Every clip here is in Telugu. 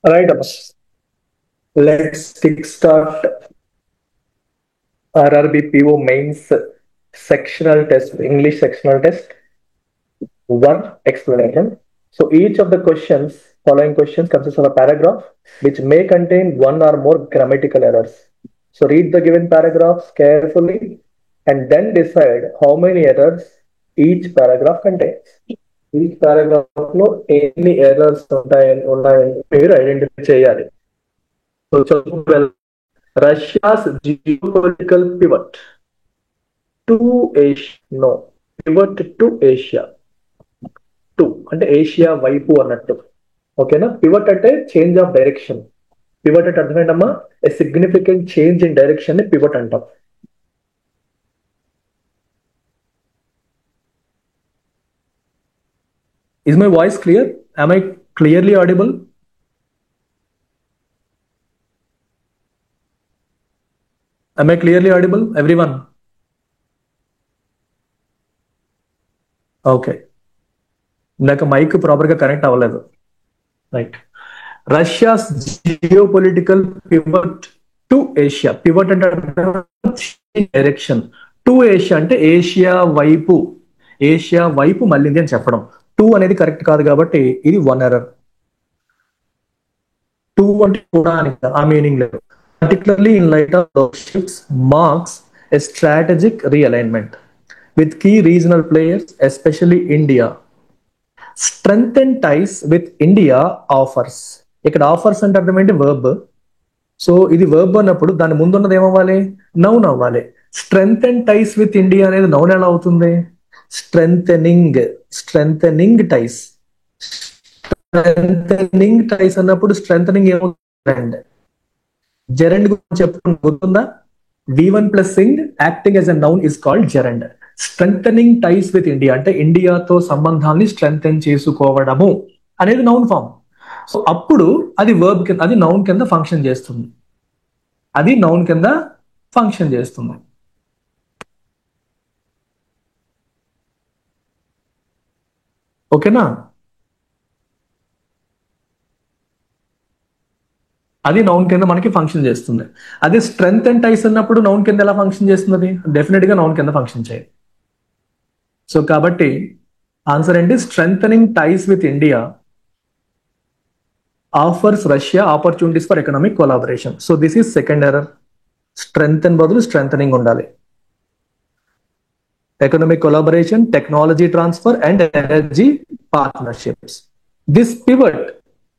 Right, Abbas. Let's kickstart RRBPO mains sectional test, English sectional test, one explanation. So each of the questions, following questions consists of a paragraph which may contain one or more grammatical errors. So read the given paragraphs carefully and then decide how many errors each paragraph contains. Each paragraph లో ఎన్ని ఎర్రర్స్ ఉన్నాయని మీరు ఐడెంటిఫై చేయాలి. సో చెప్పు Russia's geopolitical pivot to Asia. No, pivot to Asia. To అంటే ఏషియా వైపు అన్నట్టు. ఓకేనా? పివట్ అంటే చేంజ్ ఆఫ్ డైరెక్షన్. పివట్ అంటే అర్థమేంటమ్మా? A significant change in direction ని పివట్ అంటాం. Is my voice clear? Am I clearly audible? Am I clearly audible, everyone? Okay, నాకు మైక్ ప్రాపర్ గా కనెక్ట్ అవ్వలేదు. Right. Russia's geopolitical pivot to Asia. Pivot అంటే డైరెక్షన్. టు ఏషియా అంటే ఏషియా వైపు, ఏషియా వైపు మళ్ళీంది అని చెప్పడం. టూ అనేది కరెక్ట్ కాదు కాబట్టి ఇది వన్ ఎర్రర్. టూ అంటే కూడా అని ఆ మీనింగ్ లేదు. Particularly in light of those shifts marks a strategic realignment with key regional players, especially India. Strengthen ties with India offers. ఇక్కడ ఆఫర్స్ అంటే అర్థం ఏంటి? వర్బ్. సో ఇది వర్బ్ అన్నప్పుడు దాని ముందు ఉన్నది ఏమవ్వాలి? నౌన్ అవ్వాలి. స్ట్రెంగ్తెన్ టైస్ విత్ ఇండియా అనేది నౌన్ ఎలా అవుతుంది? స్ట్రెంగ్ టైస్. స్ట్రెంగ్ టైస్ అన్నప్పుడు స్ట్రెంగ్ ఏమవుతుంది? జెరండ్ గురించి చెప్పుకుని గుర్తుందా? V1 plus ing acting as a noun is called gerund. Strength ties with India అంటే ఇండియాతో సంబంధాన్ని స్ట్రెంగ్ చేసుకోవడము అనేది నౌన్ ఫామ్. సో అప్పుడు అది వర్బ్ కింద, అది నౌన్ కింద ఫంక్షన్ చేస్తుంది. అది నౌన్ కింద ఫంక్షన్ చేస్తుంది. ఓకేనా? అది నౌన్ కింద మనకి ఫంక్షన్ చేస్తుంది. అదే స్ట్రెంగ్త్ అండ్ టైస్ అన్నప్పుడు నౌన్ కింద ఎలా ఫంక్షన్ చేస్తుంది? డెఫినెట్ గా నౌన్ కింద ఫంక్షన్ చేయాలి. సో కాబట్టి ఆన్సర్ ఏంటి? Strength ties with India offers Russia opportunities for economic collaboration. So this is second error. Strength బదులు స్ట్రెంగ్ ఉండాలి. Economic collaboration, technology transfer and energy partnerships. This pivot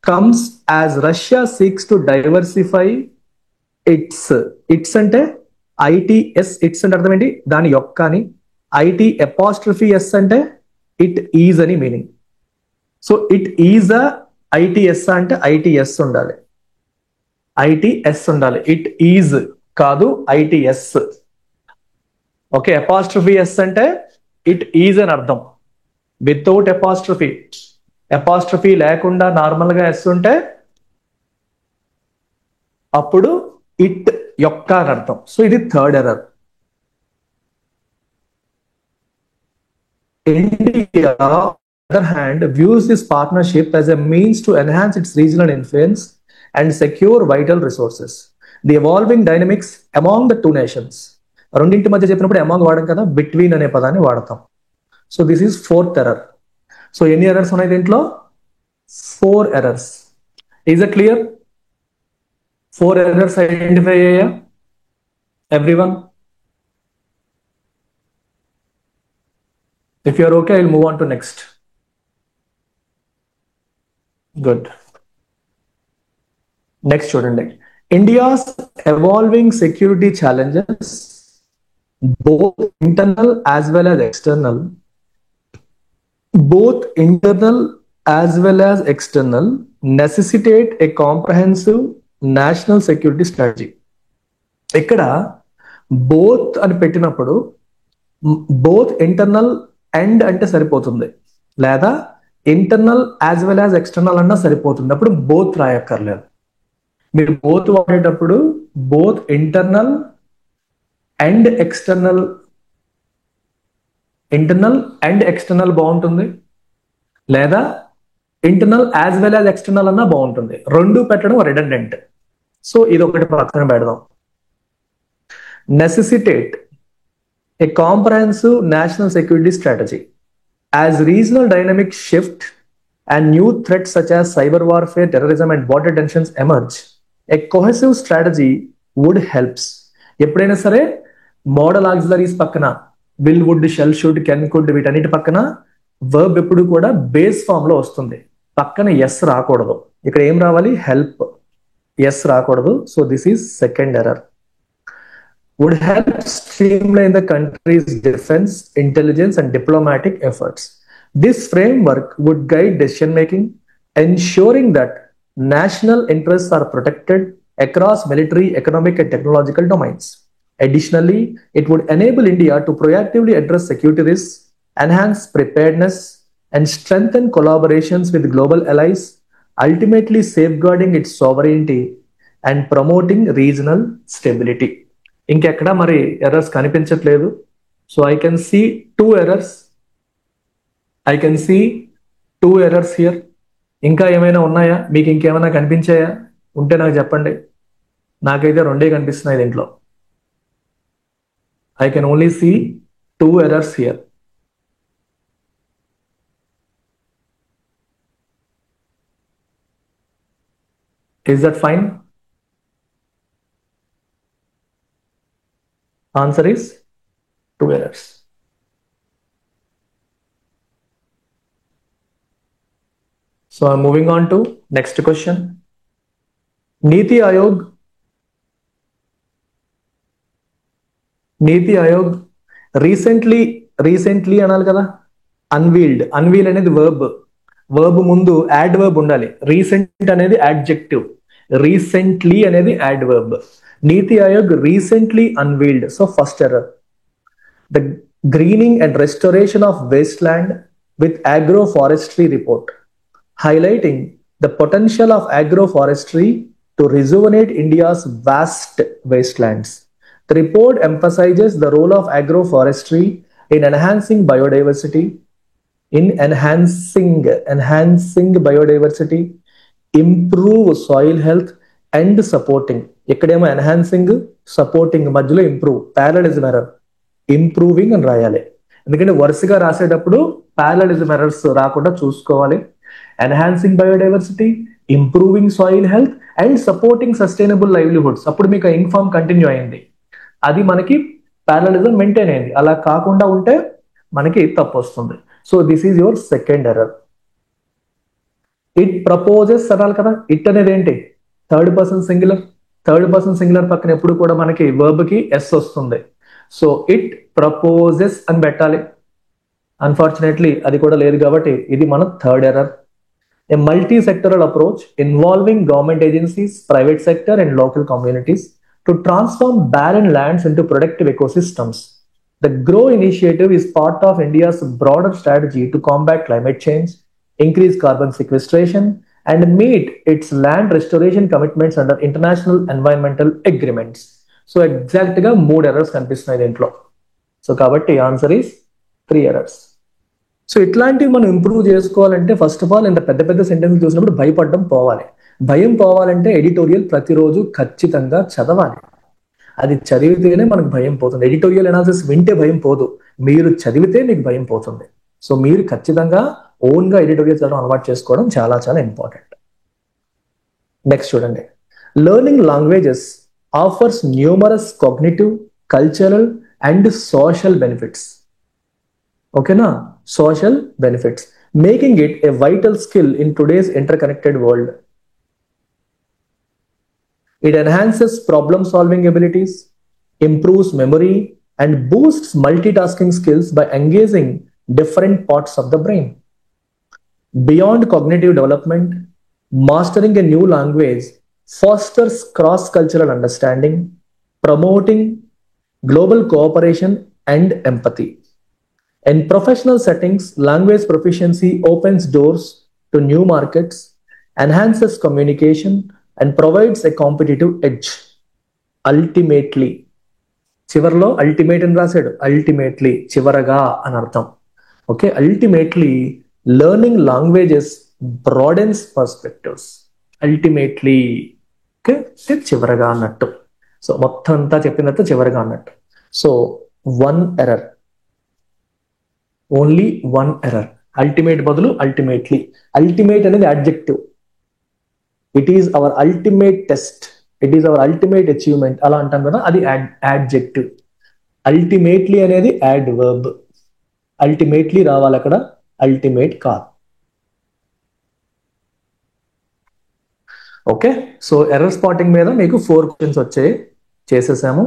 comes as Russia seeks to diversify its అంటే ITS, ఇట్స్ అంటే అర్థం ఏంటి? దాని యొక్క అని. IT' అంటే ఇట్ ఈజ్ అని meaning. So it is ITS అంటే ITS ఉండాలి, ITS ఉండాలి. ఇట్ ఈజ్ కాదు, ITS. ఓకే, S అంటే ఇట్ ఈజ్ అని అర్థం. వితౌట్ ఎపాస్ట్రఫీ లేకుండా నార్మల్ గా ఎస్ ఉంటే అప్పుడు ఇట్ యొక్క అని అర్థం. సో ఇది third error. India, on the other hand, views this partnership as a means to enhance its regional influence and secure vital resources. The evolving dynamics among the two nations. రెండింటి మధ్య చెప్పినప్పుడు అమాంగ్ వాడడం కదా, బిట్వీన్ అనే పదాన్ని వాడతాం. So this is fourth error. So ఎన్ని ఎర్రర్స్ ఉన్నాయి దీంట్లో? 4 errors. Is it clear? 4 errors identify అయ్యా everyone? If you are okay, I'll move on to next. Good. Next చూడండి. India's evolving security challenges, both internal as well as external, necessitate a comprehensive national security strategy. ఇక్కడ బోత్ అని పెట్టినప్పుడు బోత్ ఇంటర్నల్ అండ్ అంటే సరిపోతుంది, లేదా internal as well as external అన్నా సరిపోతుంది. అప్పుడు బోత్ రాయక్కర్లేదు. మీరు బోత్ వాడేటప్పుడు both internal and external, internal and external బాగుంటుంది, లేదా internal as well as external అన్నా బాగుంటుంది, రెండు పెట్టడం రిడెండెంట్. సో ఇది ఒకటి పక్కన పెడదాం. నెసెసిటేట్ a comprehensive national security strategy. As regional dynamics shift and new threats such as cyber warfare, terrorism, and border tensions emerge, a cohesive strategy would helps. ఎప్పుడైనా సరే మోడల్ ఆక్సిలరీస్ పక్కన will, would, shall, should, can, could వీటన్నిటి పక్కన వర్బ్ ఎప్పుడు కూడా బేస్ ఫామ్ లో వస్తుంది, పక్కన ఎస్ రాకూడదు. ఇక్కడ ఏం రావాలి? హెల్ప్. ఎస్ రాకూడదు. So this is second error. Would help streamline the country's defense, intelligence, and diplomatic efforts. This framework would guide decision making, ensuring that national interests are protected across military, economic, and technological domains. Additionally, it would enable India to proactively address security risks, enhance preparedness, and strengthen collaborations with global allies, ultimately safeguarding its sovereignty and promoting regional stability. ఇంకెక్కడ మరి ఎర్రర్స్ కనిపించట్లేదు. So I can see two errors here. ఇంకా ఏమైనా ఉన్నాయా? మీకు ఇంకేమైనా కనిపించాయా? ఉంటే నాకు చెప్పండి. నాకైతే రెండే కనిపిస్తున్నాయి దీంట్లో. I can only see two errors here. Is that fine? Answer is two errors. So I'm moving on to next question. Niti Aayog recently అనాలి కదా, అన్వీల్డ్. అన్వీల్ అనేది వర్బ్ ముందు యాడ్ వర్బ్ ఉండాలి. రీసెంట్ అనేది యాడ్జెక్టివ్, రీసెంట్లీ అనేది add verb. Niti Aayog recently unveiled. So first error. The greening and restoration of wasteland with agroforestry report, highlighting the potential of agroforestry to rejuvenate India's vast wastelands. The report emphasizes the role of agroforestry in enhancing biodiversity, improve soil health, and supporting. ఇక్కడేమో ఎన్హాన్సింగ్, సపోర్టింగ్, మధ్యలో ఇంప్రూవ్. Parallelism error. ఇంప్రూవింగ్ అని రాయాలి, ఎందుకంటే వరుసగా రాసేటప్పుడు ప్యారలలిజం ఎర్రర్స్ రాకుండా చూసుకోవాలి. Enhancing biodiversity, improving soil health, and supporting sustainable livelihoods. అప్పుడు మీకు ఇన్ఫార్మ్ కంటిన్యూ అయింది, అది మనకి ప్యారలలిజం మెయింటైన్ అయింది. అలా కాకుండా ఉంటే మనకి తప్పు వస్తుంది. So this is your second error. It proposes అనాలి కదా. ఇట్ అనేది ఏంటి? Third person singular. Third person singular పక్కన ఎప్పుడు కూడా మనకి వర్బ్ కి ఎస్ వస్తుంది. సో ఇట్ ప్రపోజెస్ అని పెట్టాలి. అన్ఫార్చునేట్లీ అది కూడా లేదు కాబట్టి ఇది మన third error. A multi-sectoral approach involving government agencies, private sector, and local communities to transform barren lands into productive ecosystems. The GROW initiative is part of India's broader strategy to combat climate change, increase carbon sequestration, and meet its land restoration commitments under international environmental agreements. So exact గా 3 errors కనిపిస్తున్నాయి దీంట్లో. సో కాబట్టి ఆన్సర్ ఈస్ 3 errors. సో ఇట్లాంటివి మనం ఇంప్రూవ్ చేసుకోవాలంటే ఫస్ట్ ఆఫ్ ఆల్ ఇంత పెద్ద పెద్ద సెంటెన్స్ చూసినప్పుడు భయపడడం పోవాలి. భయం పోవాలంటే ఎడిటోరియల్ ప్రతిరోజు ఖచ్చితంగా చదవాలి. అది చదివితేనే మనకు భయం పోతుంది. ఎడిటోరియల్ అనాలిసిస్ వింటే భయం పోదు, మీరు చదివితే మీకు భయం పోతుంది. సో మీరు ఖచ్చితంగా ఓన్ గా ఎడిటోరియల్ చదవడం అలవాటు చేసుకోవడం చాలా చాలా ఇంపార్టెంట్. నెక్స్ట్ చూడండి. Learning languages offers numerous cognitive, cultural and social benefits. ఓకేనా? Social benefits, making it a vital skill in today's interconnected world. It enhances problem solving abilities, improves memory, and boosts multitasking skills by engaging different parts of the brain. Beyond cognitive development, mastering a new language fosters cross-cultural understanding, promoting global cooperation and empathy. In professional settings, language proficiency opens doors to new markets, enhances communication, and provides a competitive edge. Ultimately, చివరిలో అల్టిమేట్ అని రాశాడు, అల్టిమేట్లీ చివరగా అని అర్థం. Okay, ultimately learning languages broadens perspectives, ultimately చివరగా అన్నట్టు. సో మొత్తం అంతా చెప్పినట్టు చివరగా అన్నట్టు. So one error, only one error. Ultimate బదులు అల్టిమేట్లీ. అల్టిమేట్ అనేది adjective, it is our ultimate test, it is our ultimate achievement అలా అంటాం కదా, అది యాడ్జెక్టివ్. అల్టిమేట్లీ అనేది యాడ్ వర్బ్, అల్టిమేట్లీ రావాలి అక్కడ, అల్టిమేట్ కాదు. ఓకే, సో ఎర్రర్ స్పాటింగ్ మీద మీకు 4 క్వశ్చన్స్ వచ్చాయి, చేసేసాము.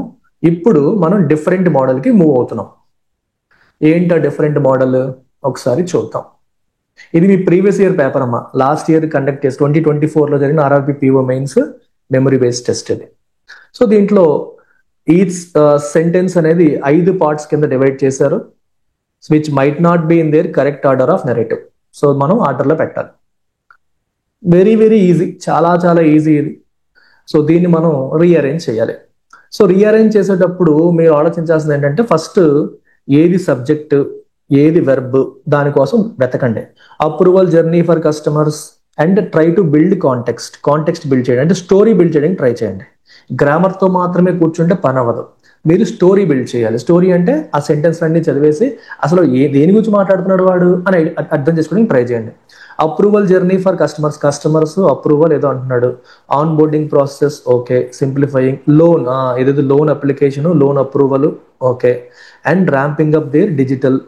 ఇప్పుడు మనం డిఫరెంట్ మోడల్కి మూవ్ అవుతున్నాం. ఏంటో డిఫరెంట్ మోడల్ ఒకసారి చూద్దాం. ఇది మీ ప్రీవియస్ ఇయర్ పేపర్ అమ్మా, లాస్ట్ ఇయర్ కండక్ట్ చేసి 2024లో జరిగిన RRB PO mains memory based test ఇది. సో దీంట్లో ఈచ్ సెంటెన్స్ అనేది 5 పార్ట్స్ కింద డివైడ్ చేశారు, which might not be in there correct order of narrative. So మనం ఆర్డర్లో పెట్టాలి. వెరీ వెరీ ఈజీ, చాలా చాలా ఈజీ ఇది. సో దీన్ని మనం రీఅరేంజ్ చేయాలి. సో రీఅరేంజ్ చేసేటప్పుడు మీరు ఆలోచించాల్సింది ఏంటంటే, ఫస్ట్ ఏది సబ్జెక్ట్ ఏది వెర్బ్ దానికోసం వెతకండి. Approval journey for customers and try to build context build చేయండి, అంటే స్టోరీ బిల్డ్ చేయడానికి ట్రై చేయండి. గ్రామర్తో మాత్రమే కూర్చుంటే పని అవ్వదు, మీరు స్టోరీ బిల్డ్ చేయాలి. స్టోరీ అంటే ఆ సెంటెన్స్ అన్ని చదివేసి అసలు దేని గురించి మాట్లాడుతున్నాడు వాడు అని అర్థం చేసుకోవడానికి ట్రై చేయండి. Approval journey for customers approval ఏదో అంటున్నాడు, onboarding process okay, simplifying loan ఏదేదో loan application loan approval okay, and ramping up their digital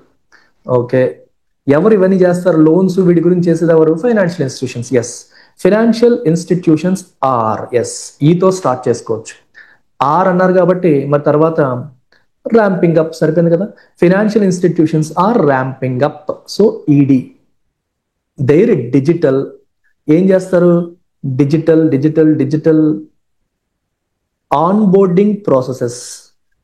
okay. ఎవరు ఇవన్నీ చేస్తారు? లోన్స్ వీటి గురించి చేసేది ఎవరు? Financial institutions. Yes, financial institutions are, yes ఈతో స్టార్ట్ చేసుకోవచ్చు. ఆర్ అన్నారు కాబట్టి మరి తర్వాత ర్యాంపింగ్ అప్ సరిపోయింది కదా. Financial institutions are ramping up, so ED. Their digital ఏం చేస్తారు? Digital onboarding processes,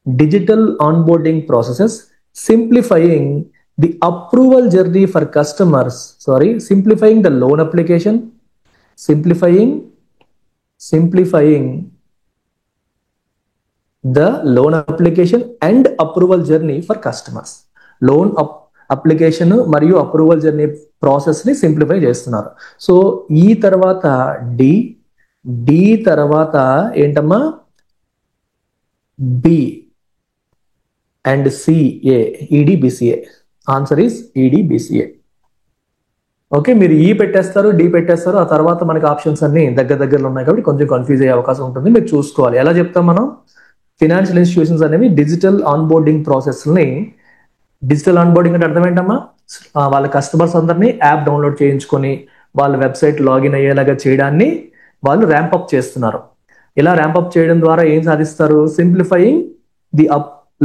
digital onboarding processes, simplifying the approval journey for customers, simplifying the loan application, simplifying the loan application and approval journey for customers. Loan application మరియు అప్రూవల్ జర్నీ ప్రాసెస్ ని సింప్లిఫై చేస్తున్నారు. సో ఈ తర్వాత డి తర్వాత ఏంటమ్మా? B and CA, EDBCA. Answer is EDBCA. Okay, మీరు ఈ పెట్టేస్తారు, డి పెట్టేస్తారు, ఆ తర్వాత మనకి ఆప్షన్స్ అన్ని దగ్గరలో ఉన్నాయి కాబట్టి కొంచెం కన్ఫ్యూజ్ అయ్యే అవకాశం ఉంటుంది, మీరు చూసుకోవాలి. ఎలా చెప్తాం మనం? ఫినాన్షియల్ ఇన్స్టిట్యూషన్స్ అనేవి డిజిటల్ ఆన్బోర్డింగ్ ప్రాసెస్ని, డిజిటల్ ఆన్బోర్డింగ్ అంటే అర్థం ఏంటమ్మా? వాళ్ళ కస్టమర్స్ అందరినీ యాప్ డౌన్లోడ్ చేయించుకొని వాళ్ళ వెబ్సైట్ లాగిన్ అయ్యేలాగా చేయడాన్ని వాళ్ళు ర్యాంప్అప్ చేస్తున్నారు. ఇలా ర్యాంప్అప్ చేయడం ద్వారా ఏం సాధిస్తారు? సింప్లిఫైయింగ్ ది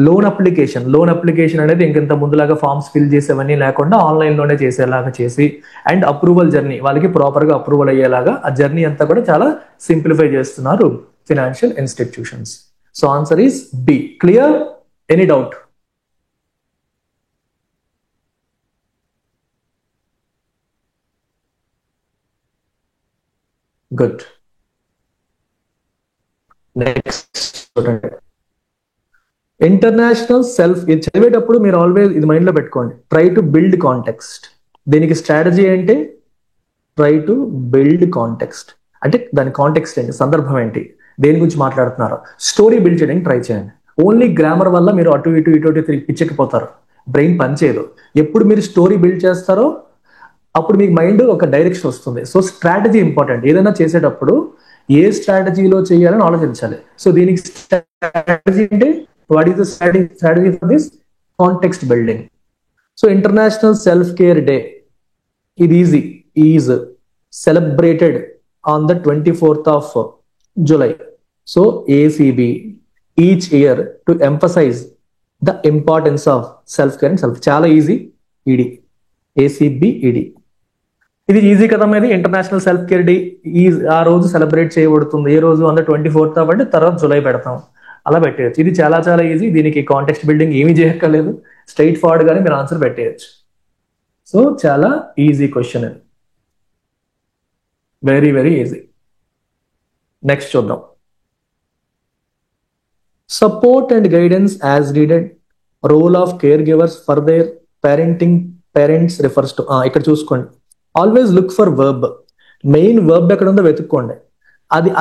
లోన్ అప్లికేషన్ అనేది ఇంకెంత ముందులాగా ఫామ్స్ ఫిల్ చేసేవన్నీ లేకుండా ఆన్లైన్లోనే చేసేలాగా చేసి, అండ్ అప్రూవల్ జర్నీ వాళ్ళకి ప్రాపర్గా అప్రూవల్ అయ్యేలాగా ఆ జర్నీ అంతా కూడా చాలా సింప్లిఫై చేస్తున్నారు financial institutions. So answer is B. Clear? Any doubt? Good. Next. International self, ఇది చదివేటప్పుడు మీరు ఆల్వేస్ ఇది మైండ్లో పెట్టుకోండి. Try to build context. దీనికి స్ట్రాటజీ ఏంటి? ట్రై టు బిల్డ్ కాంటెక్స్ట్ అంటే దాని కాంటెక్స్ట్ ఏంటి, సందర్భం ఏంటి, దేని గురించి మాట్లాడుతున్నారు, స్టోరీ బిల్డ్ చేయడానికి ట్రై చేయండి. ఓన్లీ గ్రామర్ వల్ల మీరు అటు ఇటు తిరిగి పిచ్చెక్కిపోతారు, బ్రెయిన్ పనిచేయదు. ఎప్పుడు మీరు స్టోరీ బిల్డ్ చేస్తారో అప్పుడు మీకు మైండ్ ఒక డైరెక్షన్ వస్తుంది. So strategy important. ఏదైనా చేసేటప్పుడు ఏ స్ట్రాటజీలో చేయాలని ఆలోచించాలి. సో దీనికి స్ట్రాటజీ అంటే what is the strategy for this? Context building. So international self care day, ఇది is celebrated on the 24th of July. So ACB each year to emphasize the importance of self-care and self. చాలా ఈజీ. ED ACB ED ఇది ఈజీ కదా. ఇది ఇంటర్నేషనల్ సెల్ఫ్ కేర్ డే ఆ రోజు సెలబ్రేట్ చేయబడుతుంది. ఏ రోజు? ఆన్ ద 24th అంటే తర్వాత జూలై పెడతాం, అలా పెట్టేయచ్చు. ఇది చాలా చాలా ఈజీ. దీనికి కాంటెక్స్ట్ బిల్డింగ్ ఏమీ చేయక్కర్లేదు, స్ట్రైట్ ఫార్వర్డ్ గానే మీరు ఆన్సర్ పెట్టేయచ్చు. సో చాలా ఈజీ క్వశ్చన్ ఇది, వెరీ వెరీ ఈజీ. నెక్స్ట్ చూద్దాం. Support and guidance as needed, role of caregivers for their parents refers to. ఇక్కడ చూసుకోండి, always look for verb. Main verb ఎక్కడ ఉందో వెతుక్కోండి.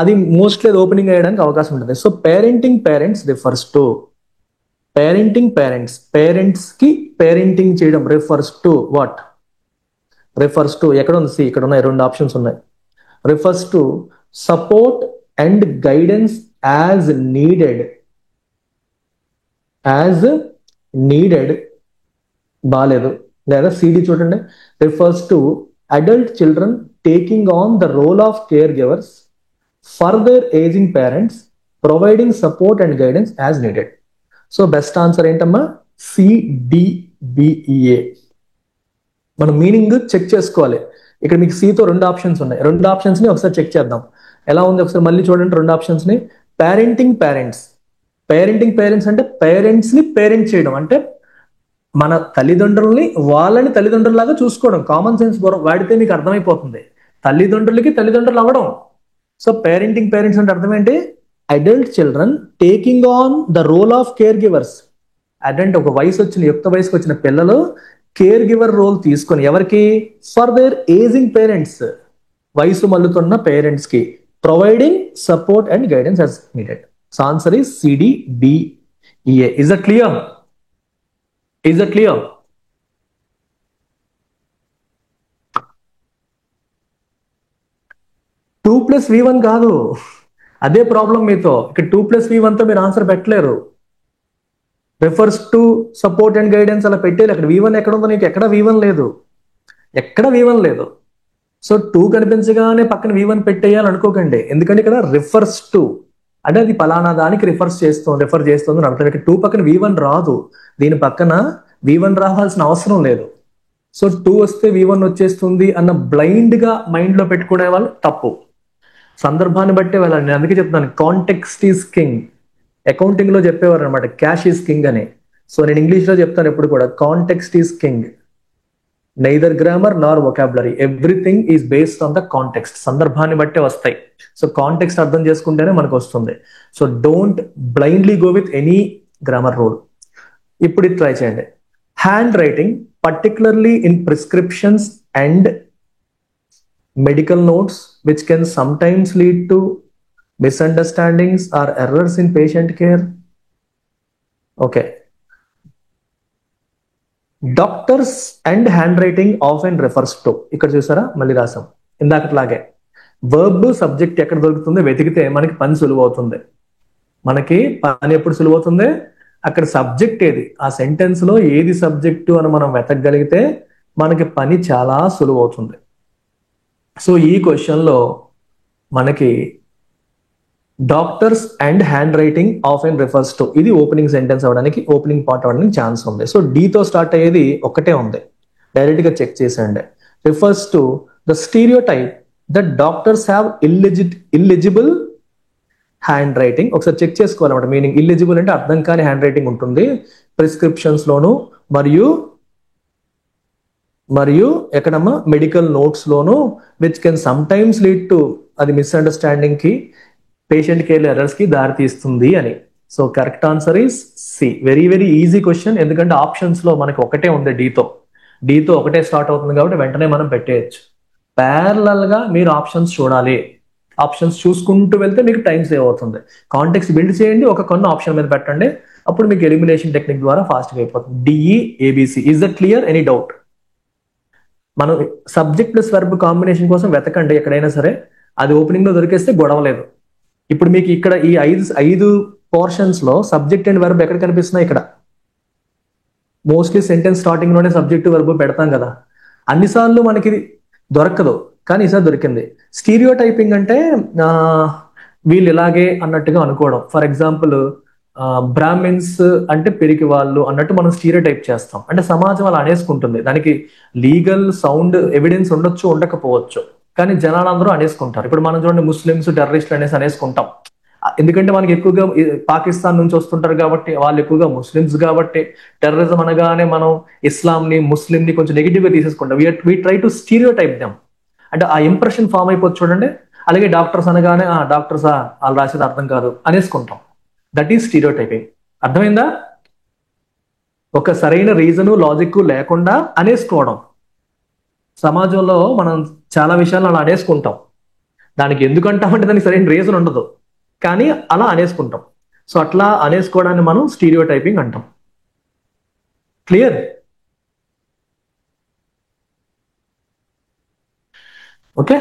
అది మోస్ట్లీ ఓపెనింగ్ అయ్యడానికి అవకాశం ఉంటుంది. So parenting parents refers to, parenting parents, parents కి పేరెంటింగ్ చేయడం refers to what? Refers to ఎక్కడ ఉంది? సి ఇక్కడ ఉన్నాయి, రెండు ఆప్షన్స్ ఉన్నాయి. Refers to support and guidance as needed. As needed బాలేదు. లేదా సిడి చూడండి, refers to adult children taking on the role of caregivers for their aging parents providing support and guidance as needed. So best answer ఏంటమ్మా? సిడిబిఈఏ. మనం మీనింగ్ చెక్ చేసుకోవాలి. ఇక్కడ మీకు సితో రెండు ఆప్షన్స్ ఉన్నాయి. రెండు ఆప్షన్స్ ని ఒకసారి చెక్ చేద్దాం. ఎలా ఉంది ఒకసారి మళ్ళీ చూడండి రెండు ఆప్షన్స్ ని. పేరెంటింగ్ పేరెంట్స్, పేరెంటింగ్ పేరెంట్స్ అంటే పేరెంట్స్ ని పేరెంట్ చేయడం, అంటే మన తల్లిదండ్రుల్ని వాళ్ళని తల్లిదండ్రులాగా చూసుకోవడం. కామన్ సెన్స్ వాడితే మీకు అర్థమైపోతుంది, తల్లిదండ్రులకి తల్లిదండ్రులు అవ్వడం. సో పేరెంటింగ్ పేరెంట్స్ అంటే అర్థం ఏంటి? Adult children taking on the role of caregivers. Adult ఒక వయసు వచ్చిన, యుక్త వయసుకు వచ్చిన పిల్లలు కేర్ గివర్ రోల్ తీసుకొని ఎవరికి? ఫర్ దేర్ ఏజింగ్ పేరెంట్స్, వయసు మల్లుతున్న పేరెంట్స్ కి providing support and guidance as needed. So answer is CDBEA. Is that clear? Is that clear? To plus V1 కాదు, అదే ప్రాబ్లం మీతో. ఇక్కడ 2+V1 తో మీరు ఆన్సర్ పెట్టలేరు. Refers to support and guidance అలా పెట్టేది. అక్కడ V1 ఎక్కడ ఉందో? నీకు ఎక్కడ V1 లేదు, ఎక్కడ V1 లేదు. సో 2 కనిపించగానే పక్కన V1 పెట్టేయాలి అనుకోకండి. ఎందుకంటే ఇక్కడ రిఫర్స్ టు అంటే అది పలానా దానికి రిఫర్ చేస్తుంది అని అర్థం. ఇక్కడ 2 పక్కన V1 రాదు, దీని పక్కన V1 రావాల్సిన అవసరం లేదు. సో 2 వస్తే V1 వచ్చేస్తుంది అన్న బ్లైండ్ గా మైండ్ లో పెట్టుకునే వాళ్ళు తప్పు. సందర్భాన్ని బట్టే వెళ్ళాలి. నేను అందుకే చెప్తాను కాంటెక్స్ట్ ఈజ్ కింగ్. అకౌంటింగ్ లో చెప్పేవారు అనమాట క్యాష్ ఈజ్ కింగ్ అని. సో నేను ఇంగ్లీష్ లో చెప్తాను ఎప్పుడు కూడా context is king, neither grammar nor vocabulary, everything is based on the context. సందర్భాన్ని బట్టే వస్తాయి. సో కాంటెక్స్ట్ అర్థం చేసుకుంటేనే మనకు వస్తుంది. So don't blindly go with any grammar rule. ఇప్పుడు ఇది ట్రై చేయండి. Handwriting particularly in prescriptions and medical notes which can sometimes lead to misunderstandings or errors in patient care. Okay. Doctors and handwriting often refers to, ఇక్కడ చూసారా మళ్ళీ రాసాం ఇందాకట్లాగే. వర్బ్ సబ్జెక్ట్ ఎక్కడ దొరుకుతుందో వెతికితే మనకి పని సులువు అవుతుంది. మనకి పని ఎప్పుడు సులువు అవుతుంది? అక్కడ సబ్జెక్ట్ ఏది, ఆ సెంటెన్స్ లో ఏది సబ్జెక్టు అని మనం వెతకగలిగితే మనకి పని చాలా సులువు అవుతుంది. సో ఈ క్వశ్చన్ లో మనకి doctors and handwriting often refers to, ఇది ఓపెనింగ్ సెంటెన్స్ అవడానికి, ఓపెనింగ్ పార్ట్ అవడానికి ఛాన్స్ ఉంది. సో తో స్టార్ట్ అయ్యేది ఒకటే ఉంది, డైరెక్ట్ గా చెక్ చేసేయండి. Refers to the stereotype that doctors have illegible handwriting. ఒకసారి చెక్ చేసుకోవాలన్నమాట మీనింగ్. ఇల్లిజిబుల్ అంటే అర్థం కాని హ్యాండ్ రైటింగ్ ఉంటుంది ప్రిస్క్రిప్షన్స్ లోను, మరియు ఎక్కడమ్మా మెడికల్ నోట్స్ లోను, which can sometimes lead to, అది మిస్అండర్స్టాండింగ్ కి, పేషెంట్ కేర్ ఎర్రర్స్ కి దారి తీస్తుంది అని. So correct answer is C. Very very easy question, ఎందుకంటే ఆప్షన్స్ లో మనకి ఒకటే ఉంది డీతో ఒకటే స్టార్ట్ అవుతుంది కాబట్టి వెంటనే మనం పెట్టేయచ్చు. ప్యారలల్ గా మీరు ఆప్షన్స్ చూడాలి. ఆప్షన్స్ చూసుకుంటూ వెళ్తే మీకు టైం సేవ్ అవుతుంది. కాంటెక్స్ట్ బిల్డ్ చేయండి, ఒక కొన్ని ఆప్షన్ మీద పెట్టండి, అప్పుడు మీకు ఎలిమినేషన్ టెక్నిక్ ద్వారా ఫాస్ట్గా అయిపోతుంది. D E A B C. Is that clear? Any doubt? మనం సబ్జెక్ట్ ప్లస్ వర్బ్ కాంబినేషన్ కోసం వెతకండి ఎక్కడైనా సరే, అది ఓపెనింగ్ లో దొరికేస్తే గొడవ లేదు. ఇప్పుడు మీకు ఇక్కడ ఈ ఐదు పోర్షన్స్ లో సబ్జెక్ట్ అండ్ వర్బ్ ఎక్కడ కనిపిస్తున్నాయి? ఇక్కడ మోస్ట్లీ సెంటెన్స్ స్టార్టింగ్ లోనే సబ్జెక్ట్ వర్బ్ పెడతాం కదా, అన్నిసార్లు మనకి దొరకదు, కానీ ఈసారి దొరికింది. స్టీరియో టైపింగ్ అంటే వీళ్ళు ఇలాగే అన్నట్టుగా అనుకోవడం. ఫర్ ఎగ్జాంపుల్ బ్రాహ్మిన్స్ అంటే పెరికి వాళ్ళు అన్నట్టు మనం స్టీరియో టైప్ చేస్తాం. అంటే సమాజం అలా అనేసుకుంటుంది. దానికి లీగల్ సౌండ్ ఎవిడెన్స్ ఉండొచ్చు, ఉండకపోవచ్చు, కానీ జనాలు అందరూ అనేసుకుంటారు. ఇప్పుడు మనం చూడండి ముస్లిమ్స్ టెర్రరిస్టులు అనేసుకుంటాం. ఎందుకంటే మనకి ఎక్కువగా పాకిస్తాన్ నుంచి వస్తుంటారు కాబట్టి, వాళ్ళు ఎక్కువగా ముస్లిమ్స్ కాబట్టి టెర్రరిజం అనగానే మనం ఇస్లాంని ముస్లింని కొంచెం నెగిటివ్ గా తీసేసుకుంటాం. We try to stereotype them, అంటే ఆ ఇంప్రెషన్ ఫామ్ అయిపోతుంది చూడండి. అలాగే డాక్టర్స్ అనగానే డాక్టర్సా వాళ్ళు రాసేది అర్థం కాదు అనేసుకుంటాం. That is stereotyping. అర్థమైందా? ఒక సరైన రీజను లాజిక్ లేకుండా అనేసుకోవడం. సమాజంలో మనం చాలా విషయాలు అలా అనేసుకుంటాం. దానికి ఎందుకంటామంటే దానికి సరైన రీజన్ ఉండదు, కానీ అలా అనేసుకుంటాం. సో అట్లా అనేసుకోవడాన్ని మనం స్టీరియో టైపింగ్ అంటాం. క్లియర్? ఓకే,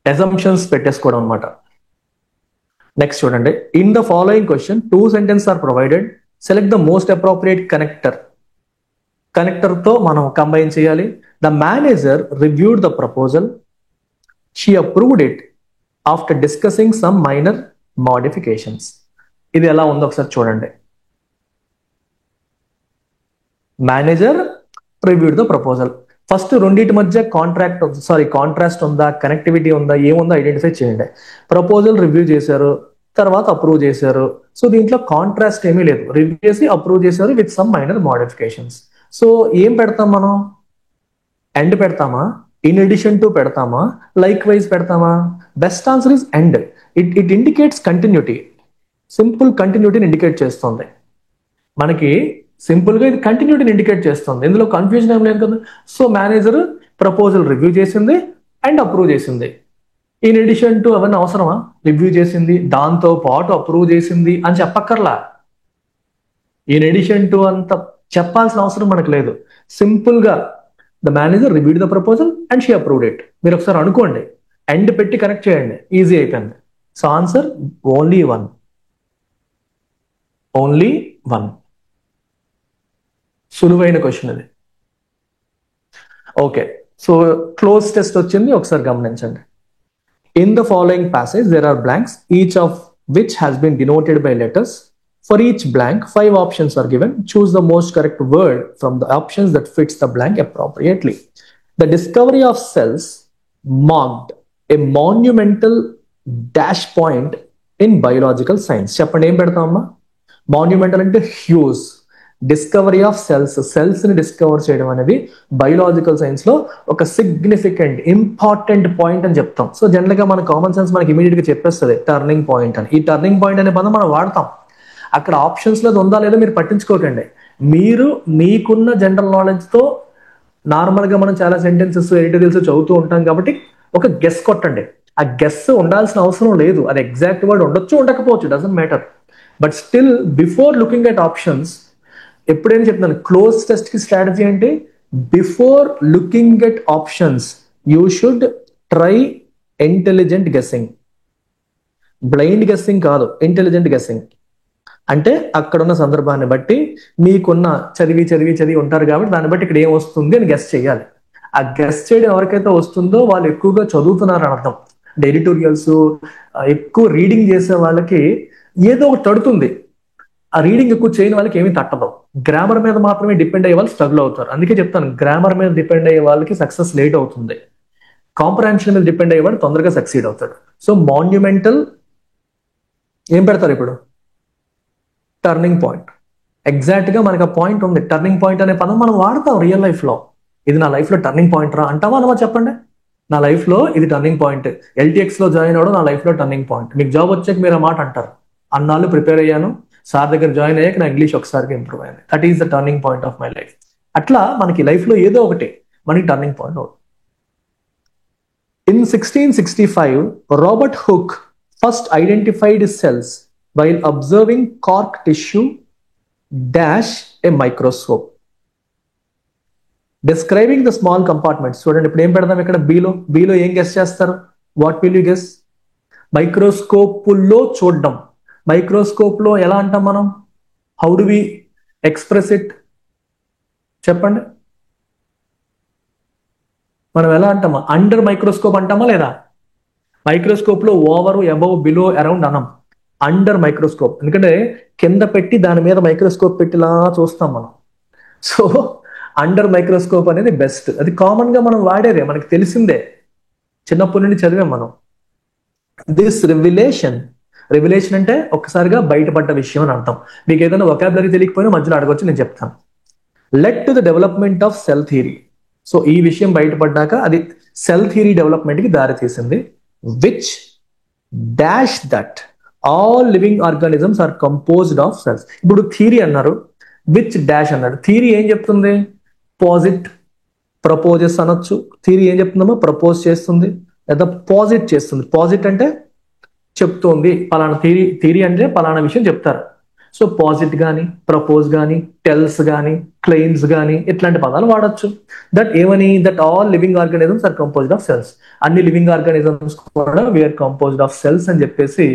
అజంప్షన్స్ పెట్టేసుకోవడం అనమాట. నెక్స్ట్ చూడండి, in the following question 2 sentences are provided, select the most appropriate connector. కనెక్టర్తో మనం కంబైన్ చేయాలి. The manager reviewed the proposal, she approved it after discussing some minor modifications. ఇది ఎలా ఉందో ఒకసారి చూడండి. Manager reviewed the proposal. First రెండింటి మధ్య కాంట్రాస్ట్ ఉందా, కనెక్టివిటీ ఉందా, ఏముందో ఐడెంటిఫై చేయండి. ప్రపోజల్ రివ్యూ చేశారు, తర్వాత అప్రూవ్ చేశారు. సో దీంట్లో కాంట్రాస్ట్ ఏమీ లేదు, రివ్యూ చేసి అప్రూవ్ చేశారు with some minor modifications. So ఏం పెడతాం మనం? ఎండ్ పెడతామా, ఇన్ ఎడిషన్ టు పెడతామా, లైక్ వైజ్ పెడతామా? Best answer is and. It indicates continuity, simple కంటిన్యూటీని ఇండికేట్ చేస్తుంది మనకి. సింపుల్ గా ఇది కంటిన్యూటీని ఇండికేట్ చేస్తుంది, ఇందులో కన్ఫ్యూజన్ ఏం లేదు కదా. సో మేనేజర్ ప్రపోజల్ రివ్యూ చేసింది అండ్ అప్రూవ్ చేసింది. ఇన్ ఎడిషన్ టు అవన్నీ అవసరమా? రివ్యూ చేసింది, దాంతో పాటు అప్రూవ్ చేసింది అని చెప్పక్కర్లా. ఇన్ ఎడిషన్ టు అంత చెప్పాల్సిన అవసరం మనకు లేదు. సింపుల్ గా the manager reviewed the proposal and she approved it. మీరు ఒకసారి అనుకోండి, ఎండ్ పెట్టి కనెక్ట్ చేయండి, ఈజీ అయిపోయింది. So answer only one. Only one. సులువైన క్వశ్చన్ అది. ఓకే, సో క్లోజ్ టెస్ట్ వచ్చింది, ఒకసారి గమనించండి. In the following passage there are blanks, each of which has been denoted by letters. For each blank, 5 options are given. Choose the most correct word from the options that fits the blank appropriately. The discovery of cells marked a monumental dash point in biological science. చెప్పండి, ఏం పెడతామమ్మా? మాన్యుమెంటల్ అంటే హ్యూజ్. డిస్కవరీ ఆఫ్ సెల్స్ ని డిస్కవర్ చేయడం అనేది బయోలాజికల్ సైన్స్ లో ఒక సిగ్నిఫికెంట్ ఇంపార్టెంట్ పాయింట్ అని చెప్తాం. సో జనరల్ గా మన కామన్ సెన్స్ మనకి ఇమీడియట్ గా చెప్పేస్తుంది టర్నింగ్ పాయింట్ అని. ఈ టర్నింగ్ పాయింట్ అనే పదం మనం వాడతాం. అక్కడ ఆప్షన్స్ లో ఉందా లేదా మీరు పట్టించుకోకండి. మీరు మీకున్న జనరల్ నాలెడ్జ్ తో నార్మల్ గా మనం చాలా సెంటెన్సెస్ ఎడిటోరియల్స్ చదువుతూ ఉంటాం కాబట్టి ఒక గెస్ కొట్టండి. ఆ గెస్ ఉండాల్సిన అవసరం లేదు, అది ఎగ్జాక్ట్ వర్డ్ ఉండొచ్చు ఉండకపోవచ్చు, doesn't matter. But still before looking at options, ఎప్పుడైనా చెప్తున్నాను క్లోజ్ టెస్ట్ కి స్ట్రాటజీ అంటే before looking at options you should try intelligent guessing. Blind guessing కాదు, ఇంటెలిజెంట్ గెస్సింగ్. అంటే అక్కడున్న సందర్భాన్ని బట్టి మీకున్న చదివి ఉంటారు కాబట్టి దాన్ని బట్టి ఇక్కడ ఏం వస్తుంది అని గెస్ చేయాలి. ఆ గెస్ చేయడం ఎవరికైతే వస్తుందో వాళ్ళు ఎక్కువగా చదువుతున్నారు అని అర్థం. ఎడిటోరియల్స్ ఎక్కువ రీడింగ్ చేసే వాళ్ళకి ఏదో ఒకటి తడుతుంది, ఆ రీడింగ్ ఎక్కువ చేయని వాళ్ళకి ఏమీ తట్టదు. గ్రామర్ మీద మాత్రమే డిపెండ్ అయ్యే వాళ్ళు స్ట్రగుల్ అవుతారు. అందుకే చెప్తాను, గ్రామర్ మీద డిపెండ్ అయ్యే వాళ్ళకి సక్సెస్ లేట్ అవుతుంది, కాంప్రహెన్షన్ మీద డిపెండ్ అయ్యేవాడు తొందరగా సక్సీడ్ అవుతాడు. సో మాన్యుమెంటల్ ఏం పెడతారు ఇప్పుడు? Turning point. ఎగ్జాక్ట్ గా మనకు ఆ పాయింట్ ఉంది. టర్నింగ్ పాయింట్ అనే పదం మనం వాడతాం రియల్ లైఫ్ లో. ఇది నా లైఫ్ లో టర్నింగ్ పాయింట్ రా అంటావా అనమా? చెప్పండి, నా లైఫ్ లో ఇది టర్నింగ్ పాయింట్. ఎల్టీఎక్స్ లో జాయిన్ అవ్వడం నా లైఫ్ లో టర్నింగ్ పాయింట్. మీకు జాబ్ వచ్చాక మీరు ఆ మాట అంటారు, అన్నాళ్ళు ప్రిపేర్ అయ్యాను, సార్ దగ్గర జాయిన్ అయ్యాక నా ఇంగ్లీష్ ఒకసారిగా ఇంప్రూవ్ అయింది, that is the turning point of my life. అట్లా మనకి లైఫ్ లో ఏదో ఒకటి మనకి టర్నింగ్ పాయింట్ అవుతుంది. In 1665 Robert hook first identified cells while observing cork tissue dash a microscope, describing the small compartments. చూడండి ఇప్పుడు ఏం పెడదాం ఇక్కడ? బీలో ఏం గెస్ చేస్తారు? What will you guess? Microscope లో చూడడం. మైక్రోస్కోప్ లో ఎలా అంటాం మనం? How do we express it? చెప్పండి, మనం ఎలా అంటామా? అండర్ మైక్రోస్కోప్ అంటామా లేదా? మైక్రోస్కోప్ లో ఓవర్, అబౌవ్, బిలో, అరౌండ్ అనం. అండర్ మైక్రోస్కోప్ ఎందుకంటే కింద పెట్టి దాని మీద మైక్రోస్కోప్ పెట్టిలా చూస్తాం మనం. సో అండర్ మైక్రోస్కోప్ అనేది బెస్ట్. అది కామన్ గా మనం వాడేదే, మనకి తెలిసిందే, చిన్నప్పటి నుండి చదివాం మనం. దిస్ రివిలేషన్ అంటే ఒక్కసారిగా బయటపడ్డ విషయం అని అర్థం. మీకు ఏదైనా వొకాబులరీ తెలియకపోయినా మధ్యలో అడగొచ్చు, నేను చెప్తాను. Led to the development of cell theory. So ఈ విషయం బయటపడ్డాక అది సెల్ థియరీ డెవలప్మెంట్ కి దారి తీసింది. Which dash that all living organisms are composed of cells. ఇప్పుడు థియరీ అన్నారు, విచ్ డాష్ అన్నాడు. థియరీ ఏం చెప్తుంది? పాజిట్ ప్రపోజెస్ అనొచ్చు. థియరీ ఏం చెప్తుందమ్మా? ప్రపోజ్ చేస్తుంది లేదా పాజిట్ చేస్తుంది. పాజిట్ అంటే చెప్తోంది, పలానా థియరీ. థియరీ అంటే పలానా విషయం చెప్తారు. సో పాజిట్ కానీ, ప్రపోజ్ కానీ, టెల్స్ కానీ, క్లెయిమ్స్ కానీ ఇట్లాంటి పదాలు వాడచ్చు. దట్ ఏమని? That all living organisms are composed of cells. అన్ని లివింగ్ ఆర్గానిజమ్స్ కూడా వీఆర్ కంపోజ్డ్ ఆఫ్ సెల్స్ అని చెప్పేసి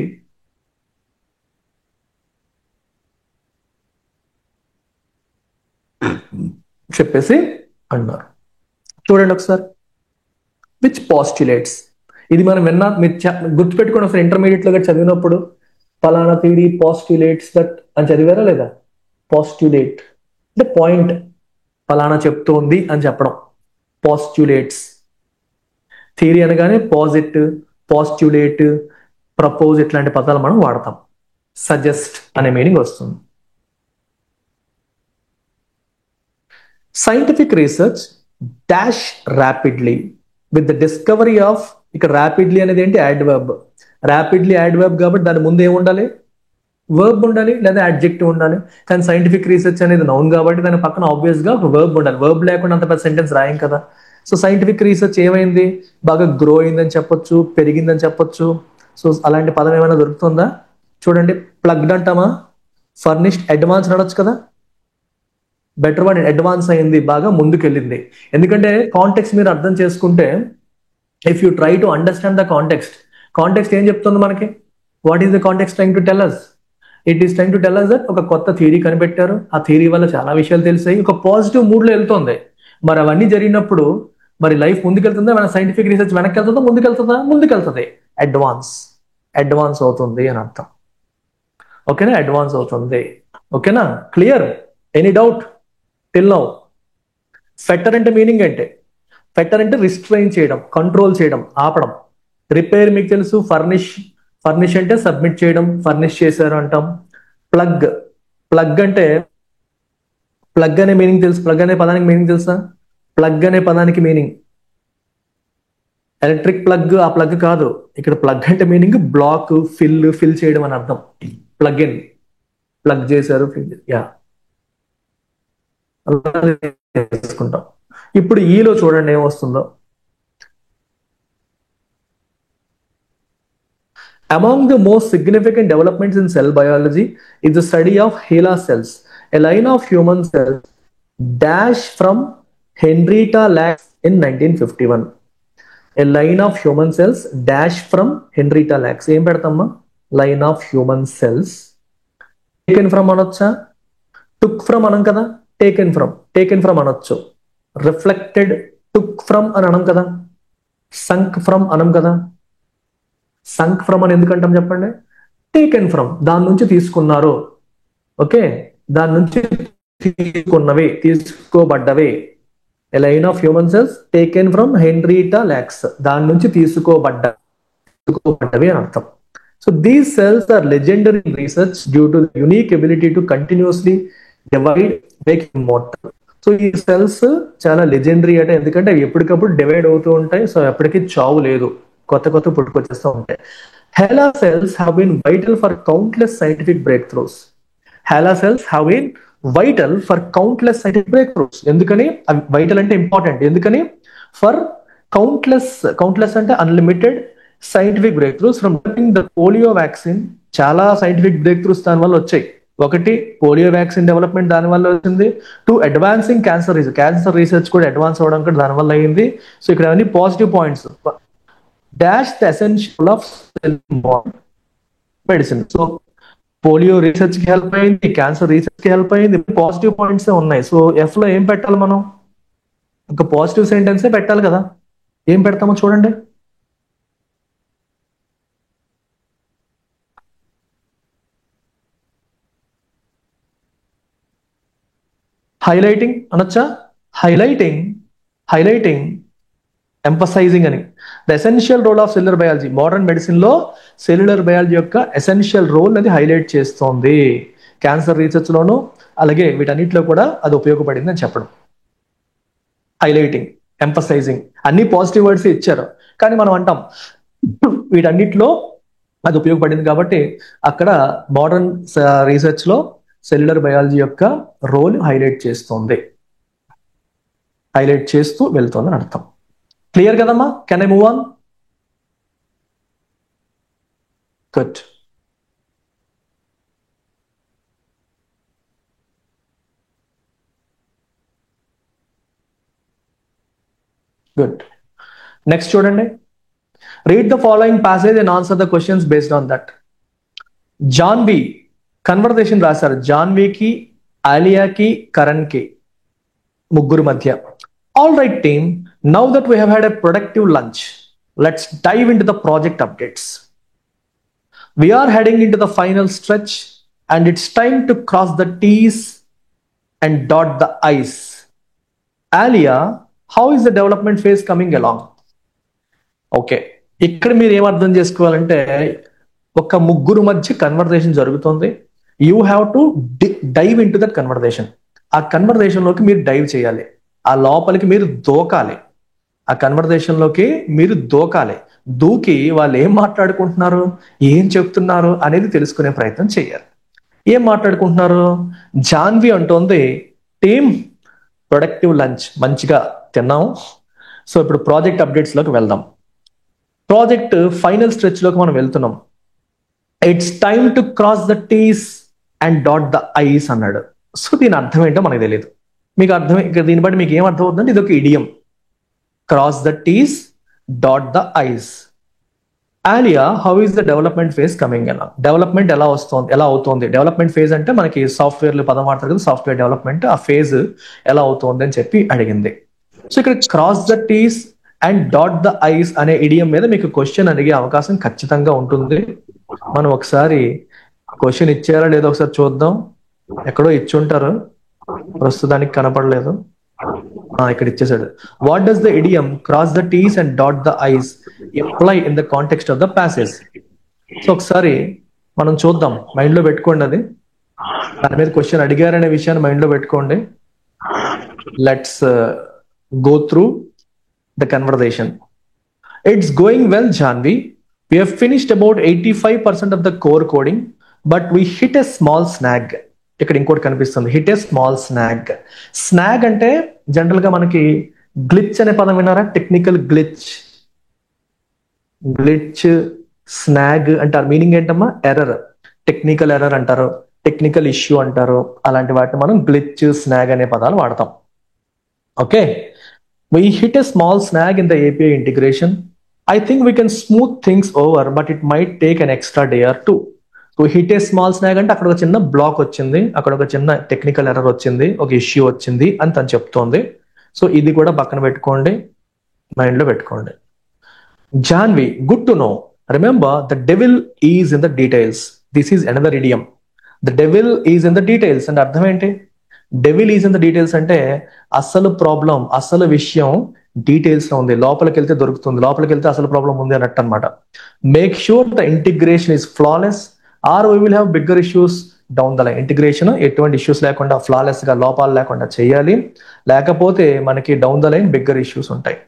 అన్నారు. చూడండి ఒకసారి. విచ్ పాస్టులేట్స్, ఇది మనం విన్నా, మీరు గుర్తుపెట్టుకోండి ఒకసారి. ఇంటర్మీడియట్ లో చదివినప్పుడు పలానా థియరీ పాస్టులేట్స్ దట్ అని చదివారా లేదా? పాస్టులేట్ అంటే పాయింట్, పలానా చెప్తోంది అని చెప్పడం. పాస్టులేట్స్. థియరీ అనగానే పాజిట్, పాస్టులేట్, ప్రపోజ్ ఇట్లాంటి పదాలు మనం వాడతాం. సజెస్ట్ అనే మీనింగ్ వస్తుంది. Scientific research dash rapidly with the discovery of, ఇక్కడ ర్యాపిడ్లీ అనేది ఏంటి? యాడ్వర్బ్. ర్యాపిడ్లీ యాడ్వర్బ్ కాబట్టి దాని ముందు ఏముండాలి? వర్బ్ ఉండాలి లేదా అడ్జెక్టివ్ ఉండాలి. కానీ సైంటిఫిక్ రీసెర్చ్ అనేది నౌన్ కాబట్టి దాని పక్కన ఆబ్వియస్ గా ఒక వర్బ్ ఉండాలి. వర్బ్ లేకుండా అంత పెద్ద సెంటెన్స్ రాయం కదా. సో సైంటిఫిక్ రీసెర్చ్ ఏమైంది? బాగా గ్రో అయిందని చెప్పొచ్చు, పెరిగిందని చెప్పొచ్చు. సో అలాంటి పదం ఏమైనా దొరుకుతుందా? చూడండి, ప్లగ్డ్ అంటామా? ఫర్నిష్డ్, అడ్వాన్స్ అనొచ్చు కదా. బెటర్ వర్డ్ అడ్వాన్స్ అయింది, బాగా ముందుకెళ్ళింది. ఎందుకంటే కాంటెక్స్ట్ మీరు అర్థం చేసుకుంటే, if you try to understand the context, context ఏం చెప్తుంది మనకి? What is the context trying to tell us? It is trying to tell us that ఒక కొత్త థియరీ కనిపెట్టారు, ఆ థియరీ వల్ల చాలా విషయాలు తెలిసాయి, ఒక పాజిటివ్ మూడ్ లో వెళ్తుంది. మరి అవన్నీ జరిగినప్పుడు మరి లైఫ్ ముందుకెళ్తుందా? మన సైంటిఫిక్ రీసెర్చ్ వెనక్కి వెళ్తుందా ముందుకెళ్తుందా? ముందుకెళ్తుంది. అడ్వాన్స్, అడ్వాన్స్ అవుతుంది అని అర్థం. ఓకేనా? అడ్వాన్స్ అవుతుంది. ఓకేనా? Clear? Any doubt till now? Fetter అంటే మీనింగ్ ఏంటి? ఫెటర్ అంటే రిస్ట్రైన్ చేయడం, కంట్రోల్ చేయడం, ఆపడం. రిపేర్ మీకు తెలుసు. ఫర్నిష్, ఫర్నిష్ అంటే సబ్మిట్ చేయడం, ఫర్నిష్ చేశారు అంటాం. ప్లగ్, ప్లగ్ అంటే, ప్లగ్ అనే మీనింగ్ తెలుసు. ప్లగ్ అనే పదానికి మీనింగ్ తెలుసా? ప్లగ్ అనే పదానికి మీనింగ్ ఎలక్ట్రిక్ ప్లగ్, ఆ ప్లగ్ కాదు. ఇక్కడ ప్లగ్ అంటే మీనింగ్ బ్లాక్, ఫిల్ చేయడం అని అర్థం. ప్లగ్ ఇన్, ప్లగ్ చేశారు, యా చేసుకుంటాం. ఇప్పుడు ఈలో చూడండి ఏమొస్తుందో. Among the most significant developments in cell biology is the study of HeLa cells, a line of human cells dash from Henrietta Lacks in 1951. A line of human cells dash from Henrietta Lacks. ఏం పెడతామా? Line of human cells. Taken from అనొచ్చా? టుక్ ఫ్రమ్ అనం కదా. టేకెన్ ఫ్రమ్ అనొచ్చు. రిఫ్లెక్టెడ్, టుక్ ఫ్రమ్ అని అనం కదా. సంక్ ఫ్రమ్ అనం కదా. సంక్ ఫ్రమ్ అని ఎందుకంటాం చెప్పండి? టేకెన్ ఫ్రమ్, దాని నుంచి తీసుకున్నారు. ఓకే, దాని నుంచి తీసుకున్నవి, తీసుకోబడ్డవి. A line of human cells taken from Henrietta Lacks, దాని నుంచి తీసుకోబడ్డవి అని అర్థం. So these cells are legendary in research due to unique ability to continuously divide, make immortal. So ఈ సెల్స్ చాలా లెజెండరీ అంటే ఎందుకంటే అవి ఎప్పటికప్పుడు డివైడ్ అవుతూ ఉంటాయి. సో ఎప్పటికీ చావు లేదు, కొత్త పుట్టుకొచ్చేస్తూ ఉంటాయి. HeLa cells have been vital for countless scientific breakthroughs. HeLa cells have been vital for countless scientific breakthroughs. ఎందుకని వైటల్ అంటే ఇంపార్టెంట్? ఎందుకని? ఫర్ కౌంట్లెస్ అంటే unlimited scientific break throughs. From the polio vaccine, చాలా సైంటిఫిక్ బ్రేక్ త్రూస్ దాని వల్ల వచ్చాయి. ఒకటి పోలియో వ్యాక్సిన్ డెవలప్మెంట్ దాని వల్ల వచ్చింది. To advancing cancer research, cancer research కూడా అడ్వాన్స్ అవడం కూడా దాని వల్ల అయింది. సో ఇక్కడ అన్ని positive points. Dash the essential of cell medicine. So polio research కి హెల్ప్ అయింది, క్యాన్సర్ రీసెర్చ్ కి హెల్ప్ అయింది. పాజిటివ్ పాయింట్స్ ఉన్నాయి. సో ఎఫ్ లో ఏం పెట్టాలి మనం? ఒక పాజిటివ్ సెంటెన్సే పెట్టాలి కదా. ఏం పెడతామో చూడండి. హైలైటింగ్ అనొచ్చా? హైలైటింగ్, ఎంఫసైజింగ్ అని. The essential role of cellular biology, modern medicine లో సెల్యులర్ బయాలజీ యొక్క ఎసెన్షియల్ రోల్ అది హైలైట్ చేస్తోంది. క్యాన్సర్ రీసెర్చ్ లోను అలాగే వీటన్నిటిలో కూడా అది ఉపయోగపడింది అని చెప్పడం. హైలైటింగ్, ఎంఫసైజింగ్ అన్ని పాజిటివ్ వర్డ్స్ ఇచ్చారు, కానీ మనం అంటాం వీటన్నిటిలో అది ఉపయోగపడింది కాబట్టి అక్కడ మోడర్న్ రీసెర్చ్ లో సెల్యులర్ బయాలజీ యొక్క రోల్ హైలైట్ చేస్తోంది. హైలైట్ చేస్తూ వెళ్తుందని అర్థం. క్లియర్ కదమ్మా? Can I move on? Good. Good. Next చూడండి. Read the following passage and answer the questions based on that. Janvi conversation రాశారు. జాన్వికి, ఆలియాకి, కరణ్ కి, ముగ్గురు మధ్య. All right team, now that we have had a productive lunch, let's dive in to the project updates. We are heading into the final stretch and it's time to cross the T's and dot the I's. Alia, how is the development phase coming along? Okay, ఇక్కడ మీరు ఏం అర్థం చేసుకోవాలంటే, ఒక ముగ్గురు మధ్య కన్వర్సేషన్ జరుగుతుంది. You have to dive in to that conversation. ఆ కన్వర్సేషన్ లోకి మీరు డైవ్ చేయాలి, ఆ లోపలికి మీరు దూకాలి, ఆ కన్వర్సేషన్ లోకి మీరు దూకాలి. దూకి వాళ్ళు ఏం మాట్లాడుకుంటున్నారు, ఏం చెప్తున్నారు అనేది తెలుసుకునే ప్రయత్నం చేయాలి. ఏం మాట్లాడుకుంటున్నారు? జాన్వి అంటోంది, టీమ్ ప్రొడక్టివ్ లంచ్ మంచిగా తిన్నాం, సో ఇప్పుడు ప్రాజెక్ట్ అప్డేట్స్ లోకి వెళ్దాం. ప్రాజెక్ట్ ఫైనల్ స్ట్రెచ్ లోకి మనం వెళ్తున్నాం. It's time to cross the t's and dot the i's అన్నాడు. సో దీని అర్థం ఏంటో మనకు తెలియదు. మీకు అర్థం, దీన్ని బట్టి మీకు ఏం అర్థం అవుతుందంటే ఇది ఒక idiom. Cross the t's, dot the i's. Alia, how is the development phase coming along? Development ఎలా అవుతుంది? డెవలప్మెంట్ ఫేజ్ అంటే మనకి సాఫ్ట్వేర్ లో పదం వాడతారు కదా, సాఫ్ట్వేర్ డెవలప్మెంట్, ఆ ఫేజ్ ఎలా అవుతుంది అని చెప్పి అడిగింది. సో ఇక్కడ cross the t's and dot the i's అనే ఇడియం మీద మీకు క్వశ్చన్ అడిగే అవకాశం ఖచ్చితంగా ఉంటుంది. మనం ఒకసారి క్వశ్చన్ ఇచ్చారా లేదో ఒకసారి చూద్దాం. ఎక్కడో ఇచ్చుంటారు, ప్రస్తుతానికి కనపడలేదు. ఇక్కడ ఇచ్చేసాడు. What does the idiom cross the t's and dot the i's imply in the context of the passage? So ఒకసారి మనం చూద్దాం, మైండ్ లో పెట్టుకోండి. అది దాని మీద క్వశ్చన్ అడిగారనే విషయాన్ని మైండ్ లో పెట్టుకోండి. Let's go through the conversation. It's going well Janvi, we have finished about 85% of the core coding, but we hit a small snag. ఇక్కడ ఇంకోటి కనిపిస్తుంది, hit a small snag. Snag అంటే జనరల్ గా మనకి గ్లిచ్ అనే పదం విన్నారా? టెక్నికల్ గ్లిచ్, స్నాగ్ అంటారు. మీనింగ్ ఏంటమ్మా? ఎర్రర్, టెక్నికల్ ఎర్రర్ అంటారు, టెక్నికల్ ఇష్యూ అంటారు. అలాంటి వాటిని మనం గ్లిచ్, స్నాగ్ అనే పదాలు వాడతాం. Okay, we hit a small snag in the API integration. I think we can smooth things over, but it might take an extra day or two. So hit a small snag అంటే అక్కడ ఒక చిన్న బ్లాక్ వచ్చింది, అక్కడ ఒక చిన్న టెక్నికల్ ఎర్రర్ వచ్చింది, ఒక ఇష్యూ వచ్చింది అని తను చెప్తోంది. సో ఇది కూడా పక్కన పెట్టుకోండి, మైండ్ లో పెట్టుకోండి. Janvi, good to know. Remember the devil is in the details. This is another idiom. The devil is in the details అంటే అర్థం ఏంటి? Devil is in the details అంటే అసలు ప్రాబ్లం, అసలు విషయం డీటెయిల్స్ లో ఉంది, లోపలికి వెళ్తే దొరుకుతుంది, లోపలికి వెళ్తే అసలు ప్రాబ్లం ఉంది అన్నట్టు అనమాట. Make sure the integration is flawless or we will have bigger issues down the line. Integration ఎటువంటి ఇష్యూస్ లేకుండా, ఫ్లాలెస్ గా, లోపాలు లేకుండా చేయాలి, లేకపోతే మనకి down the line bigger issues ఉంటాయి.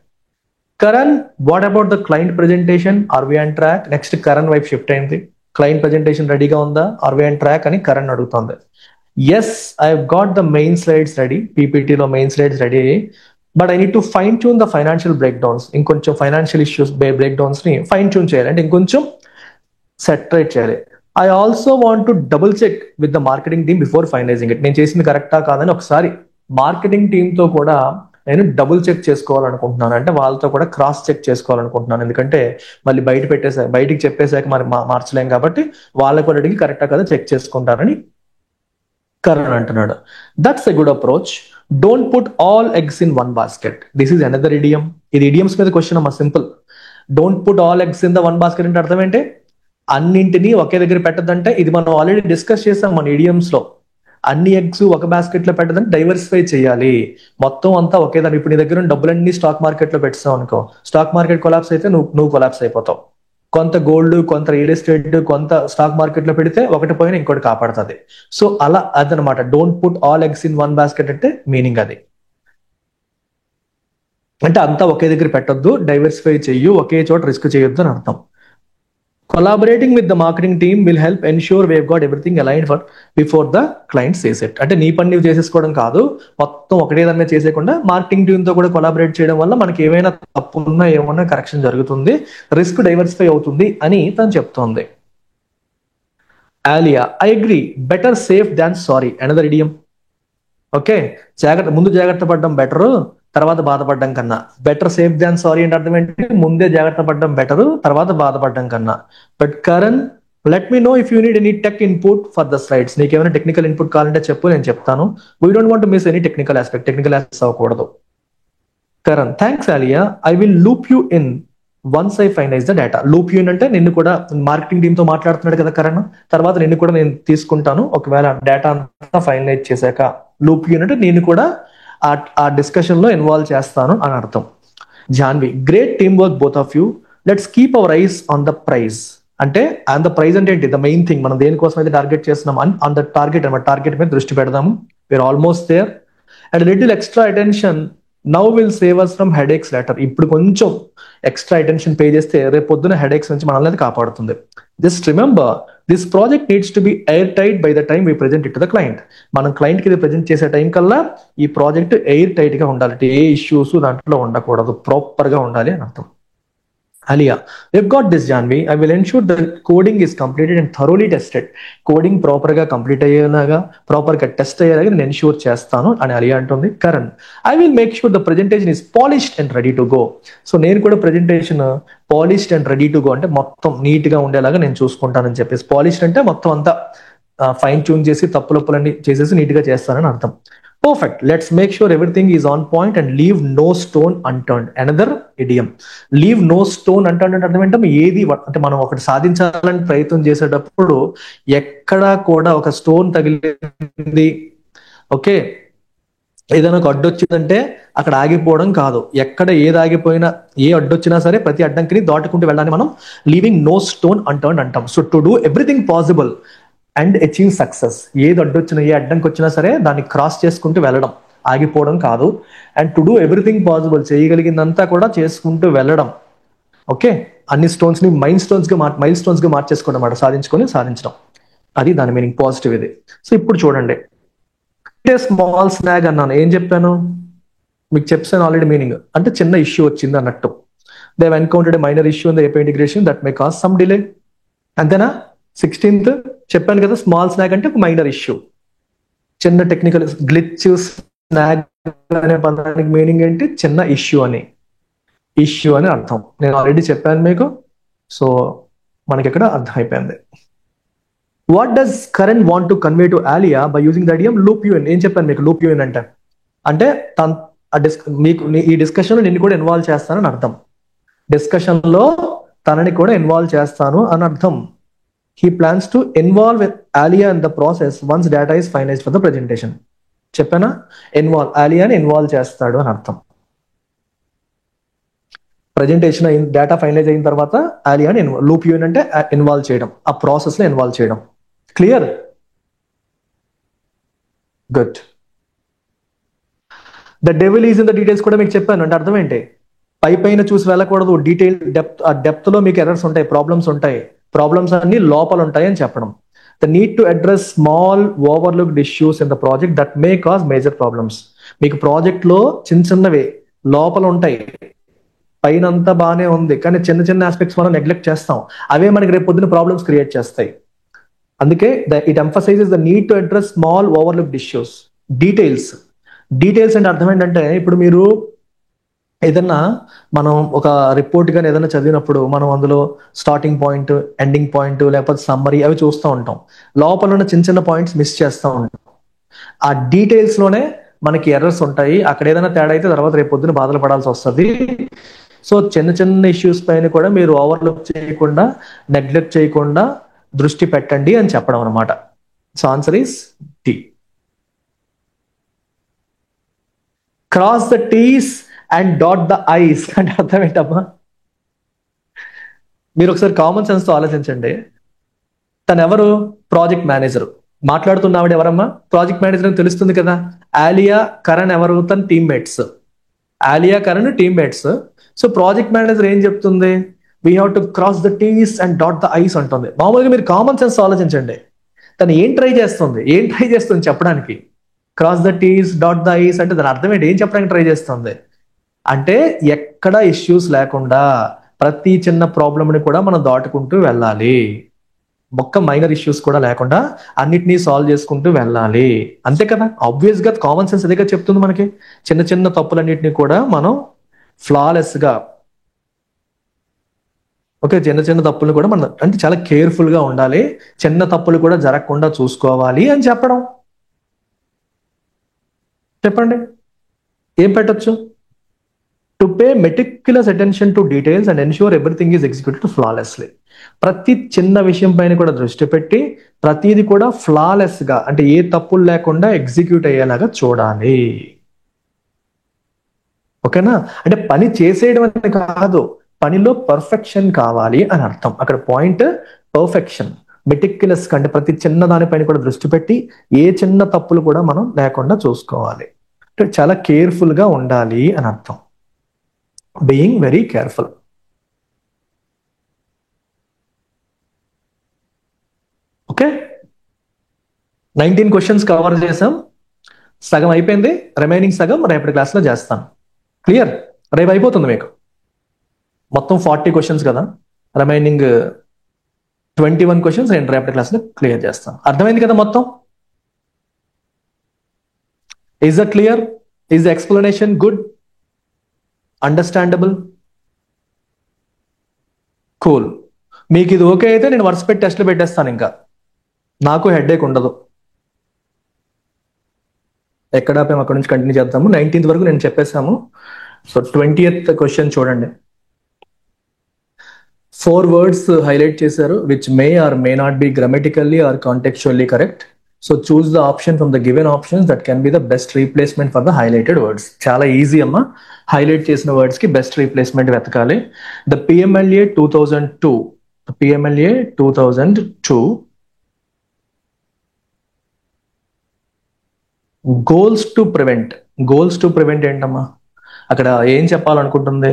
Karan, what about the client presentation, are we on track? Next Karan వైపు షిఫ్ట్ అయింది. క్లయింట్ ప్రెజెంటేషన్ రెడీగా ఉందా, ఆర్ వి ఆన్ ట్రాక్ అని కరణ్ అడుగుతుంది. Yes, I have got the main slides ready, పీపీటీలో మెయిన్ స్లైడ్స్ రెడీ అయ్యి, but I need to fine tune the financial breakdowns. ఇంకొంచెం ఫైనాన్షియల్ ఇష్యూస్ బ్రేక్ డౌన్స్ ని ఫైన్ ట్యూన్ చేయాలి, అంటే ఇంకొంచెం సెటరేట్ చేయాలి. I also want to double check with the marketing team before finalising it. నేను చేసింది కరెక్టా కాదని ఒకసారి మార్కెటింగ్ టీమ్ తో కూడా నేను డబుల్ చెక్ చేసుకోవాలనుకుంటున్నాను, అంటే వాళ్ళతో కూడా క్రాస్ చెక్ చేసుకోవాలనుకుంటున్నాను. ఎందుకంటే మళ్ళీ బయటికి చెప్పేసాక మరి మార్చలేం కాబట్టి వాళ్ళకి కూడా అడిగి కరెక్టా కదా చెక్ చేసుకుంటారని కరణ్ అంటున్నాడు. That's a good approach. Don't put all eggs in one basket. This is another idiom. ఇది ఇడియమ్స్ మీద క్వశ్చన్ అమ్మా, simple. Don't put all eggs in the one basket అంటే అర్థం ఏంటి? అన్నింటినీ ఒకే దగ్గర పెట్టద్దంటే, ఇది మనం ఆల్రెడీ డిస్కస్ చేసాం మన ఇడియమ్స్ లో. అన్ని ఎగ్స్ ఒక బాస్కెట్ లో పెట్టదంటే డైవర్సిఫై చేయాలి, మొత్తం అంతా ఒకే దాని. ఇప్పుడు నీ దగ్గర డబ్బులన్నీ స్టాక్ మార్కెట్ లో పెట్టావు అనుకో, స్టాక్ మార్కెట్ కొలాప్స్ అయితే నువ్వు కొలాప్స్ అయిపోతావు. కొంత గోల్డ్, కొంత రియల్ ఎస్టేట్, కొంత స్టాక్ మార్కెట్ లో పెడితే ఒకటి పోయినా ఇంకోటి కాపాడుతుంది. సో అలా అదనమాట. Don't put all eggs in one basket అంటే మీనింగ్ అది. అంటే అంతా ఒకే దగ్గర పెట్టొద్దు, డైవర్సిఫై చెయ్యు, ఒకే చోట రిస్క్ చేయొద్దు అని అర్థం. Collaborating with the marketing team will help ensure we've got everything aligned for before the client says it. అంటే నీ పని నువ్వు చేసేసుకోవడం కాదు, మొత్తం ఒకటే దాని మీద చేసేయకుండా మార్కెటింగ్ టీమ్ తో కూడా కొలాబరేట్ చేయడం వల్ల మనకి ఏమైనా తప్పు ఉన్నా ఏమన్నా కరెక్షన్ జరుగుతుంది, రిస్క్ డైవర్సిఫై అవుతుంది అని తను చెప్తోంది. Alia, I agree, better safe than sorry, another idiom. Okay, ముందు జాగ్రత్త పడడం బెటర్, తర్వాత బాధపడడం కన్నా. బెటర్ సేఫ్ దాన్ సారీ అంటే అర్థం ఏంటి? ముందే జాగ్రత్త పడడం బెటర్, తర్వాత బాధపడడం కన్నా. But Karan, let me know if you need any tech input for the slides. నీకు ఏమైనా టెక్నికల్ ఇన్పుట్ కావాలంటే చెప్పు, నేను చెప్తాను. We don't want miss any technical aspect, technical aspects అవ్వకూడదు. Karan, thanks Alia, I will loop you in once I finalise the data. Loop you అంటే నిన్ను కూడా, మార్కెటింగ్ టీమ్ తో మాట్లాడుతున్నాడు కదా కరణ్, తర్వాత నిన్ను కూడా నేను తీసుకుంటాను ఒకవేళ డేటా అంతా ఫైనలైజ్ చేశాక. లూప్ యూ అంటే నేను కూడా ఆ డిస్కషన్ లో ఇన్వాల్వ్ చేస్తాను అని అర్థం. Janvi, great teamwork both of you, let's keep our eyes on the prize. అంటే ఆన్ ద ప్రైజ్ అంటే ఏంటి? ద మెయిన్ థింగ్, మనం దేనికోసం అయితే టార్గెట్ చేస్తున్నాం ఆన్ ద టార్గెట్ అనమాట. టార్గెట్ మీద దృష్టి పెడదాము. We're almost there. And little extra attention now will save us from headaches later. ఇప్పుడు కొంచెం ఎక్స్ట్రా అటెన్షన్ పే చేస్తే రేపు పొద్దున హెడేక్స్ నుంచి మనల్ని కాపాడుతుంది. Just remember, this project needs to be airtight by the time we present it to the client. మనం క్లయింట్ కి ఇది ప్రెజెంట్ చేసే టైం కల్లా ఈ ప్రాజెక్ట్ ఎయిర్ టైట్ గా ఉండాలి, ఏ ఇష్యూస్ దాంట్లో ఉండకూడదు, ప్రాపర్ గా ఉండాలి అని అర్థం. Alia, we've got this, Janvi. I will ensure the coding is completed and thoroughly tested. Coding proper గా కంప్లీట్ అయ్యేలాగా, ప్రాపర్ గా టెస్ట్ అయ్యేలాగా నేను ఎన్ష్యూర్ చేస్తాను అని అలియా అంటుంది. Karan, I will make sure the presentation is polished and ready to go. So నేను కూడా presentation polished and ready to go అంటే మొత్తం నీట్ గా ఉండేలాగా నేను చూసుకుంటానని చెప్పేసి. పాలిష్డ్ అంటే మొత్తం అంతా ఫైన్ ట్యూన్ చేసి తప్పులన్నీ చేసేసి నీట్ గా చేస్తానని అర్థం. Perfect, let's make sure everything is on point and leave no stone unturned. Another idiom, leave no stone unturned అంటే అర్థం ఏంటంటే ఏది అంటే మనం ఒకటి సాధించాలని ప్రయత్నం చేసేటప్పుడు ఎక్కడా కూడా ఒక స్టోన్ తగిలింది, ఓకే, ఏదైనా ఒక అడ్డొచ్చిందంటే అక్కడ ఆగిపోవడం కాదు. ఎక్కడ ఏది ఆగిపోయినా, ఏ అడ్డొచ్చినా సరే ప్రతి అడ్డంకిని దాటుకుంటూ వెళ్ళాలని మనం లీవింగ్ నో స్టోన్ అన్టర్న్డ్ అంటాం. So to do everything possible and achieve success. ఏది అడ్డొచ్చినా, ఏ అడ్డంకి వచ్చినా సరే దాన్ని క్రాస్ చేసుకుంటూ వెళ్ళడం, ఆగిపోవడం కాదు. And to do everything possible, చేయగలిగిందంతా కూడా చేసుకుంటూ వెళ్ళడం. ఓకే, అన్ని స్టోన్స్ ని మైల్ స్టోన్స్ గా మార్చేసుకోవడం అన్నమాట, సాధించడం. అది దాని మీనింగ్, పాజిటివ్ ఇది. సో ఇప్పుడు చూడండి, స్మాల్ స్నాగ్ అన్నాను, ఏం చెప్పాను మీకు? చెప్పాను ఆల్రెడీ మీనింగ్, అంటే చిన్న ఇష్యూ వచ్చింది అన్నట్టు. They have encountered minor issue in the API integration that may cause some delay. అంతేనా? 16th చెప్పాను కదా, స్మాల్ స్నాగ్ అంటే ఒక మైనర్ ఇష్యూ, చిన్న టెక్నికల్ గ్లిచ్. స్నాగ్ అనే పదానికి మీనింగ్ ఏంటి? చిన్న ఇష్యూ అని అర్థం. నేను ఆల్రెడీ చెప్పాను మీకు, సో మనకి ఇక్కడ అర్థం అయిపోయింది. What does Karan want to convey to Alia by using the idiom loop you in? ఏం చెప్పాను మీకు లూప్ యూ ఇన్ అంటే మీకు ఈ డిస్కషన్ లో నిన్ను కూడా ఇన్వాల్వ్ చేస్తానని అర్థం. డిస్కషన్ లో తనని కూడా ఇన్వాల్వ్ చేస్తాను అని అర్థం. He plans to involve Alia in the process once data is finalized for the presentation. చెప్పానా? Aliaని ఇన్వాల్వ్ చేస్తాడు అని అర్థం. ప్రెజెంటేషన్ డేటా ఫైనలైజ్ అయిన తర్వాత ఆలియాని లూప్ యూ అంటే ఇన్వాల్వ్ చేయడం, ఆ ప్రాసెస్ లో ఇన్వాల్వ్ చేయడం. Clear? Good. The devil is in the details కూడా మీకు చెప్పాను. అంటే అర్థం ఏంటి? పైన చూసి వెళ్ళకూడదు, డీటెయిల్ డెప్త్ లో మీకు ఎర్రర్స్ ఉంటాయి, ప్రాబ్లమ్స్ అన్ని లోపల ఉంటాయి అని చెప్పడం. The need to address small overlooked issues in the project that may cause major problems. మీకు ప్రాజెక్ట్ లో చిన్నవే లోపల ఉంటాయి, పైన అంతా బాగానే ఉంది, కానీ చిన్న ఆస్పెక్ట్స్ మనం నెగ్లెక్ట్ చేస్తాం, అవే మనకి రేపు పొద్దున ప్రాబ్లమ్స్ క్రియేట్ చేస్తాయి. అందుకే it emphasises the need to address small overlooked issues. Details అంటే అర్థం ఏంటంటే, ఇప్పుడు మీరు ఏదన్నా మనం ఒక రిపోర్ట్ కానీ ఏదైనా చదివినప్పుడు మనం అందులో స్టార్టింగ్ పాయింట్, ఎండింగ్ పాయింట్, లేకపోతే సమ్మరీ అవి చూస్తూ ఉంటాం. లోపల ఉన్న చిన్న పాయింట్స్ మిస్ చేస్తూ ఉంటాం. ఆ డీటెయిల్స్ లోనే మనకి ఎర్రర్స్ ఉంటాయి. అక్కడ ఏదైనా తేడా అయితే తర్వాత రేపు పొద్దున బాధలు పడాల్సి వస్తుంది. సో చిన్న ఇష్యూస్ పైన కూడా మీరు ఓవర్లుక్ చేయకుండా, నెగ్లెక్ట్ చేయకుండా దృష్టి పెట్టండి అని చెప్పడం అనమాట. So answer is D. Cross the t's and dot the i's అంటే అర్థం ఏంటమ్మా? మీరు ఒకసారి కామన్ సెన్స్ తో ఆలోచించండి. తను ఎవరు? Project manager. మాట్లాడుతున్నవాడు ఎవరమ్మా? ప్రాజెక్ట్ మేనేజర్ అని తెలుస్తుంది కదా. ఆలియా, కరణ్ ఎవరు? తన teammates. Alia, Karan teammates. So project manager ఏం చెప్తుంది? We have to cross the t's and dot the i's అంటుంది. మామూలుగా మీరు కామన్ సెన్స్ ఆలోచించండి, తను ఏం ట్రై చేస్తుంది చెప్పడానికి? Cross the t's dot the i's అంటే దాని అర్థం ఏంటి? ఏం చెప్పడానికి ట్రై చేస్తుంది అంటే ఎక్కడ ఇష్యూస్ లేకుండా ప్రతి చిన్న ప్రాబ్లమ్ని కూడా మనం దాటుకుంటూ వెళ్ళాలి, ఒక్క మైనర్ ఇష్యూస్ కూడా లేకుండా అన్నిటినీ సాల్వ్ చేసుకుంటూ వెళ్ళాలి, అంతే కదా? ఆబ్వియస్ గా కామన్ సెన్స్ అదేగా చెప్తుంది మనకి. చిన్న చిన్న తప్పులన్నిటిని కూడా మనం ఫ్లాలెస్ గా, ఓకే, చిన్న చిన్న తప్పులు కూడా మనం అంటే చాలా కేర్ఫుల్ గా ఉండాలి, చిన్న తప్పులు కూడా జరగకుండా చూసుకోవాలి అని చెప్పడం. చెప్పండి ఏం పెట్టచ్చు? To pay meticulous attention to details and ensure everything is executed flawlessly. ప్రతి చిన్న విషయం పైన కూడా దృష్టి పెట్టి ప్రతిది కూడా ఫ్లాలెస్ గా అంటే ఏ తప్పులు లేకుండా ఎగ్జిక్యూట్ అయ్యేలాగా చూడాలి. ఓకేనా? అంటే పని చేసేయడం అని కాదు, పనిలో పర్ఫెక్షన్ కావాలి అని అర్థం. అక్కడ పాయింట్ పర్ఫెక్షన్, మెటిక్యులస్ అంటే ప్రతి చిన్న దానిపైన కూడా దృష్టి పెట్టి ఏ చిన్న తప్పులు కూడా మనం లేకుండా చూసుకోవాలి, అంటే చాలా కేర్ఫుల్ గా ఉండాలి అని అర్థం. Being very careful. Okay, 19 questions cover చేసాం, సగం అయిపోయింది, రిమైనింగ్ సగం రేపటి క్లాస్లో చేస్తాను. క్లియర్? రేపు అయిపోతుంది మీకు మొత్తం 40 క్వశ్చన్స్ కదా, రిమైనింగ్ 21 క్వశ్చన్స్ నేను రేపటి క్లాస్లో క్లియర్ చేస్తాను. అర్థమైంది కదా మొత్తం? Is the clear? Is the explanation good? Understandable? Cool. మీకు ఇది ఓకే అయితే నేను వరుస పెట్టి టెస్ట్లు పెట్టేస్తాను, ఇంకా నాకు హెడేక్ ఉండదు. ఎక్కడ మేము అక్కడ నుంచి కంటిన్యూ చేద్దాము. 19th వరకు నేను చెప్పేసాము. సో 20th క్వశ్చన్ చూడండి. 4 words హైలైట్ చేశారు, which may or may not be grammatically or contextually correct. So choose the option from the given options that can be the best replacement for the highlighted words. చాలా ఈజీ అమ్మా, హైలైట్ చేసిన వర్డ్స్ కి బెస్ట్ రీప్లేస్మెంట్ వెతకాలి. The PMLA 2002, PMLA 2002 goals to prevent. Goals to prevent ఏంటమ్మా? అక్కడ ఏం చెప్పాలనుకుంటుంది?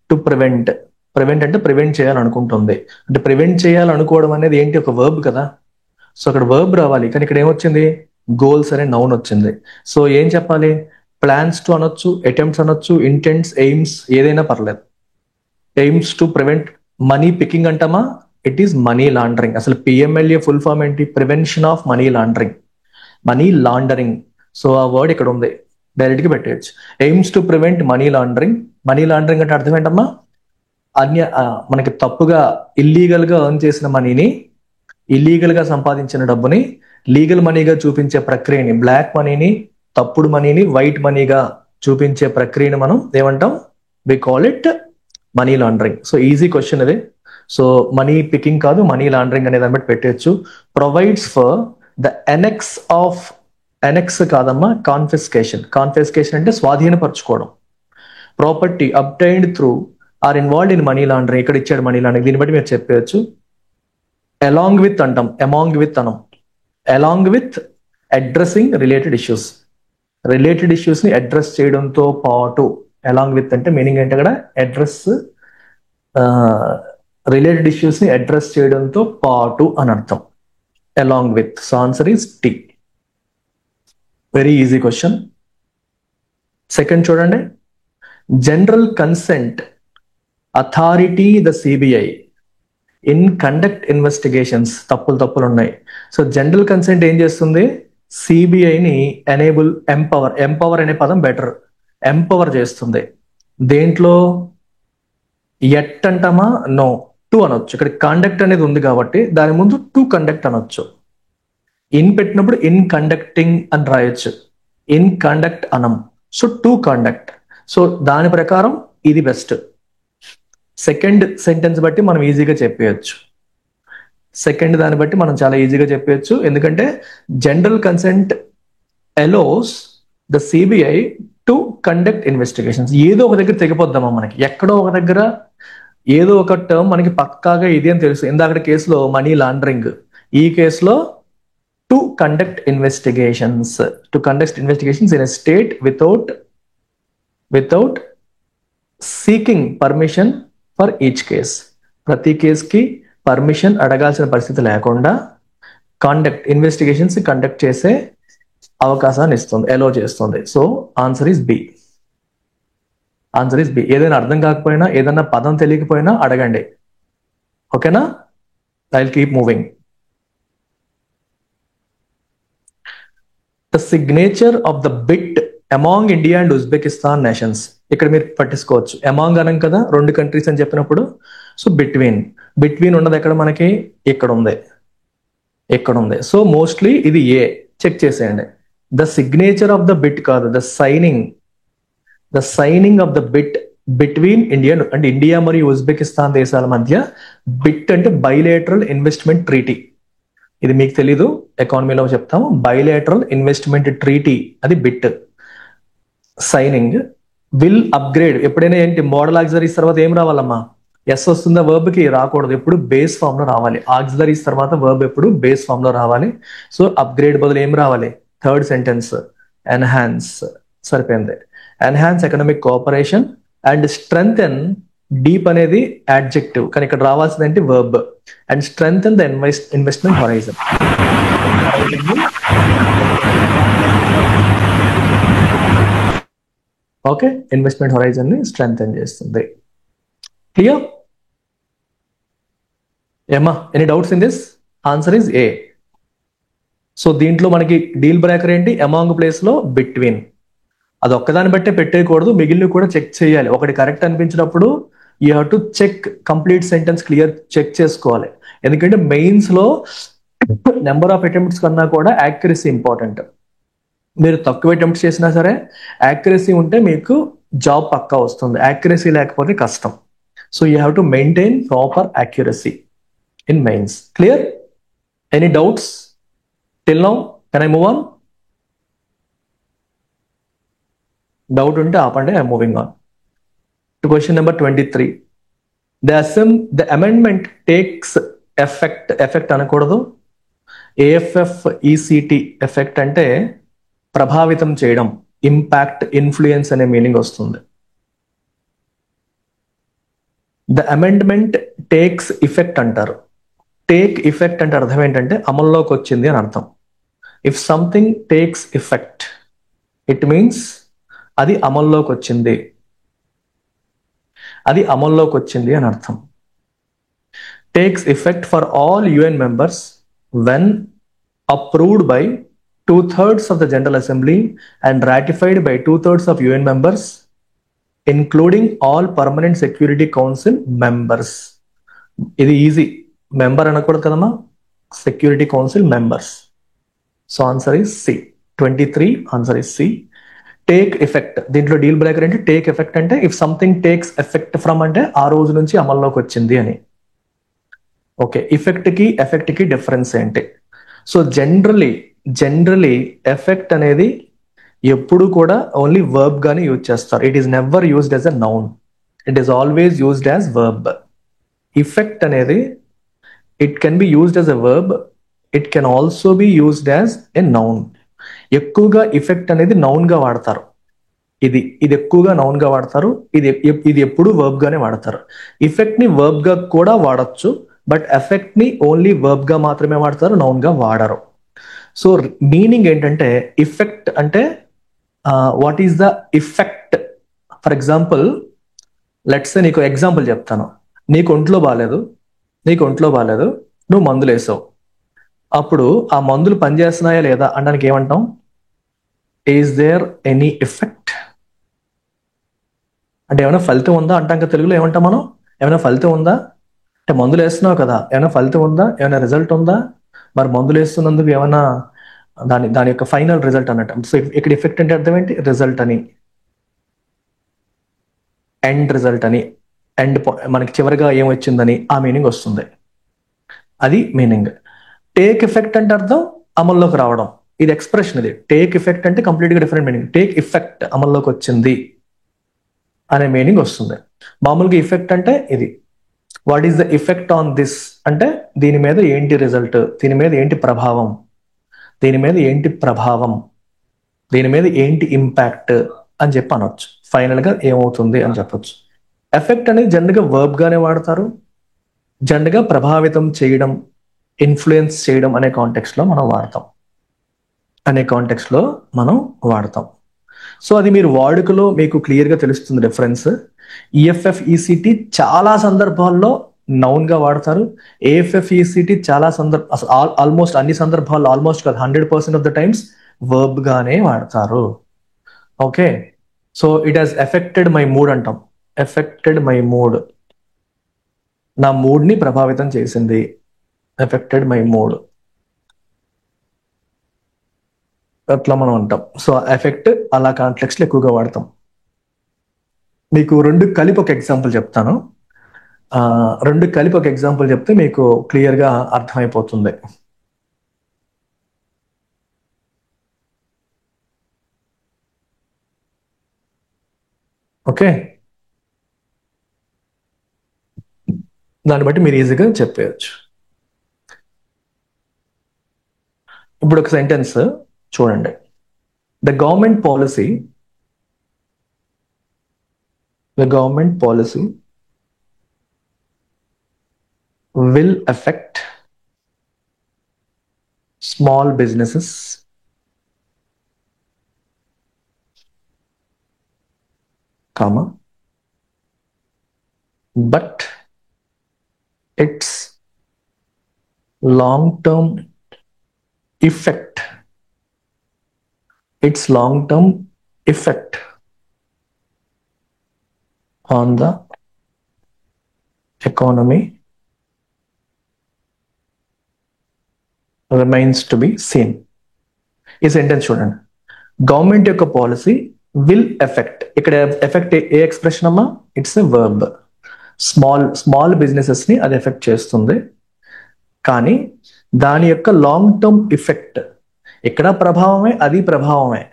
To prevent. ప్రివెంట్ అంటే ప్రివెంట్ చేయాలనుకుంటుంది. అంటే ప్రివెంట్ చేయాలనుకోవడం అనేది ఏంటి? ఒక వర్బ్ కదా. సో అక్కడ వర్బ్ రావాలి, కానీ ఇక్కడ ఏమొచ్చింది? గోల్స్ అనే నౌన్ వచ్చింది. సో ఏం చెప్పాలి? ప్లాన్స్ టు అనొచ్చు, అటెంప్ట్స్ అనొచ్చు, ఇంటెంట్స్, ఎయిమ్స్, ఏదైనా పర్లేదు. Aims to prevent money picking అంటామా? It is money laundering. అసలు పిఎంఎల్ఏ ఫుల్ ఫామ్ ఏంటి? Prevention of money laundering, money laundering. So ఆ వర్డ్ ఇక్కడ ఉంది, డైరెక్ట్ గా పెట్టేయచ్చు. Aims to prevent money laundering. Money laundering అంటే అర్థం ఏంటమ్మా? మనకి తప్పుగా ఇల్లీగల్ గా ఎర్న్ చేసిన మనీని, ఇల్లీగల్ గా సంపాదించిన డబ్బుని లీగల్ మనీగా చూపించే ప్రక్రియని, బ్లాక్ మనీని, తప్పుడు మనీని వైట్ మనీగా చూపించే ప్రక్రియని మనం ఏమంటాం? We call it money laundering. So easy question ఇది. సో మనీ పికింగ్ కాదు, మనీ లాండరింగ్ అనేది బట్టి పెట్టేయచ్చు. Provides for the annex of, annex కాదమ్మా, కాన్ఫిస్కేషన్. కాన్ఫిస్కేషన్ అంటే స్వాధీనపరచుకోవడం. Property obtained through or involved in money laundering. ఇక్కడ ఇచ్చాడు మనీ లాండరింగ్, దీన్ని బట్టి మీరు చెప్పవచ్చు. అలాంగ్ విత్ అంటాం, అమాంగ్ విత్ అనం. Along with addressing related issues. Related issues ని అడ్రస్ చేయడంతో పాటు, అలాంగ్ విత్ అంటే మీనింగ్ ఏంటి అక్కడ? అడ్రస్, రిలేటెడ్ ఇష్యూస్ ని అడ్రస్ చేయడంతో పాటు అని అర్థం. Along with. So answer is T. Very easy question. Second చూడండి. General consent authority the CBI in conduct investigations. తప్పులు ఉన్నాయి. సో జనరల్ కన్సెంట్ ఏం చేస్తుంది? సిబిఐని ఎనేబుల్, ఎంపవర్, ఎంపవర్ అనే పదం బెటర్, ఎంపవర్ చేస్తుంది. దేంట్లో? ఎట్ అంటామా? నో, టు అనొచ్చు. ఇక్కడ కండక్ట్ అనేది ఉంది కాబట్టి దాని ముందు టు కండక్ట్ అనొచ్చు. ఇన్ పెట్టినప్పుడు ఇన్ కండక్టింగ్ అని రాయొచ్చు, ఇన్ కండక్ట్ అనం. So to conduct. సో దాని ప్రకారం ఇది బెస్ట్. సెకండ్ సెంటెన్స్ బట్టి మనం ఈజీగా చెప్పేయచ్చు. సెకండ్ దాన్ని బట్టి మనం చాలా ఈజీగా చెప్పేయచ్చు. ఎందుకంటే general consent allows the CBI to conduct investigations. ఏదో ఒక దగ్గర తెగిపోద్దామా మనకి, ఎక్కడో ఒక దగ్గర ఏదో ఒక టర్మ్ మనకి పక్కాగా ఇది అని తెలుసు. ఇందాక కేసులో మనీ లాండరింగ్, ఈ కేసులో to conduct investigations. To conduct investigations in a state without seeking permission for each case. ప్రతి కేసుకి పర్మిషన్ అడగాల్సిన పరిస్థితి లేకుండా ఇన్వెస్టిగేషన్స్ కండక్ట్ చేసే అవకాశాన్ని ఇస్తుంది, అలో చేస్తుంది. So answer is B. Answer is B. ఏదైనా అర్థం కాకపోయినా, ఏదైనా పదం తెలియకపోయినా అడగండి. ఓకేనా? I will keep moving. The signature of the BIT among India and Uzbekistan nations. ఇక్కడ మీరు పట్టించుకోవచ్చు, అమాంగ్ అనం కదా, రెండు కంట్రీస్ అని చెప్పినప్పుడు. సో బిట్వీన్ ఉన్నది ఎక్కడ మనకి? ఇక్కడ ఉంది, ఇక్కడ ఉంది. సో మోస్ట్లీ ఇది ఏ. చెక్ చేసేయండి. The signature of the BIT కాదు, the signing of the BIT between India అంటే ఇండియా మరియు ఉజ్బెకిస్తాన్ దేశాల మధ్య. బిట్ అంటే బైలేటరల్ ఇన్వెస్ట్మెంట్ ట్రీటీ. ఇది మీకు తెలీదు, ఎకానమీలో చెప్తాము. బైలేటరల్ ఇన్వెస్ట్మెంట్ ట్రీటీ, అది బిట్. Signing will upgrade. ఎప్పుడైనా ఏంటి, మోడల్ ఆక్సిలరీస్ తర్వాత ఏం రావాలమ్మా? ఎస్ వస్తుందా? వర్బ్ కి రాకూడదు, ఎప్పుడు బేస్ ఫామ్ లో రావాలి. ఆక్సిలరీస్ తర్వాత వర్బ్ ఎప్పుడు బేస్ ఫామ్ లో రావాలి. సో అప్గ్రేడ్ బదులు ఏం రావాలి? Third sentence enhance. సరిపోయింది. Enhance economic cooperation and strengthen. Deep అనేది యాడ్జెక్టివ్, కానీ ఇక్కడ రావాల్సింది ఏంటి? Verb. And strengthen the investment horizon. Okay, investment horizon ని స్ట్రెంగ్థెన్ చేస్తుంది. క్లియర్? ఏమా any doubts in this? Answer is A. So దీంట్లో మనకి డీల్ బ్రేకర్ ఏంటి? అమాంగ్ ప్లేస్ లో బిట్వీన్. అది ఒక్కదాన్ని బట్టే పెట్టేయకూడదు, మిగిలిన కూడా చెక్ చేయాలి. ఒకటి కరెక్ట్ అనిపించినప్పుడు you have to check complete sentence clear check చేసుకోవాలి. ఎందుకంటే మెయిన్స్ లో నెంబర్ ఆఫ్ అటెంప్ట్స్ కన్నా కూడా యాక్యురసీ ఇంపార్టెంట్. మీరు తక్కువ అటెంప్ట్స్ చేసినా సరే యాక్యురసీ ఉంటే మీకు జాబ్ పక్కా వస్తుంది, యాక్యురసీ లేకపోతే కష్టం. So you have to maintain proper accuracy in mains. Clear? Any doubts till now? Can I move on? Doubt ఉంటే ఆపండి, I moving on to question number 23. The amendment takes effect అనకూడదు. AFFECT ఎఫెక్ట్ అంటే ప్రభావితం చేయడం, ఇంపాక్ట్, ఇన్ఫ్లుయెన్స్ అనే మీనింగ్ వస్తుంది. ద అమెండ్మెంట్ టేక్స్ ఇఫెక్ట్ అంటారు. టేక్ ఇఫెక్ట్ అంటే అర్థం ఏంటంటే అమల్లోకి వచ్చింది అని అర్థం. If something takes effect it means అది అమల్లోకి వచ్చింది, అది అమల్లోకి వచ్చింది అని అర్థం. Takes effect for all UN members when approved by 2/3 of the General Assembly and ratified by 2/3 of UN members, including all Permanent Security Council members. ఇది ఈజీ. మెంబర్ అనకూడదు కదమ్మా, security council members. So answer is C. 23 answer is C. Take effect, దీంట్లో డీల్ బ్రేకర్ అంటే టేక్ ఎఫెక్ట్ అంటే if something takes effect from అంటే ఆ రోజు నుంచి అమల్లోకి వచ్చింది అని. ఓకే, ఇఫెక్ట్ కి ఎఫెక్ట్ కి డిఫరెన్స్ ఏంటి? సో జనరలీ ఎఫెక్ట్ అనేది ఎప్పుడు కూడా ఓన్లీ వర్బ్ గానే యూజ్ చేస్తారు. It is never used as a noun, it is always used as verb. Effect అనేది it can be used as a verb, it can also be used as a noun. ఎక్కువగా ఇఫెక్ట్ అనేది నౌన్ గా వాడతారు. ఇది ఎక్కువగా నౌన్ గా వాడతారు, ఇది ఎప్పుడు వర్బ్ గానే వాడతారు. ఇఫెక్ట్ ని వర్బ్ గా కూడా వాడచ్చు, బట్ ఎఫెక్ట్ ని ఓన్లీ వర్బ్ గా మాత్రమే వాడతారు, నౌన్ గా వాడరు. సో మీనింగ్ ఏంటంటే ఇఫెక్ట్ అంటే what is the effect. For example let's say నీకు ఎగ్జాంపుల్ చెప్తాను. నీకు ఒంట్లో బాగాలేదు, నువ్వు మందులు వేసావు. అప్పుడు ఆ మందులు పనిచేస్తున్నాయా లేదా అనడానికి ఏమంటాం? ఈజ్ దేర్ ఎనీ ఎఫెక్ట్ అంటే ఏమైనా ఫలితం ఉందా అంటాం కదా తెలుగులో. ఏమంటాం మనం? ఏమైనా ఫలితం ఉందా అంటే మందులు వేస్తున్నావు కదా, ఏమైనా ఫలితం ఉందా, ఏమైనా రిజల్ట్ ఉందా? మరి మందులు వేస్తున్నందుకు ఏమైనా దాని యొక్క ఫైనల్ రిజల్ట్ అన్నట్టు. సో ఇక్కడ ఎఫెక్ట్ అంటే అర్థం ఏంటి? రిజల్ట్ అని, ఎండ్ రిజల్ట్ అని, ఎండ్ మనకి చివరిగా ఏమొచ్చిందని ఆ మీనింగ్ వస్తుంది. అది మీనింగ్. టేక్ ఎఫెక్ట్ అంటే అర్థం అమల్లోకి రావడం. ఇది ఎక్స్ప్రెషన్. ఇది టేక్ ఎఫెక్ట్ అంటే కంప్లీట్ గా డిఫరెంట్ మీనింగ్. టేక్ ఎఫెక్ట్ అమల్లోకి వచ్చింది అనే మీనింగ్ వస్తుంది. మామూలుగా ఎఫెక్ట్ అంటే ఇది. What is the effect on this అంటే దీని మీద ఏంటి రిజల్ట్, దీని మీద ఏంటి ప్రభావం, దీని మీద ఏంటి ఇంపాక్ట్ అని చెప్పి అనొచ్చు. ఫైనల్ గా ఏమవుతుంది అని చెప్పొచ్చు. ఎఫెక్ట్ అనేది జనరల్ గా వర్బ్ గానే వాడతారు, జనరల్గా ప్రభావితం చేయడం, ఇన్ఫ్లుయెన్స్ చేయడం అనే కాంటెక్స్లో మనం వాడతాం. సో అది మీరు వాడుకలో మీకు క్లియర్గా తెలుస్తుంది డిఫరెన్స్. ఈఎఫ్ఎఫ్ ఈసిటి చాలా సందర్భాల్లో నౌన్ గా వాడతారు. ఏఎఫ్ఎఫ్ ఈసిటి చాలా ఆల్మోస్ట్ అన్ని సందర్భాల్లో, ఆల్మోస్ట్ కాదు 100% ఆఫ్ ద టైమ్స్ వర్బ్ గానే వాడతారు. Okay, so it has affected my mood అంటాం. ఎఫెక్టెడ్ మై మూడ్, నా మూడ్ ని ప్రభావితం చేసింది. ఎఫెక్టెడ్ మై మూడ్, అట్లా మనం అంటాం. సో ఎఫెక్ట్ అలా కాంటెక్స్ట్ ఎక్కువగా వాడతాం. మీకు రెండు కలిపి ఒక ఎగ్జాంపుల్ చెప్తాను. చెప్తే మీకు క్లియర్గా అర్థమైపోతుంది. ఓకే, దాన్ని బట్టి మీరు ఈజీగా చెప్పేయచ్చు. ఇప్పుడు ఒక సెంటెన్స్ చూడండి. The government policy will affect small businesses, comma, but its long-term effect on the economy remains to be seen. ఈ సెంటెన్స్ చూడండి. గవర్నమెంట్ యొక్క పాలసీ విల్ ఎఫెక్ట్, ఇక్కడ ఎఫెక్ట్ ఏ ఎక్స్ప్రెషన్ అమ్మా? It's a verb. Small businesses ని అది ఎఫెక్ట్ చేస్తుంది, కానీ దాని యొక్క లాంగ్ టర్మ్ ఎఫెక్ట్, ఇక్కడ ప్రభావమే అది ప్రభావమే.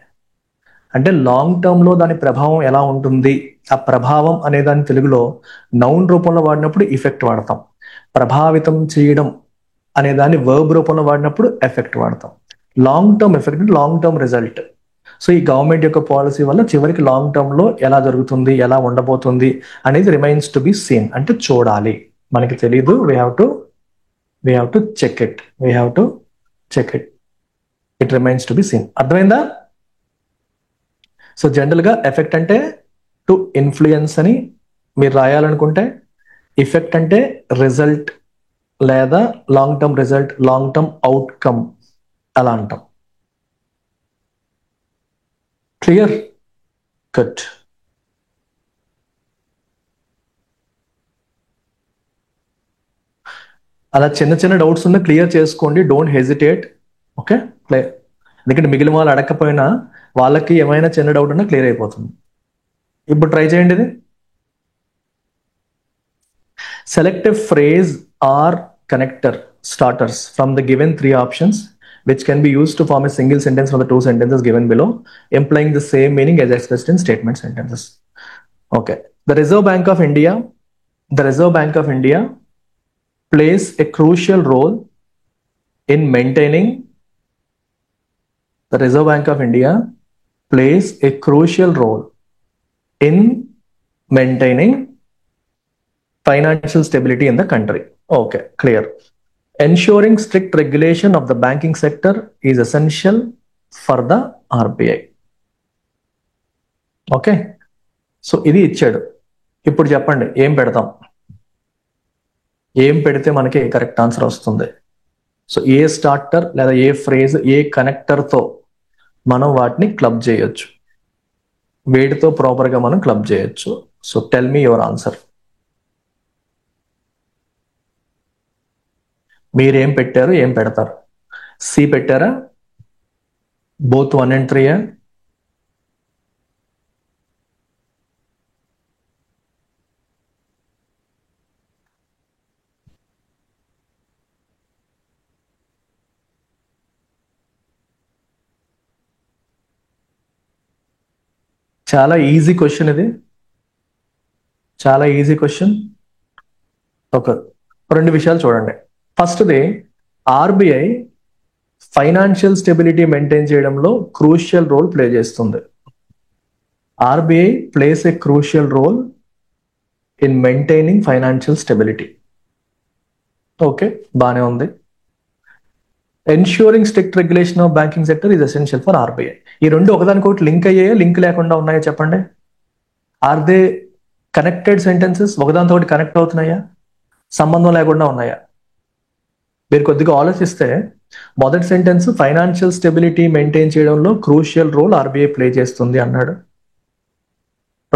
అంటే లాంగ్ టర్మ్ లో దాని ప్రభావం ఎలా ఉంటుంది, ఆ ప్రభావం అనే దాన్ని తెలుగులో నౌన్ రూపంలో వాడినప్పుడు ఇఫెక్ట్ వాడతాం. ప్రభావితం చేయడం అనే దాన్ని వర్బ్ రూపంలో వాడినప్పుడు ఎఫెక్ట్ వాడతాం. లాంగ్ టర్మ్ ఎఫెక్ట్ అంటే లాంగ్ టర్మ్ రిజల్ట్. సో ఈ గవర్నమెంట్ యొక్క పాలసీ వల్ల చివరికి లాంగ్ టర్మ్ లో ఎలా జరుగుతుంది, ఎలా ఉండబోతుంది అనేది రిమైన్స్ టు బి సీన్, అంటే చూడాలి. మనకి తెలియదు, we have to check it. It remains to be seen. అర్థమైందా? సో జనరల్ గా ఎఫెక్ట్ అంటే టు ఇన్ఫ్లుయెన్స్ అని మీరు రాయాలనుకుంటే, ఇఫెక్ట్ అంటే రిజల్ట్ లేదా long term result, long term outcome అలా అంటాం. క్లియర్? గుడ్. అలా చిన్న చిన్న డౌట్స్ ఉన్నా క్లియర్ చేసుకోండి, డోంట్ హెజిటేట్. Okay, clear. ఎందుకంటే మిగిలిన వాళ్ళు అడగకపోయినా వాళ్ళకి ఏమైనా చిన్న డౌట్ ఉన్నా క్లియర్ అయిపోతుంది. ఇప్పుడు ట్రై చేయండి ఇది. Select a phrase or connector starters from the given three options, which can be used to form a single sentence from the two sentences given below, implying the same meaning as expressed in statement sentences. Okay. The Reserve Bank of India plays a crucial role in maintaining financial stability in the country. Okay, clear. Ensuring strict regulation of the banking sector is essential for the RBI. Okay, so ఇది ఇచ్చాడు. ఇప్పుడు చెప్పండి ఏం పెడతాం, ఏం పెడితే మనకి కరెక్ట్ ఆన్సర్ వస్తుంది. సో ఏ స్టార్టర్ లేదా ఏ ఫ్రేజ్, ఏ కనెక్టర్తో మనం వాటిని క్లబ్ చేయొచ్చు, వేటితో ప్రాపర్గా మనం క్లబ్ చేయొచ్చు. So tell me your answer. మీరేం పెట్టారు, ఏం పెడతారు? సి పెట్టారా? Both 1 and 3? చాలా ఈజీ క్వశ్చన్ ఇది, చాలా ఈజీ క్వశ్చన్. ఒక రెండు విషయాలు చూడండి. ఫస్ట్ది, ఆర్బిఐ ఫైనాన్షియల్ స్టెబిలిటీ మెయింటైన్ చేయడంలో క్రూషియల్ రోల్ ప్లే చేస్తుంది. RBI plays a crucial role in maintaining financial stability. Okay, బాగానే ఉంది. Ensuring strict regulation of banking sector is essential for RBI. ఈ రెండు ఒకదానికొకటి లింక్ అయ్యాయో లింక్ లేకుండా ఉన్నాయో చెప్పండి. Are they connected sentences? ఒకదానితో ఒకటి కనెక్ట్ అవుతున్నాయా, సంబంధం లేకుండా ఉన్నాయా? మీరు కొద్దిగా ఆలోచిస్తే మొదటి సెంటెన్స్ ఫైనాన్షియల్ స్టెబిలిటీ మెయింటైన్ చేయడంలో క్రూషియల్ రోల్ ఆర్బీఐ ప్లే చేస్తుంది అన్నాడు.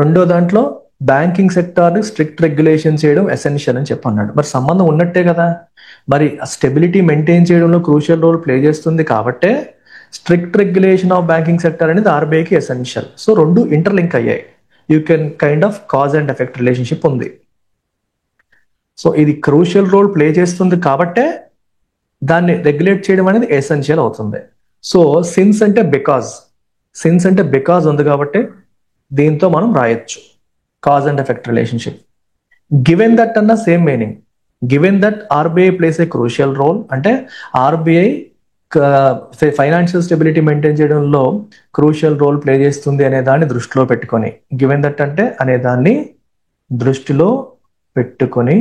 రెండో దాంట్లో బ్యాంకింగ్ సెక్టార్ స్ట్రిక్ట్ రెగ్యులేషన్ చేయడం ఎసెన్షియల్ అని చెప్పన్నాడు. మరి సంబంధం ఉన్నట్టే కదా. మరి స్టెబిలిటీ మెయింటైన్ చేయడంలో క్రూషియల్ రోల్ ప్లే చేస్తుంది కాబట్టే strict regulation of banking sector అనేది ఆర్బీఐకి ఎసెన్షియల్. సో రెండు ఇంటర్లింక్ అయ్యాయి. You can kind of cause and effect relationship ఉంది. సో ఇది క్రూషియల్ రోల్ ప్లే చేస్తుంది కాబట్టే దాన్ని రెగ్యులేట్ చేయడం అనేది ఎసెన్షియల్ అవుతుంది. సో సిన్స్ అంటే బికాజ్ ఉంది కాబట్టి దీంతో మనం రాయొచ్చు cause and effect relationship. Given that అన్న same meaning. Given that RBI plays a crucial role అంటే ఆర్బీఐ ఫైనాన్షియల్ స్టెబిలిటీ మెయింటైన్ చేయడంలో క్రూషియల్ రోల్ ప్లే చేస్తుంది అనే దాన్ని దృష్టిలో పెట్టుకొని, గివెన్ దట్ అంటే అనే దాన్ని దృష్టిలో పెట్టుకొని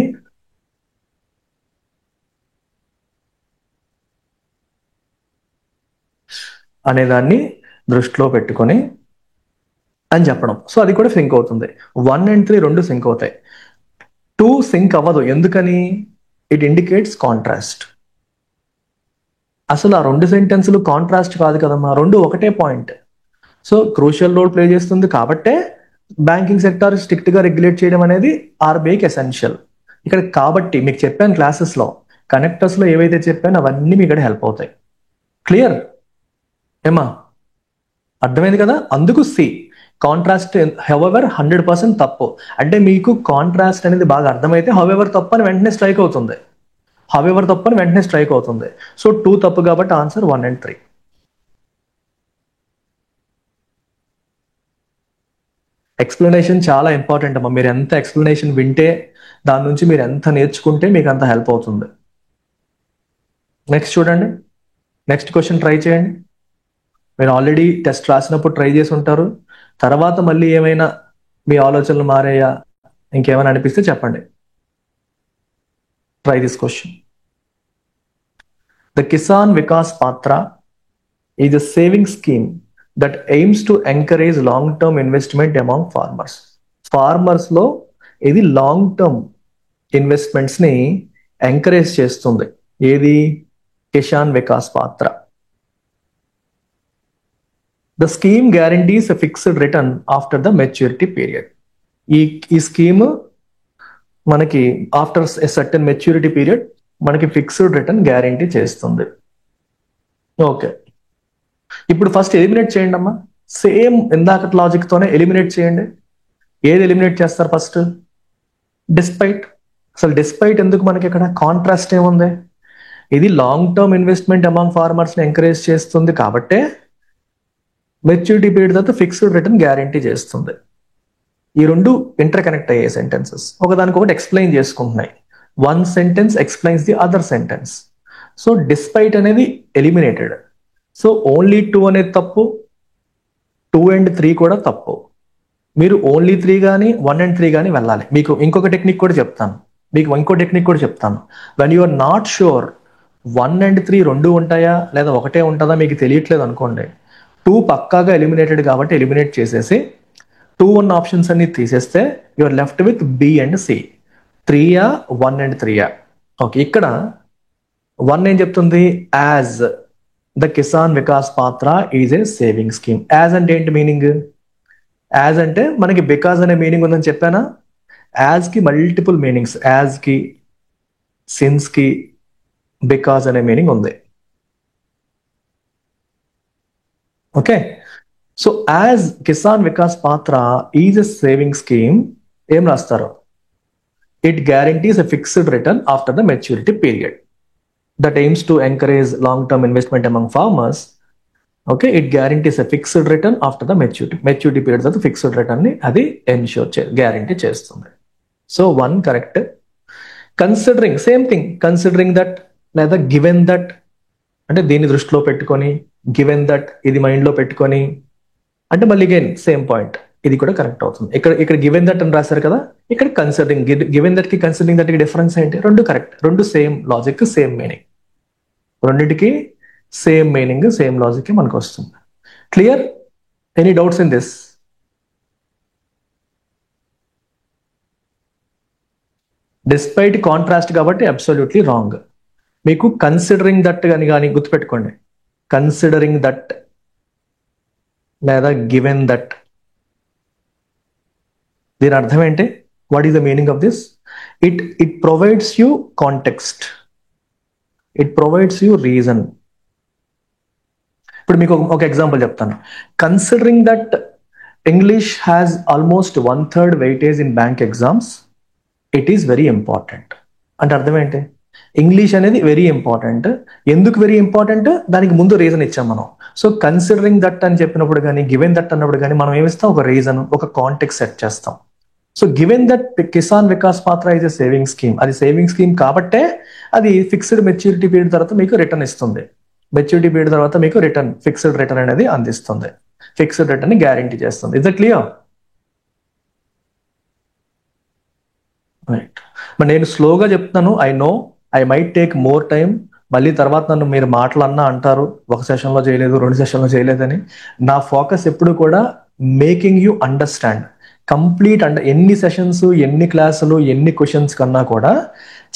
అని చెప్పడం. సో అది కూడా సింక్ అవుతుంది. 1 and 3 రెండు సింక్ అవుతాయి. 2 సింక్ అవ్వదు. ఎందుకని? It indicates contrast. అసలు ఆ రెండు సెంటెన్స్లు కాంట్రాస్ట్ కాదు కదమ్మా, రెండు ఒకటే point. So crucial role play చేస్తుంది కాబట్టే బ్యాంకింగ్ సెక్టార్ స్ట్రిక్ట్ గా రెగ్యులేట్ చేయడం అనేది ఆర్బీఐకి ఎసెన్షియల్. ఇక్కడ కాబట్టి మీకు చెప్పాను క్లాసెస్లో, కనెక్టర్స్లో ఏవైతే చెప్పానో అవన్నీ మీకు ఇక్కడ హెల్ప్ అవుతాయి. క్లియర్ ఏమా? అర్థమైంది కదా. అందుకు సి కాంట్రాస్ట్ హౌఎవర్ 100% తప్పు. అంటే మీకు కాంట్రాస్ట్ అనేది బాగా అర్థమైతే హౌఎవర్ తప్పు అని వెంటనే స్ట్రైక్ అవుతుంది. సో 2 తప్పు కాబట్టి ఆన్సర్ 1 and 3. ఎక్స్ప్లెనేషన్ చాలా ఇంపార్టెంట్ అమ్మా. మీరు ఎంత ఎక్స్ప్లెనేషన్ వింటే, దాని నుంచి మీరు ఎంత నేర్చుకుంటే మీకు అంత హెల్ప్ అవుతుంది. నెక్స్ట్ చూడండి, నెక్స్ట్ క్వశ్చన్ ట్రై చేయండి. మీరు ఆల్రెడీ టెస్ట్ రాసినప్పుడు ట్రై చేసి ఉంటారు. తర్వాత మళ్ళీ ఏమైనా మీ ఆలోచనలు మారాయా, ఇంకేమైనా అనిపిస్తే చెప్పండి. Try this question. The Kisan Vikas Patra is a saving scheme that aims to encourage long-term investment among farmers. Farmers లో ఇది లాంగ్ టర్మ్ ఇన్వెస్ట్మెంట్స్ ని ఎంకరేజ్ చేస్తుంది. ఏది? కిసాన్ వికాస్ పాత్ర. The scheme guarantees a fixed return after the maturity period. ఈ స్కీమ్ మనకి after a certain maturity period మనకి ఫిక్స్డ్ రిటర్న్ గ్యారంటీ చేస్తుంది. ఓకే, ఇప్పుడు ఫస్ట్ ఎలిమినేట్ చేయండి అమ్మా. సేమ్ ఇందాక లాజిక్ తోనే ఎలిమినేట్ చేయండి. ఏది ఎలిమినేట్ చేస్తారు ఫస్ట్? డిస్పైట్. అసలు డిస్పైట్ ఎందుకు మనకి ఇక్కడ? కాంట్రాస్ట్ ఏముంది? ఇది long term investment among farmers ని ఎంకరేజ్ చేస్తుంది కాబట్టే మెచ్యూరిటీ పీరియడ్ తర్వాత ఫిక్స్డ్ రిటర్న్ గ్యారంటీ చేస్తుంది. ఈ రెండు ఇంటర్ కనెక్ట్ అయ్యే సెంటెన్సెస్ ఒకదానికొకటి ఎక్స్ప్లెయిన్ చేసుకుంటున్నాయి. One sentence explains the other sentence. So despite అనేది ఎలిమినేటెడ్. సో ఓన్లీ 2 అనేది తప్పు, 2 and 3 కూడా తప్పు. మీరు ఓన్లీ 3 కానీ 1 and 3 కానీ వెళ్ళాలి. మీకు ఇంకో టెక్నిక్ కూడా చెప్తాను. When you are not sure 1 and 3 రెండు ఉంటాయా లేదా ఒకటే ఉంటుందా మీకు తెలియట్లేదు అనుకోండి, 2 పక్కాగా ఎలిమినేటెడ్ కాబట్టి ఎలిమినేట్ చేసేసి 2 ఉన్న ఆప్షన్స్ అన్ని తీసేస్తే you are left with B and C. 3యా 1 and 3యా? ఓకే, ఇక్కడ 1 ఏం చెప్తుంది? As the Kisan Vikas Patra is a saving scheme. As అంటే ఏంటి మీనింగ్? యాజ్ అంటే మనకి బికాజ్ అనే మీనింగ్ ఉందని చెప్పానా? యాజ్ కి మల్టిపుల్ మీనింగ్స్. యాజ్ కి, సిన్స్ కి, బికాజ్ అనే మీనింగ్ ఉంది. Okay, so as Kisan Vikas Patra is a saving scheme ఏం రాస్తారు? It guarantees a fixed return after the maturity period that aims to encourage long-term investment among farmers. Okay, it guarantees a fixed return after the maturity period. The fixed return ni adi ensure guarantee చేస్తుంది. So 1 correct. Considering same thing, considering that లేదా given that అంటే దీన్ని దృష్టిలో పెట్టుకొని, given that ఇది మైండ్ లో పెట్టుకొని అంటే మళ్ళీ అగైన్ సేమ్ పాయింట్. ఇది కూడా కరెక్ట్ అవుతుంది. ఇక్కడ ఇక్కడ గివెన్ దట్ అని రాశారు కదా, ఇక్కడ కన్సిడరింగ్, గివెన్ దట్ కి కన్సిడరింగ్ దట్ కి డిఫరెన్స్ ఏంటి? రెండు కరెక్ట్, రెండు సేమ్ లాజిక్, సేమ్ మీనింగ్, రెండింటికి సేమ్ మీనింగ్, సేమ్ లాజిక్ మనకు వస్తుంది. Clear? Any doubts in this? Despite contrast కాబట్టి అబ్సల్యూట్లీ రాంగ్. మీకు కన్సిడరింగ్ దట్ అని కానీ గుర్తుపెట్టుకోండి, కన్సిడరింగ్ దట్ లేదా గివెన్ దట్, దీని అర్థం ఏంటి? What is the meaning of this? It provides you context, it provides you reason. ఇప్పుడు మీకు ఒక ఎగ్జాంపుల్ చెప్తాను. Considering that English has almost 1/3 weightage in bank exams, it is very important. అంటే అర్థం ఏంటి? ఇంగ్లీష్ అనేది వెరీ ఇంపార్టెంట్. ఎందుకు వెరీ ఇంపార్టెంట్? దానికి ముందు రీజన్ ఇచ్చాం మనం. సో కన్సిడరింగ్ దట్ అని చెప్పినప్పుడు కానీ, గివెన్ దట్ అన్నప్పుడు కానీ మనం ఏమిస్తాం? ఒక రీజన్, ఒక కాంటెక్స్ట్ సెట్ చేస్తాం. So given that Kisan Vikas పాత్ర ఇస్ ఎ సేవింగ్ స్కీమ్, అది సేవింగ్ స్కీమ్ కాబట్టే అది ఫిక్స్డ్ మెచ్యూరిటీ పీరియడ్ తర్వాత మీకు రిటర్న్ ఇస్తుంది. మెచ్యూరిటీ పీరియడ్ తర్వాత మీకు రిటర్న్, ఫిక్స్డ్ రిటర్న్ అనేది అందిస్తుంది, ఫిక్స్డ్ రిటర్న్ ని గ్యారంటీ చేస్తుంది. Is it clear? రైట్. మరి నేను స్లోగా చెప్తాను, I know I might take more time. మళ్ళీ తర్వాత నన్ను మీరు మాటలన్నా అంటారు, ఒక సెషన్లో చేయలేదు, 2 సెషన్లో చేయలేదని. నా ఫోకస్ ఎప్పుడు కూడా మేకింగ్ యూ అండర్స్టాండ్ కంప్లీట్. ఎన్ని సెషన్స్, ఎన్ని క్లాసులు, ఎన్ని క్వశ్చన్స్ కన్నా కూడా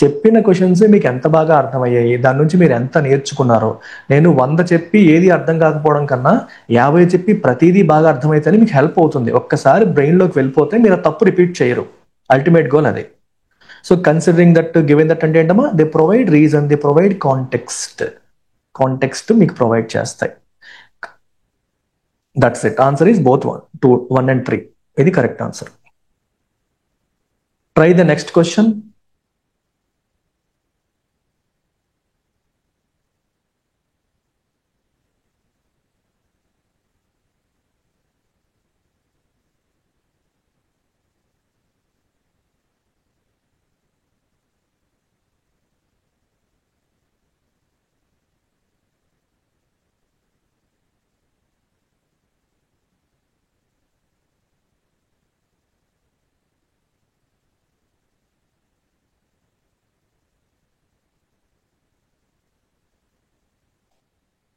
చెప్పిన క్వశ్చన్స్ మీకు ఎంత బాగా అర్థమయ్యాయి, దాని నుంచి మీరు ఎంత నేర్చుకున్నారో. నేను 100 చెప్పి ఏది అర్థం కాకపోవడం కన్నా 50 చెప్పి ప్రతిదీ బాగా అర్థమైతేనే మీకు హెల్ప్ అవుతుంది. ఒక్కసారి బ్రెయిన్లోకి వెళ్ళిపోతే మీరు ఆ తప్పు రిపీట్ చేయరు. అల్టిమేట్ గోల్ అది. So considering that, given that అంటే ఏంటమ్మా? They provide reason, they provide context, context మీకు ప్రొవైడ్ చేస్తాయి. That's it. Answer is both 1 and 3. ఇది correct answer. Try the next question.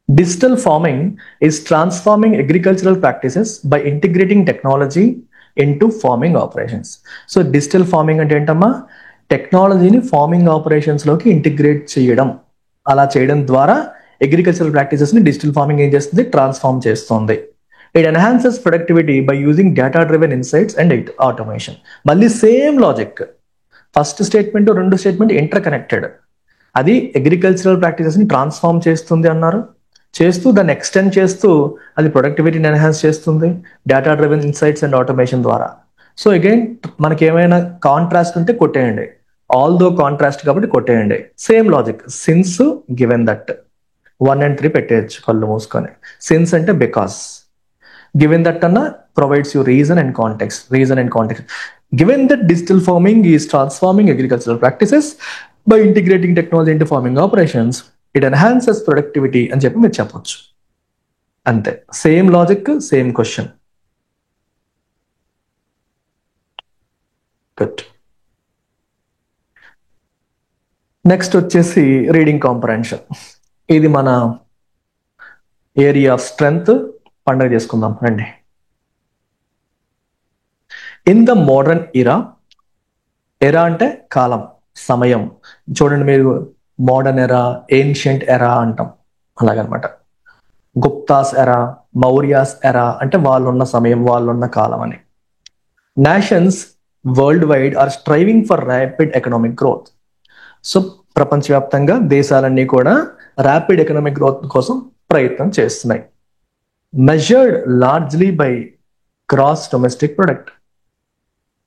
Digital farming is transforming agricultural practices by integrating technology into farming operations. So digital farming అంటే ఏంటమ్మా? టెక్నాలజీని ఫార్మింగ్ ఆపరేషన్స్ లోకి ఇంటిగ్రేట్ చేయడం. అలా చేయడం ద్వారా అగ్రికల్చరల్ ప్రాక్టీసెస్ ని డిజిటల్ ఫార్మింగ్ ఏం చేస్తుంది? ట్రాన్స్ఫార్మ్ చేస్తుంది. It enhances productivity by using data driven insights and automation. మళ్ళీ సేమ్ లాజిక్, ఫస్ట్ స్టేట్మెంట్, రెండు స్టేట్మెంట్ ఇంటర్ కనెక్టెడ్. అది అగ్రికల్చరల్ ప్రాక్టీసెస్ ని ట్రాన్స్ఫార్మ్ చేస్తుంది అన్నారు, చేస్తూ దాన్ని ఎక్స్టెండ్ చేస్తూ అది ప్రొడక్టివిటీని ఎన్హాన్స్ చేస్తుంది data driven insights and automation ద్వారా. సో అగైన్ మనకి ఏమైనా కాంట్రాస్ట్ ఉంటే కొట్టేయండి, ఆల్దో కాంట్రాస్ట్ కాబట్టి కొట్టేయండి. Same logic, since, given that, 1 and 3 పెట్టేయచ్చు కళ్ళు మూసుకొని. సిన్స్ అంటే బికాస్, గివెన్ దట్ అన్న provides you reason and context, reason and context. Given that digital farming is transforming agricultural practices by integrating technology into farming operations, it enhances productivity అని చెప్పి మీరు చెప్పొచ్చు. అంతే, same logic, same question. Good. Next వచ్చేసి రీడింగ్ కాంప్రహెన్షన్. ఇది మన ఏరియా ఆఫ్ స్ట్రెంగ్త్. పండుగ చేసుకుందాం రండి. ఇన్ ద మోడర్న్ ఎరా, ఎరా అంటే కాలం, సమయం. చూడండి మీరు, మోడర్న్ ఎరా, ఏన్షియంట్ ఎరా అంటాం, అలాగనమాట. గుప్తాస్ ఎరా, మౌర్యాస్ ఎరా అంటే వాళ్ళున్న సమయం, వాళ్ళున్న కాలం అని. Nations worldwide are striving for rapid economic growth. So ప్రపంచవ్యాప్తంగా దేశాలన్నీ కూడా ర్యాపిడ్ ఎకనామిక్ గ్రోత్ కోసం ప్రయత్నం చేస్తున్నాయి. Measured largely by gross domestic product,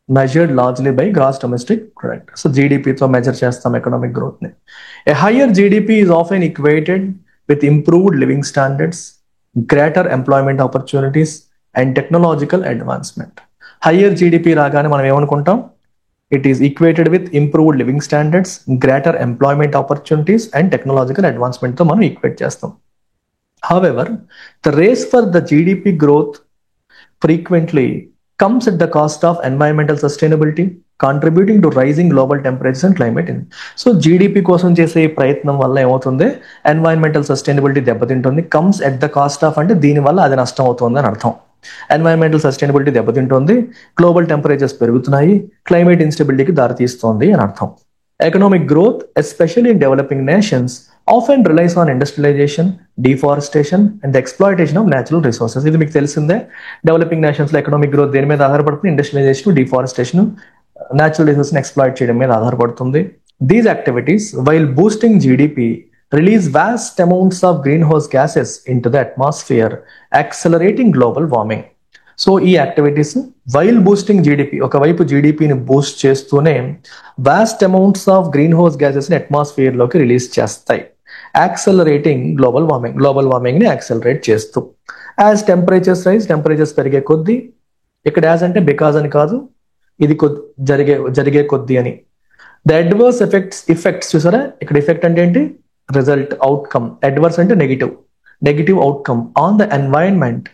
measured largely by gross domestic product. So GDP తో మెజర్ చేస్తాం ఎకనామిక్ గ్రోత్ ని. A higher GDP is often equated with improved living standards, greater employment opportunities and technological advancement. Higher GDP రాగానే మనం ఏమనుకుంటాం? It is equated with improved living standards, greater employment opportunities and technological advancement తో మనం ఈక్వేట్ చేస్తాం. However, the race for the GDP growth frequently comes at the cost of environmental sustainability, contributing to rising global temperatures and climate change. So GDP కోసం చేసే ఈ ప్రయత్నం వల్ల ఏమవుతుంది, ఎన్వైరన్మెంటల్ సస్టైనబిలిటీ దెబ్బతింటుంది. Comes at the cost of అంటే దీనివల్ల అది నష్టం అవుతుంది అని అర్థం. ఎన్వైరన్మెంటల్ సస్టైనబిలిటీ దెబ్బతింటుంది, గ్లోబల్ టెంపరేచర్స్ పెరుగుతున్నాయి, క్లైమేట్ ఇన్స్టెబిలిటీకి దారితీస్తుంది అని అర్థం. Economic growth, especially in developing nations, often relies on industrialization, deforestation, and the exploitation of natural resources. ఇది మీకు తెలిసిందే, డెవలపింగ్ నేషన్స్ లో ఎకనామిక్ గ్రోత్ దేని మీద ఆధారపడుతుంది, industrialisation, deforestation, natural resource exploit చేయడం మీద ఆధారపడుతుంది. These activities while boosting GDP release vast amounts of greenhouse gases into the atmosphere, accelerating global warming. So ఈ యాక్టివిటీస్ వైల్ బూస్టింగ్ జీడిపి, ఒకవైపు జీడిపిని బూస్ట్ చేస్తూనే vast amounts of greenhouse gases ని అట్మాస్ఫియర్ లోకి రిలీజ్ చేస్తాయి. యాక్సలరేటింగ్ గ్లోబల్ వార్మింగ్ ని యాక్సలరేట్ చేస్తూ. యాజ్ టెంపరేచర్స్ రైజ్, టెంపరేచర్స్ పెరిగే కొద్దీ, ఇక్కడ యాజ్ అంటే బికాజ్ అని కాదు, ఇది జరిగే కొద్దీ అని. ద అడ్వర్స్ ఎఫెక్ట్స్ చూసారా, ఇక్కడ ఎఫెక్ట్ అంటే ఏంటి, రిజల్ట్, అవుట్కమ్. అడ్వర్స్ అంటే negative outcome on the environment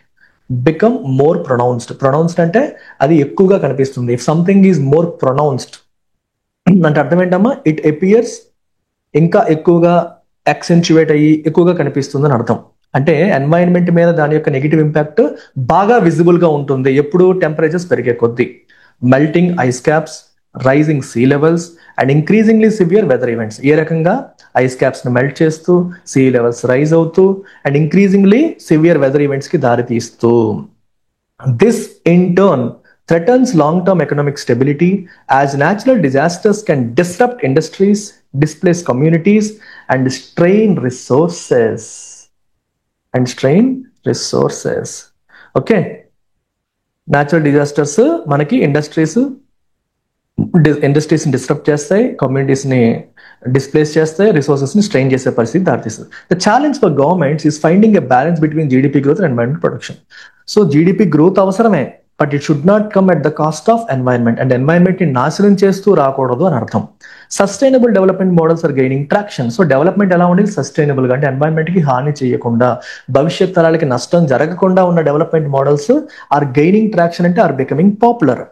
become more pronounced అంటే అది ఎక్కువగా కనిపిస్తుంది. If something is more pronounced అంటే అర్థం ఏంటమ్మా, ఇట్ అపియర్స్ ఇంకా ఎక్కువగా యాక్సెంచువేట్ అయ్యి ఎక్కువగా కనిపిస్తుంది అని అర్థం. అంటే ఎన్వైరన్మెంట్ మీద దాని యొక్క నెగిటివ్ ఇంపాక్ట్ బాగా విజిబుల్ గా ఉంటుంది ఎప్పుడు టెంపరేచర్స్ పెరిగే కొద్దీ. Melting ice caps, rising sea levels and increasingly severe weather events. ఏ రకంగా ఐస్ క్యాప్స్ ని మెల్ట్ చేస్తూ, సీ లెవెల్స్ రైజ్ అవుతూ and increasingly severe weather events కి దారితీస్తూ. This in turn threatens long-term economic stability as natural disasters can disrupt industries, displace communities and strain resources. Okay, natural disasters మనకి ఇండస్ట్రీస్ ని డిస్టర్బ్ చేస్తాయి, కమ్యూనిటీస్ ని డిస్ప్లేస్ చేస్తాయి, రిసోర్సెస్ ని స్ట్రెయిన్ చేసే పరిస్థితి దారితీస్తుంది. The challenge for governments is finding a balance between GDP growth and environment protection. So GDP growth అవసరమే, but it should not come at the cost of environment. And environment ని నాశనం చేస్తూ రాకూడదు అని అర్థం. Sustainable development models are gaining traction. So development ఎలా ఉండాలి, సస్టైనబుల్ గా, అంటే ఎన్వైరన్మెంట్ కి హాని చేయకుండా, భవిష్యత్ తరాలకి నష్టం జరగకుండా ఉన్న development models are gaining traction, అంటే are becoming popular.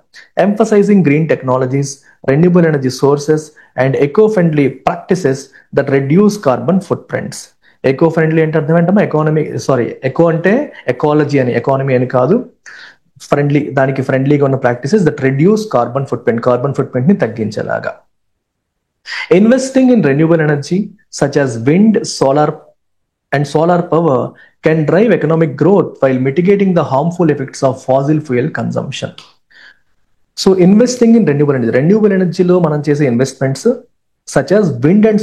Emphasising green technologies, renewable energy sources and eco-friendly practices that reduce carbon footprints. Eco-friendly అంటే అర్థం ఏంటమ్మా, ఎకో అంటే ఎకాలజీ అని, ఎకానమీ అని కాదు. ఫ్రెండ్లీ, దానికి ఫ్రెండ్లీగా ఉన్న practices that reduce carbon footprint ని తగ్గించేలాగా. Investing in renewable energy such as wind, solar power can drive economic growth while mitigating the harmful effects of fossil fuel consumption. So investing in renewable ఎనర్జీలో మనం చేసే investments such as wind and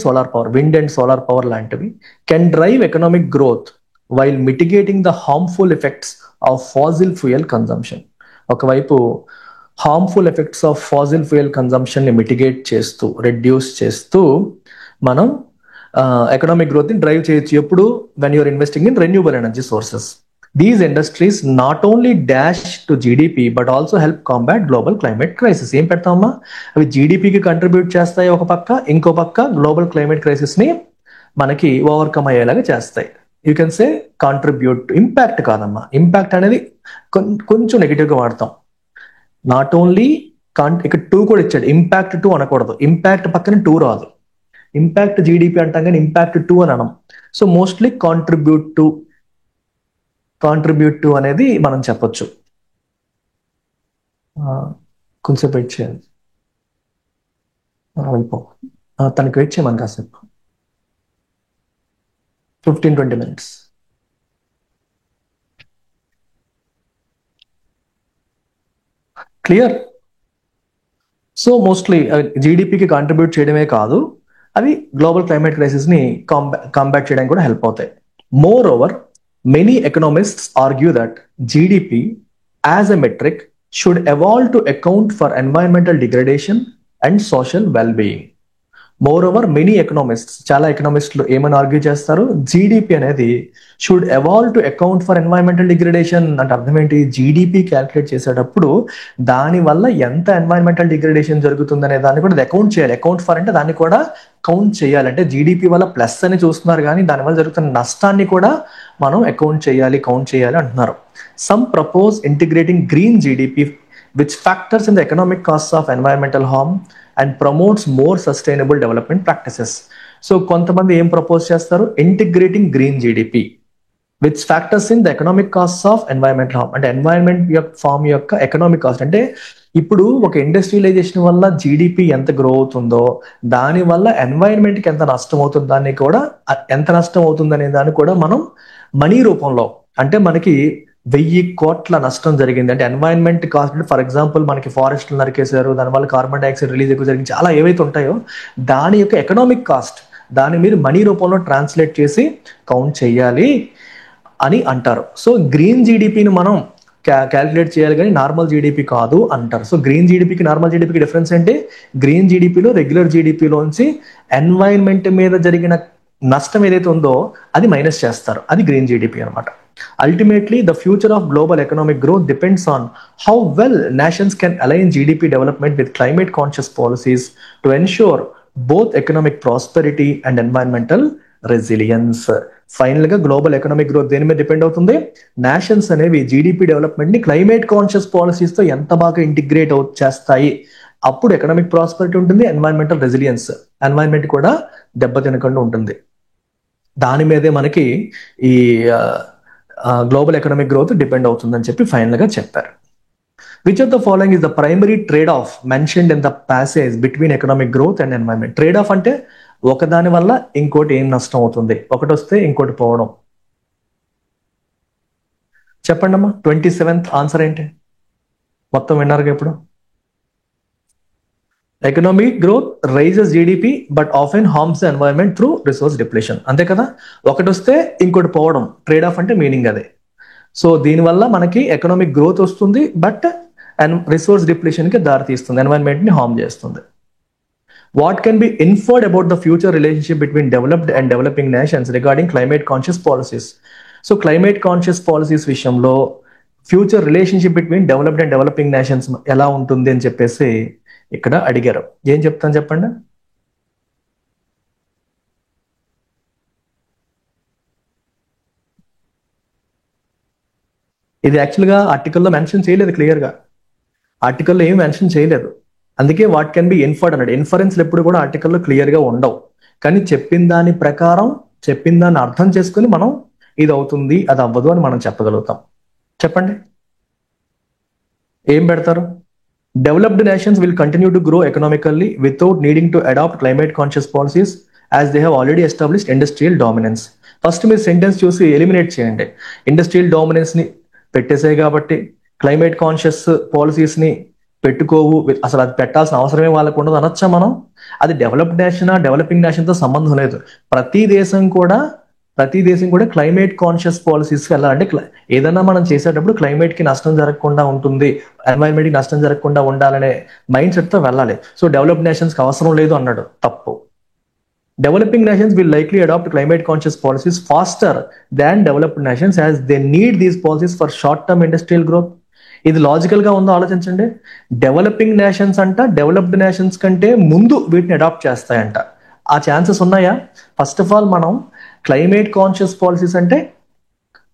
solar power లాంటివి can drive economic growth while mitigating the harmful effects of fossil fuel consumption. ఒకవైపు harmful effects of fossil fuel consumption ని మిటిగేట్ చేస్తూ, రెడ్యూస్ చేస్తూ మనం ఎకనామిక్ గ్రోత్ ని డ్రైవ్ చేయొచ్చు. ఎప్పుడు, when you're investing in renewable energy sources. These industries not only dash to GDP but also help combat global climate crisis. ఏం పెడతామా, అవి జీడిపికి కంట్రిబ్యూట్ చేస్తాయి ఒక పక్క, ఇంకో పక్క గ్లోబల్ క్లైమేట్ క్రైసిస్ ని మనకి ఓవర్కమ్ అయ్యేలాగా చేస్తాయి. You can say contribute. Impact కాదమ్మా, ఇంపాక్ట్ అనేది కొంచెం నెగిటివ్ గా వాడతాం. నాట్ ఓన్లీ ఇక్కడ 2 కూడా ఇచ్చాడు, ఇంపాక్ట్ 2 అనకూడదు, ఇంపాక్ట్ పక్కన 2 రాదు. ఇంపాక్ట్ జీడిపి అంటాం కానీ ఇంపాక్ట్ 2 అని అనం. సో మోస్ట్లీ కాంట్రిబ్యూట్ టు అనేది మనం చెప్పొచ్చు. కొంచెం వెయిట్ చేయాలి, తనకి వెయిట్ చేయమని కాసేపు, 15-20 minutes. క్లియర్? సో మోస్ట్లీ జీడిపికి కాంట్రిబ్యూట్ చేయడమే కాదు, అవి గ్లోబల్ క్లైమేట్ క్రైసిస్ ని కాంబాట్ చేయడానికి కూడా హెల్ప్ అవుతాయి. Moreover, many economists argue that GDP as a metric should evolve to account for environmental degradation and social well-being. Moreover, many economists, చాలా ఎకనామిస్టులు ఏమని ఆర్గ్యూ చేస్తారు, జీడిపి అనేది should evolve to account for environmental degradation. అంటే అర్థం ఏంటి, జీడిపి క్యాల్కులేట్ చేసేటప్పుడు దాని వల్ల ఎంత ఎన్వైరన్మెంటల్ డిగ్రేడేషన్ జరుగుతుందనే దాన్ని కూడా అకౌంట్ చేయాలి. అకౌంట్ ఫర్ అంటే దాన్ని కూడా కౌంట్ చేయాలి. అంటే జీడిపి వల్ల ప్లస్ అని చూస్తున్నారు కానీ దానివల్ల జరుగుతున్న నష్టాన్ని కూడా మనం అకౌంట్ చేయాలి, కౌంట్ చేయాలి అంటున్నారు. Some propose integrating green GDP which factors in the economic costs of environmental harm and promotes more sustainable development practices. So కొంతమంది ఏం ప్రపోజ్ చేస్తారు, integrating green GDP which factors in the economic cost of environmental harm. అంటే ఎన్వైరన్మెంట్ యొక్క ఫార్మ్ యొక్క ఎకనామిక్ కాస్ట్ అంటే ఇప్పుడు ఒక ఇండస్ట్రియలైజేషన్ వల్ల జీడిపి ఎంత గ్రో అవుతుందో దాని వల్ల ఎన్వైరన్మెంట్ కి ఎంత నష్టం అవుతుంది దాన్ని కూడా, ఎంత నష్టం అవుతుంది అనే దాన్ని కూడా మనం మనీ రూపంలో, అంటే మనకి 1000 కోట్ల నష్టం జరిగింది అంటే ఎన్వైరన్మెంట్ కాస్ట్, అంటే ఫర్ ఎగ్జాంపుల్ మనకి ఫారెస్ట్లు నరికేశారు, దానివల్ల కార్బన్ డైఆక్సైడ్ రిలీజ్ ఎక్కువ జరిగింది, చాలా ఏవైతే ఉంటాయో దాని యొక్క ఎకనామిక్ కాస్ట్ దాన్ని మీరు మనీ రూపంలో ట్రాన్స్లేట్ చేసి కౌంట్ చేయాలి అని అంటారు. సో గ్రీన్ జీడిపిని మనం క్యాలిక్యులేట్ చేయాలి కానీ నార్మల్ జీడిపి కాదు అంటారు. సో గ్రీన్ జీడిపికి నార్మల్ జీడిపికి డిఫరెన్స్ ఏంటి, గ్రీన్ జీడిపిలో రెగ్యులర్ జీడిపిలోంచి ఎన్వైరన్మెంట్ మీద జరిగిన నష్టం ఏదైతే ఉందో అది మైనస్ చేస్తారు, అది గ్రీన్ జీడిపి అనమాట. Ultimately, the future of global economic growth depends on how well nations can align GDP development with climate conscious policies to ensure both economic prosperity and environmental resilience. Final గా గ్లోబల్ ఎకనామిక్ గ్రోత్ దేని మీద డిపెండ్ అవుతుంది, నేషన్స్ అనేవి జీడిపి డెవలప్మెంట్ ని క్లైమేట్ కాన్షియస్ పాలసీస్ తో ఎంత బాగా ఇంటిగ్రేట్ చేస్తాయి, అప్పుడు ఎకనామిక్ ప్రాస్పెరిటీ ఉంటుంది, ఎన్వైరన్మెంటల్ రెసిలియన్స్, ఎన్వైరన్మెంట్ కూడా దెబ్బతినకుండా ఉంటుంది. దాని మీదే మనకి ఈ గ్లోబల్ ఎకనామిక్ గ్రోత్ డిపెండ్ అవుతుందని చెప్పి ఫైనల్ గా చెప్పారు. Which of the following is the primary trade of mentioned in the passage between economic growth and environment. Trade off అంటే ఒకదాని వల్ల ఇంకోటి ఏం నష్టం అవుతుంది, ఒకటి వస్తే ఇంకోటి పోవడం. చెప్పండి అమ్మా, 27th ఆన్సర్ ఏంటి, మొత్తం విన్నారుగా ఇప్పుడు. Economic growth raises GDP but often harms the environment through resource depletion. అంతే కదా, ఒకటి వస్తే ఇంకోటి పోవడం, ట్రేడ్ ఆఫ్ అంటే మీనింగ్ అదే. సో దీనివల్ల మనకి ఎకనామిక్ గ్రోత్ వస్తుంది బట్ రిసోర్స్ డిప్లేషన్ కి దారి తీస్తుంది, ఎన్వైరన్మెంట్ ని హార్మ్ చేస్తుంది. What can be inferred about the future relationship between developed and developing nations regarding climate conscious policies. So climate conscious policies విషయంలో future relationship between developed and developing nations ఎలా ఉంటుంది అని చెప్పేసి ఇక్కడ అడిగారు. ఏం చెప్తాను చెప్పండి. ఇది యాక్చువల్గా ఆర్టికల్లో మెన్షన్ చేయలేదు, క్లియర్గా ఆర్టికల్లో ఏం మెన్షన్ చేయలేదు, అందుకే వాట్ కెన్ బి ఇన్ఫర్డ్ అన్నాడు. ఇన్ఫరెన్స్లు ఎప్పుడు కూడా ఆర్టికల్లో క్లియర్గా ఉండవు, కానీ చెప్పిన దాని ప్రకారం చెప్పిన దాన్ని అర్థం చేసుకుని మనం ఇది అవుతుంది అది అవ్వదు అని మనం చెప్పగలుగుతాం. చెప్పండి ఏం పెడతారు. Developed nations will continue to grow economically without needing to adopt climate conscious policies as they have already established industrial dominance. First మీరు సెంటెన్స్ చూసి ఎలిమినేట్ చేయండి. ఇండస్ట్రియల్ డామినెన్స్ ని పెట్టేసాయి కాబట్టి క్లైమేట్ కాన్షియస్ పాలసీస్ ని పెట్టుకోవు, అసలు అది పెట్టాల్సిన అవసరమే వాళ్ళకు ఉండదు అనొచ్చా మనం. అది డెవలప్డ్ నేషన్ డెవలపింగ్ నేషన్ తో సంబంధం లేదు. ప్రతి దేశం కూడా క్లైమేట్ కాన్షియస్ పాలసీస్ వెళ్ళాలంటే ఏదైనా మనం చేసేటప్పుడు క్లైమేట్ కి నష్టం జరగకుండా ఉంటుంది, ఎన్వైరన్మెంట్ కి నష్టం జరగకుండా ఉండాలనే మైండ్ సెట్ తో వెళ్ళాలి. సో డెవలప్డ్ నేషన్స్ కి అవసరం లేదు అన్నాడు, తప్పు. Developing nations will likely adopt climate conscious policies faster than developed nations as they need these policies for short term industrial growth. ఇది లాజికల్ గా ఉందో ఆలోచించండి. డెవలపింగ్ నేషన్స్ అంట డెవలప్డ్ నేషన్స్ కంటే ముందు వీటిని అడాప్ట్ చేస్తాయంట. ఆ ఛాన్సెస్ ఉన్నాయా? ఫస్ట్ ఆఫ్ ఆల్ మనం క్లైమేట్ కాన్షియస్ పాలసీస్ అంటే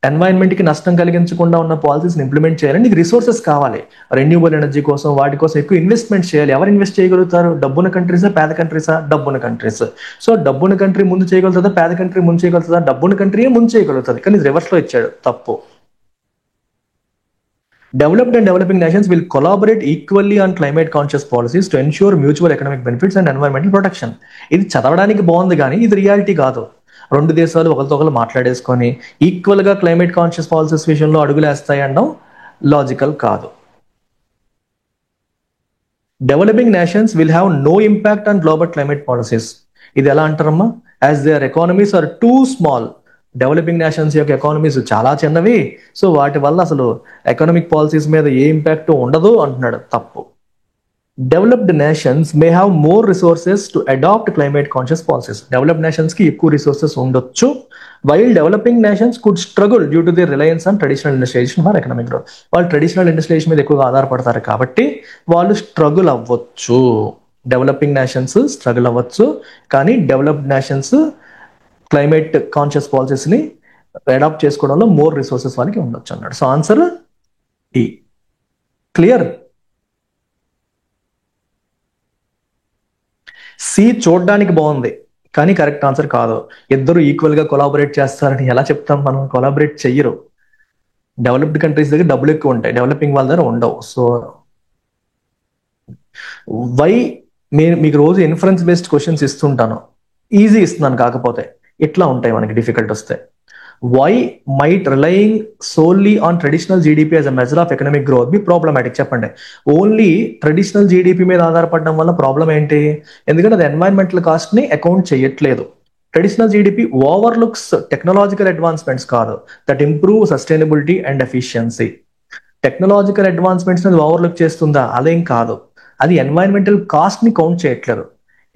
ఎన్వైరన్మెంట్ కి నష్టం కలిగించకుండా ఉన్న పాలసీస్ ఇంప్లిమెంట్ చేయాలంటే నీకు రిసోర్సెస్ కావాలి. రెన్యూబుల్ ఎనర్జీ కోసం వాటి కోసం ఎక్కువ ఇన్వెస్ట్మెంట్ చేయాలి. ఎవరు ఇన్వెస్ట్ చేయగలుగుతారు? డబ్బున్న కంట్రీసా పేద కంట్రీసా? డబ్బున్న కంట్రీస్. సో డబ్బున్న కంట్రీ ముందు చేయగలుగుతుందా, పేద కంట్రీ ముందు చేయగలుగుతుందా? డబ్బున్న కంట్రీయే ముందు చేయగలుగుతుంది, కానీ రివర్స్ లో ఇచ్చాడు, తప్పు. Developed and developing nations will collaborate equally on climate conscious policies to ensure mutual economic benefits and environmental protection. ఇది చదవడానికి బాగుంది కానీ ఇది రియాలిటీ కాదు. రెండు దేశాలు ఒకరితో ఒకరు మాట్లాడేసుకొని ఈక్వల్ గా క్లైమేట్ కాన్షియస్ పాలసీస్ విషయంలో అడుగులేస్తాయి అనడం లాజికల్ కాదు. Developing nations will have no impact on global climate policies. ఇది ఎలా అంటారమ్మా? As their economies are too small. Developing nations యొక్క ఎకానమీస్ చాలా చిన్నవి, సో వాటి వల్ల అసలు ఎకనామిక్ పాలసీస్ మీద ఏ ఇంపాక్ట్ ఉండదు అంటున్నాడు, తప్పు. Developed nations may have more resources to adopt climate conscious policies. Developed nations కి ఎక్కువ రిసోర్సెస్ ఉండొచ్చు, while developing nations could struggle due to the reliance on traditional industrialization for economic growth. వాళ్ళు ట్రెడిషనల్ ఇండస్ట్రియలైజేషన్ మీద ఎక్కువగా ఆధారపడతారు కాబట్టి వాళ్ళు స్ట్రగుల్ అవ్వచ్చు. డెవలపింగ్ నేషన్స్ స్ట్రగుల్ అవ్వచ్చు, కానీ developed nations climate conscious policies ని అడాప్ట్ చేసుకోవడంలో మోర్ రిసోర్సెస్ వాళ్ళకి ఉండొచ్చు అన్నాడు. సో ఆన్సర్ ఈ. క్లియర్? సి చూడడానికి బాగుంది కానీ కరెక్ట్ ఆన్సర్ కాదు. ఇద్దరు ఈక్వల్ గా కొలాబరేట్ చేస్తారని ఎలా చెప్తాం మనం? కొలాబరేట్ చెయ్యరు. డెవలప్డ్ కంట్రీస్ దగ్గర డబ్బులు ఎక్కువ ఉంటాయి, డెవలపింగ్ వాళ్ళ దగ్గర ఉండవు. సో వై మీకు రోజు ఇన్ఫరెన్స్ బేస్డ్ క్వశ్చన్స్ ఇస్తుంటాను, ఈజీ ఇస్తున్నాను, కాకపోతే ఇట్లా ఉంటాయి మనకి డిఫికల్ట్ వస్తే. Why might relying solely on traditional GDP as a measure of economic growth be problematic? చెప్పండి. ఓన్లీ ట్రెడిషనల్ జీడిపి మీద ఆధారపడడం వల్ల ప్రాబ్లం ఏంటి? ఎందుకంటే అది ఎన్వైరన్మెంటల్ కాస్ట్ ని అకౌంట్ చేయట్లేదు. Traditional GDP overlooks technological advancements కాదు, that improve sustainability and efficiency. Technological advancements అనేది ఓవర్లుక్ చేస్తుందా? అదేం కాదు. అది ఎన్వైరన్మెంటల్ కాస్ట్ ని కౌంట్ చేయట్లేదు.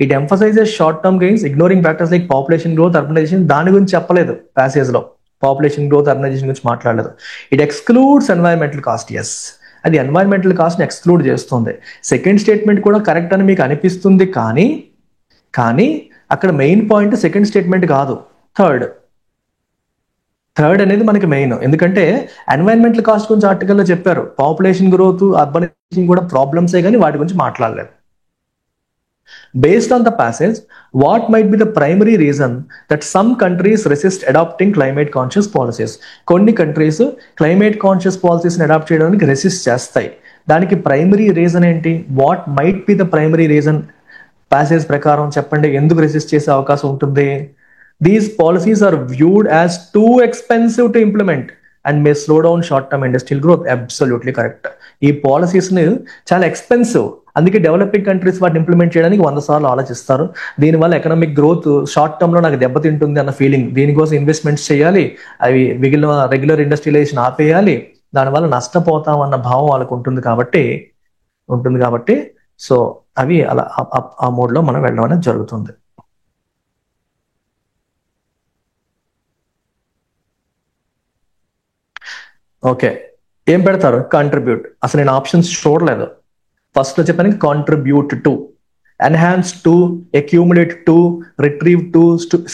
It emphasizes short term gains ignoring factors like population growth, urbanization. దాని గురించి చెప్పలేదు ప్యాసేజ్ లో, పాపులేషన్ గ్రోత్ అర్బనైజేషన్ గురించి మాట్లాడలేదు. It excludes environmental cost. Yes, అది ఎన్వైరన్మెంటల్ కాస్ట్ ని ఎక్స్క్లూడ్ చేస్తుంది. సెకండ్ స్టేట్మెంట్ కూడా కరెక్ట్ అని మీకు అనిపిస్తుంది, కానీ అక్కడ మెయిన్ పాయింట్ సెకండ్ స్టేట్మెంట్ కాదు, థర్డ్ అనేది మనకి మెయిన్. ఎందుకంటే ఎన్వైరన్మెంటల్ కాస్ట్ గురించి ఆర్టికల్లో చెప్పారు, పాపులేషన్ గ్రోత్ అర్బనైజేషన్ కూడా ప్రాబ్లమ్సే, కానీ వాటి గురించి మాట్లాడలేదు. Based on the passage, what might be the primary reason that some countries resist adopting climate conscious policies? కొన్ని కంట్రీస్ క్లైమేట్ కాన్షియస్ పాలసీస్ ని అడాప్ట్ చేయడానికి రెసిస్ట్ చేస్తాయి. దానికి ప్రైమరీ రీజన్ ఏంటి? What might be the primary reason? Passage ప్రకారం చెప్పండి, ఎందుకు రెసిస్ట్ చేసే అవకాశం ఉంటుంది? These policies are viewed as too expensive to implement and may slow down short term industrial growth. Absolutely correct. ఈ పాలసీస్ ని చాలా ఎక్స్పెన్సివ్, అందుకే డెవలపింగ్ కంట్రీస్ వాటిని ఇంప్లిమెంట్ చేయడానికి 100 సార్లు ఆలోచిస్తారు. దీనివల్ల ఎకనామిక్ గ్రోత్ షార్ట్ టర్మ్ లో నాకు దెబ్బతింటుంది అన్న ఫీలింగ్, దీనికోసం ఇన్వెస్ట్మెంట్స్ చేయాలి, అవి మిగిలిన రెగ్యులర్ ఇండస్ట్రియలైజేషన్ ఆపేయాలి, దానివల్ల నష్టపోతాం అన్న భావం వాళ్ళకు ఉంటుంది కాబట్టి సో అవి అలా ఆ మోడ్ లో మనం వెళ్ళడం అనేది జరుగుతుంది. ఓకే, ఏం పెడతారు? కాంట్రిబ్యూట్. అసలు నేను ఆప్షన్స్ చూడలేదు. ఫస్ట్ లో చెప్పాను contribute to, enhance to, accumulate to, retrieve to,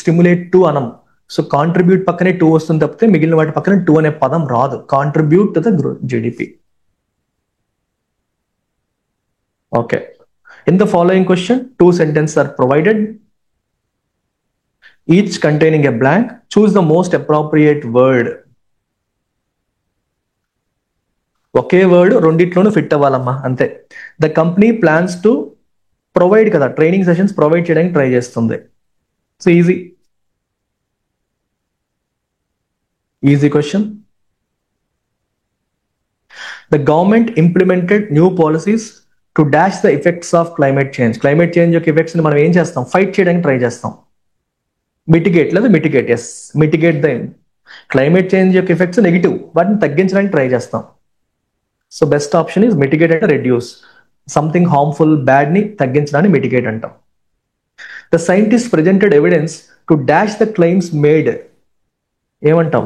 stimulate to అనం. సో కాంట్రిబ్యూట్ పక్కనే 2 వస్తుంది తప్పితే మిగిలిన వాటి పక్కనే 2 అనే పదం రాదు. Contribute to the GDP. Okay, in the following question 2 sentences are provided, each containing a blank. Choose the most appropriate word. ఒకే వర్డ్ రెండిట్లోనూ ఫిట్ అవ్వాలమ్మా, అంతే. The company plans to provide కదా, ట్రైనింగ్ సెషన్స్ ప్రొవైడ్ చేయడానికి ట్రై చేస్తుంది. So easy question. The government implemented new policies to dash the effects of climate change. Climate change యొక్క ఎఫెక్ట్స్ ని మనం ఏం చేస్తాం? ఫైట్ చేయడానికి ట్రై చేస్తాం. మిటిగేట్ లేదా mitigate, yes, mitigate the climate change యొక్క ఎఫెక్ట్స్ నెగిటివ్, వాటిని తగ్గించడానికి ట్రై చేస్తాం. So best option is mitigate అంటే రెడ్యూస్. సంథింగ్ హార్మ్ఫుల్, బ్యాడ్ ని తగ్గించడాన్ని మిటిగేట్ అంటాం. The scientist presented evidence to dash the claims made. ఏమంటాం?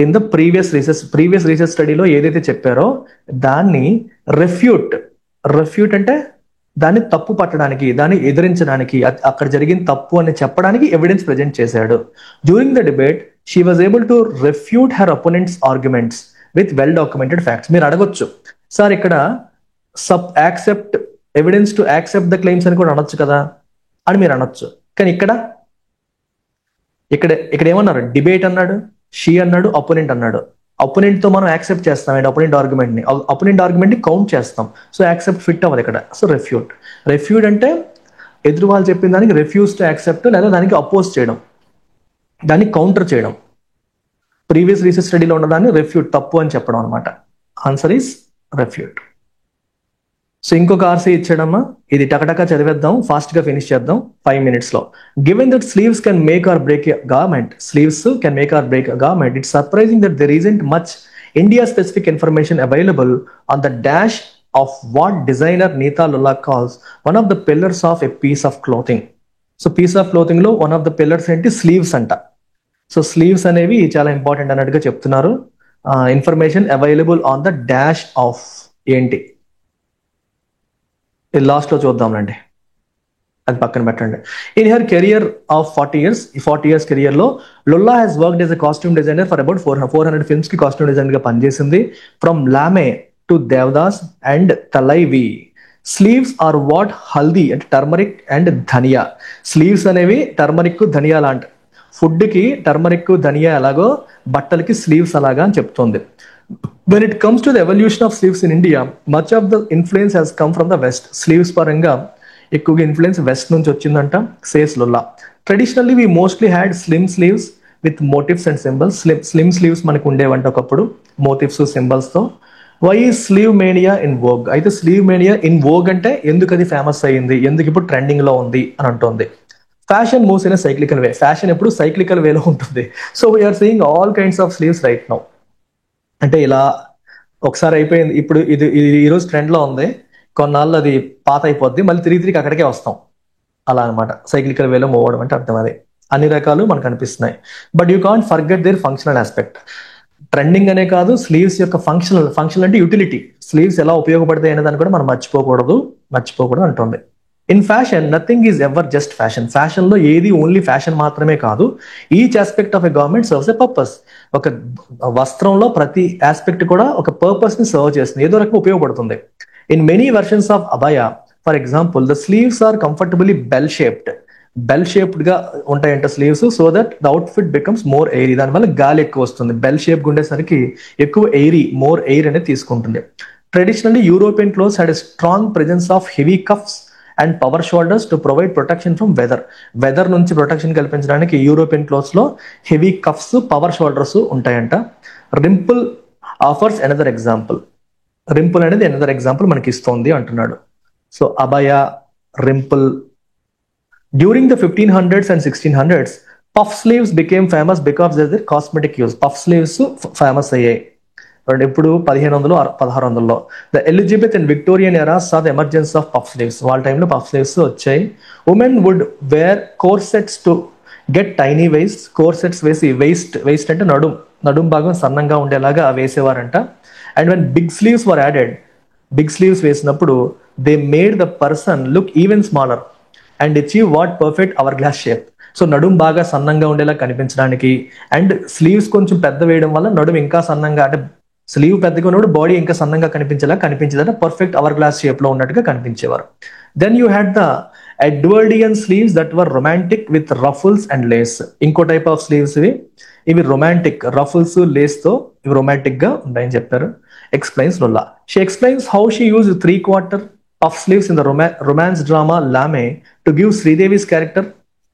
ఇన్ ద ప్రీవియస్ రీసెర్చ్ స్టడీలో ఏదైతే చెప్పారో దాన్ని రెఫ్యూట్ అంటే దాన్ని తప్పు పట్టడానికి, దాన్ని ఎదిరించడానికి, అక్కడ జరిగిన తప్పు అని చెప్పడానికి ఎవిడెన్స్ ప్రెజెంట్ చేశాడు. During the debate she was able to refute her opponents arguments with well documented facts. మీరు అడగొచ్చు, సార్ ఇక్కడ evidence to accept the claims అని కూడా అనొచ్చు కదా అని మీరు అనొచ్చు. కానీ ఇక్కడ ఏమన్నారు? డిబేట్ అన్నాడు, షీ అన్నాడు, అపోనెంట్ అన్నాడు. అపోనెంట్ తో మనం యాక్సెప్ట్ చేస్తాం అండి అపోనెంట్ ఆర్గ్యుమెంట్ ని కౌంట్ చేస్తాం. సో యాక్సెప్ట్ ఫిట్ అవ్వదు ఇక్కడ. సో రెఫ్యూట్ అంటే ఎదురు వాళ్ళు చెప్పిన దానికి రిఫ్యూజ్ టు యాక్సెప్ట్ లేదా దానికి అపోజ్ చేయడం, దాన్ని కౌంటర్ చేయడం. ప్రీవియస్ రీసెర్చ్ స్టడీలో ఉన్నదాన్ని రెఫ్యూట్, తప్పు అని చెప్పడం అనమాట. Answer is refute. సో ఇంకొక ఆర్సీ ఇచ్చాడమ్మా, ఇది టకటకా చదివేద్దాం, ఫాస్ట్ గా ఫినిష్ చేద్దాం 5 minutes లో. Given that sleeves can make or break a garment, it's surprising that there isn't much India specific information available on the dash of what designer Neeta Lulla calls one of the pillars of a piece of clothing. So piece of clothing లో వన్ ఆఫ్ ద పిల్లర్స్ ఏంటి? స్లీవ్స్ అంట. సో స్లీవ్స్ అనేవి చాలా ఇంపార్టెంట్ అన్నట్టుగా చెప్తున్నారు. Information available on the dash of ఏంటి? ఇది లాస్ట్ లో చూద్దాంలండి, అది పక్కన పెట్టండి. In her career of 40 years career లో Lulla has worked as a costume designer for about 400 films కి కాస్ట్యూమ్ డిజైనర్ గా పనిచేసింది. From Lamhe to Devdas and Thalaivi. Sleeves are what haldi అంటే టర్మరిక్ అండ్ ధనియా. స్లీవ్స్ అనేవి టర్మరిక్ ధనియా లాంటి. ఫుడ్కి టర్మరిక్ ధనియా ఎలాగో బట్టలకి స్లీవ్స్ అలాగా అని చెప్తుంది. When it comes to the evolution of sleeves in India, much of the influence has come from the west. Sleeves పరంగా ఎక్కువగా ఇన్ఫ్లుయెన్స్ వెస్ట్ నుంచి వచ్చిందంట, says Lulla. Traditionally we mostly had slim sleeves with motifs and symbols. Slim sleeves మనకు ఉండేవంట ఒకప్పుడు, మోటివ్స్ సింబల్స్తో. Why sleeve mania in vogue? అయితే స్లీవ్ మేనియా ఇన్ వోగ్ అంటే ఎందుకు అది ఫేమస్ అయ్యింది, ఎందుకు ఇప్పుడు ట్రెండింగ్ లో ఉంది అని అంటుంది. Fashion moves in cyclical way. Fashion ఎప్పుడు సైక్లికల్ వేలో ఉంటుంది. So we're seeing all kinds of sleeves right now. అంటే ఇలా ఒకసారి అయిపోయింది, ఇప్పుడు ఇది ఇది ఈరోజు ట్రెండ్ లో ఉంది, కొన్నాళ్ళు అది పాత అయిపోద్ది, మళ్ళీ తిరిగి తిరిగి అక్కడికే వస్తాం. అలా అనమాట సైక్లికల్ వేలో మూవ్ అవడం అంటే అర్థం. అదే అన్ని రకాలు మనకు అనిపిస్తున్నాయి. But you can't forget their functional aspect. Trending అనే కాదు, స్లీవ్స్ యొక్క ఫంక్షనల్ అంటే యూటిలిటీ, స్లీవ్స్ ఎలా ఉపయోగపడతాయి అనే దాన్ని కూడా మనం మర్చిపోకూడదు అంటుంది. In fashion nothing is ever just fashion. Fashion లో ఏది ఓన్లీ ఫ్యాషన్ మాత్రమే కాదు. Each aspect of a government serves a purpose. ఒక వస్త్రంలో ప్రతి ఆస్పెక్ట్ కూడా ఒక పర్పస్ ని సర్వ్ చేస్తుంది, ఏదో రకంగా ఉపయోగపడుతుంది. In many versions of abaya, for example, the sleeves are comfortably bell shaped గా ఉంటాయంట sleeves, so that the outfit becomes more airy. దానివల్ల గాలి ఎక్కువ వస్తుంది. బెల్ షేప్ ఉండేసరికి ఎక్కువ మోర్ ఎయిర్ అనేది తీసుకుంటుంది. Traditionally European clothes had a strong presence of heavy cuffs and power shoulders to provide protection from weather నుంచి ప్రొటెక్షన్ కల్పించడానికి యూరోపియన్ క్లోత్స్ లో హెవీ కఫ్స్, పవర్ షోల్డర్స్ ఉంటాయంట. Wimple offers another example. Wimple అనేది అనదర్ ఎగ్జాంపుల్ మనకి ఇస్తోంది అంటున్నాడు. So abaya, wimple. During the 1500s and 1600s, puff sleeves became famous because of their cosmetic use. Puff sleeves famous అయ్యాయి ఎప్పుడు 1500, 1600లో. The Elizabeth and Victorian era saw the emergence of puff sleeves. వాళ్ళ టైంలో పఫ్ స్లీవ్స్ వచ్చాయి. Women would wear corsets to get tiny waist. Corsets వేసి, వేస్ట్ అంటే నడుం భాగం సన్నంగా ఉండేలాగా వేసేవారంట. And when big sleeves were added, big sleeves వేసినప్పుడు they made the person look even smaller and achieve what perfect hourglass shape. So నడుం బాగా సన్నంగా ఉండేలా కనిపించడానికి, అండ్ స్లీవ్స్ కొంచెం పెద్ద వేయడం వల్ల నడుం ఇంకా సన్నంగా, అంటే స్లీవ్ పెద్దగా ఉన్నప్పుడు బాడీ ఇంకా సన్నంగా కనిపించేదంటే పర్ఫెక్ట్ అవర్ గ్లాస్ షేప్ లో ఉన్నట్టుగా కనిపించేవారు. Then you had the Edwardian sleeves that were romantic with ruffles and lace. ఇంకో టైప్ ఆఫ్ స్లీవ్స్ ఇవి రొమాంటిక్, రఫుల్స్ లేస్ తో ఇవి రొమాంటిక్ గా ఉంటాయని చెప్పారు. Explains Lulla. She explains how she use 3/4 puff sleeves in the romance drama Lame to give Sridevi's character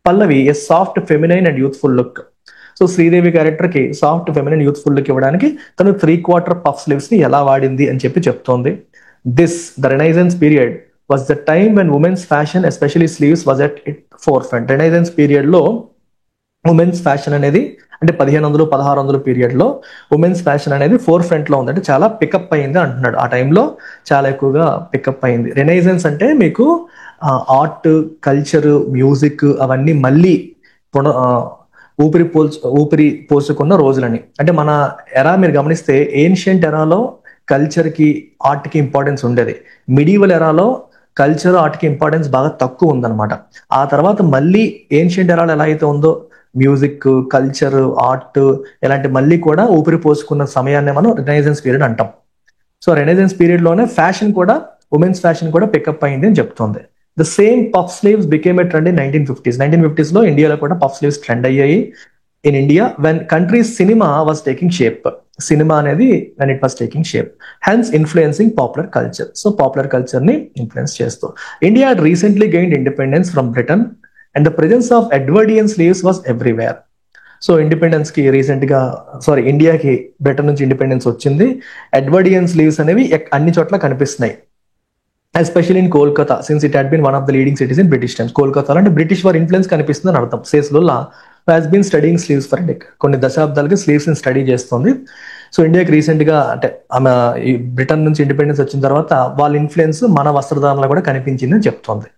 Pallavi a soft, feminine and youthful look. So Sridevi character కి సాఫ్ట్, ఫెమినైన్, యూత్ఫుల్ లుక్ ఇవ్వడానికి తను 3/4 పఫ్ స్లీవ్స్ ని ఎలా వాడింది అని చెప్తోంది. The renaissance period was the time when women's fashion, especially sleeves, was at it forefront. Renaissance period లో ఉమెన్స్ ఫ్యాషన్ అనేది, అంటే 1500, 1600 పీరియడ్ లో ఉమెన్స్ ఫ్యాషన్ అనేది ఫోర్ ఫ్రంట్ లో ఉంది, అంటే చాలా పికప్ అయింది అంటున్నాడు. ఆ టైంలో చాలా ఎక్కువగా పికప్ అయింది. రెనైజెన్స్ అంటే మీకు ఆర్ట్, కల్చర్, మ్యూజిక్ అవన్నీ మళ్ళీ ఊపిరి పోసుకున్న రోజులని. అంటే మన ఎరా మీరు గమనిస్తే ఏన్షియంట్ ఎరాలో కల్చర్ కి, ఆర్ట్ కి ఇంపార్టెన్స్ ఉండేది. మిడీవల్ ఎరాలో కల్చర్, ఆర్ట్ కి ఇంపార్టెన్స్ బాగా తక్కువ ఉందన్నమాట. ఆ తర్వాత మళ్ళీ ఏన్షియంట్ ఎరాలో ఎలా అయితే ఉందో మ్యూజిక్, కల్చర్, ఆర్ట్ ఇలాంటి మళ్ళీ కూడా ఊపిరి పోసుకున్న సమయాన్ని మనం రెనైజెన్స్ పీరియడ్ అంటాం. సో రెనైజెన్స్ పీరియడ్ లోనే ఫ్యాషన్ కూడా, ఉమెన్స్ ఫ్యాషన్ కూడా పికప్ అయింది అని చెప్తుంది. The same puff sleeves became a trend in 1950s. 1950s లో ఇండియాలో కూడా పఫ్ స్లీవ్స్ ట్రెండ్ అయ్యాయి in India when country cinema was taking shape. Cinema అనేది when it was taking shape, hence influencing popular culture. So popular culture ని ఇన్ఫ్లుయెన్స్ చేస్తూ India had recently gained independence from Britain and the presence of Edwardian sleeves was everywhere. So independence కి ఇండియాకి బ్రిటన్ నుంచి ఇండిపెండెన్స్ వచ్చింది. ఎడ్వర్డియన్ స్లీవ్స్ అనేవి అన్ని చోట్ల కనిపిస్తున్నాయి, especially in Kolkata, since it had been one of the leading cities in British times. కోల్కతాలో అంటే బ్రిటిష్ వారి ఇన్ఫ్లుయెన్స్ కనిపిస్తుంది అని అర్థం. Says Lulla has been studying sleeves for కొన్ని దశాబ్దాలుగా స్లీవ్స్ ని స్టడీ చేస్తుంది. సో ఇండియాకి రీసెంట్ గా, అంటే ఆమె ఈ బ్రిటన్ నుంచి ఇండిపెండెన్స్ వచ్చిన తర్వాత వాళ్ళ ఇన్ఫ్లుయెన్స్ మన వస్త్రధారణలో కూడా కనిపించింది అని చెప్తోంది.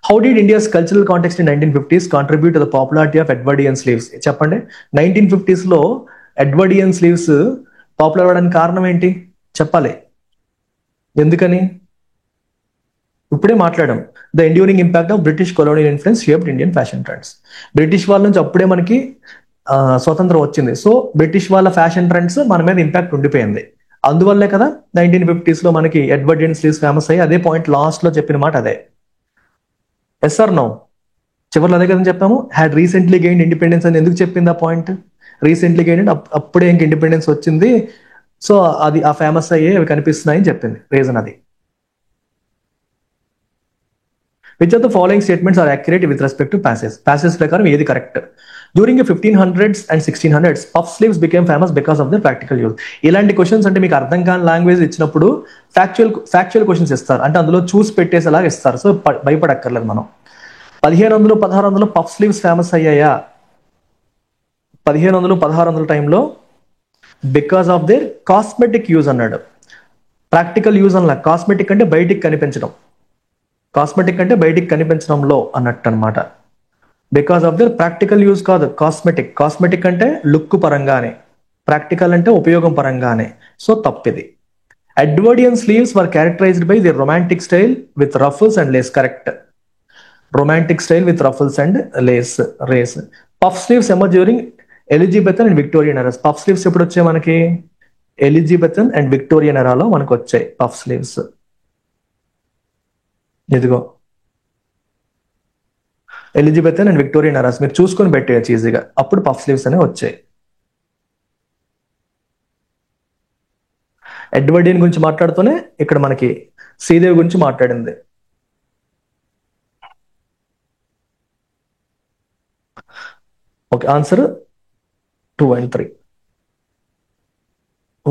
How did India's cultural context in 1950s contribute to the popularity of Edwardian sleeves? చెప్పండి. 1950s లో ఎడ్వర్డియన్ స్లీవ్స్ పాపులర్ అవ్వడానికి కారణం ఏంటి చెప్పాలి. ఎందుకని? ఇప్పుడే మాట్లాడాం. The enduring impact of British colonial influence shaped Indian fashion trends. British వాళ్ళ నుంచి అప్పుడే మనకి స్వతంత్రం వచ్చింది. సో బ్రిటిష్ వాళ్ళ ఫ్యాషన్ ట్రెండ్స్ మన మీద ఇంపాక్ట్ ఉండిపోయింది. అందువల్లే కదా 1950s లో మనకి ఎడ్వర్డ్ స్లీవ్స్ ఫేమస్ అయ్యి అదే పాయింట్ లాస్ట్ లో చెప్పిన మాట అదే. Yes or no? చివరిలో అదే కదా చెప్పాము. హ్యాడ్ రీసెంట్లీ గెయిన్ ఇండిపెండెన్స్ అని ఎందుకు చెప్పింది ఆ పాయింట్? రీసెంట్లీ గెయిన్ అప్పుడే ఇంక ఇండిపెండెన్స్ వచ్చింది, సో అది ఆ ఫేమస్ అయ్యే అవి కనిపిస్తున్నాయి అని చెప్పింది. రీజన్ అది. Which of the following statements are accurate with respect to passage? Passage ప్రకారం ఏది correct? During 1500s and 1600s puff sleeves became famous because of the practical use. ఇలాంటి క్వశ్చన్స్ అంటే మీకు అర్థం కాని లాంగ్వేజ్ ఇచ్చినప్పుడు ఫ్యాక్చువల్ క్వశ్చన్స్ ఇస్తారు, అంటే అందులో చూసి పెట్టేసేలాగా ఇస్తారు. సో భయపడక్కర్లేదు మనం. 1500 1600 పఫ్ స్లీవ్స్ ఫేమస్ అయ్యాయా? 1500 1600 టైంలో because of their cosmetic use అన్నాడు. ప్రాక్టికల్ యూజ్ అన్న కాస్మెటిక్ అంటే బయటికి కనిపించడం, కాస్మెటిక్ అంటే బయటికి కనిపించడంలో అన్నట్టు అనమాట. Because of the practical use కాదు, కాస్మెటిక్. కాస్మెటిక్ అంటే లుక్ పరంగానే, ప్రాక్టికల్ అంటే ఉపయోగం పరంగానే. సో తప్పిది. Edwardian sleeves were characterized by the romantic style with ruffles and lace. Correct. Romantic style with ruffles and lace race. Puff sleeves emerge during Elizabethan and Victorian eras. Puff sleeves ఎప్పుడు వచ్చాయి మనకి? ఎలిజబెథన్ అండ్ విక్టోరియన్ ఎరాలో మనకు వచ్చాయి పఫ్ స్లీవ్స్. ఇదిగో ఎలిజబెథన్ అండ్ విక్టోరియన్ ఎరాస్ మీరు చూసుకొని పెట్టేయచ్చు ఈజీగా, అప్పుడు పఫ్ స్లీవ్స్ అనేవి వచ్చాయి. ఎడ్వర్డియన్ గురించి మాట్లాడుతూనే ఇక్కడ మనకి శ్రీదేవి గురించి మాట్లాడింది. Okay, answer 2 and 3.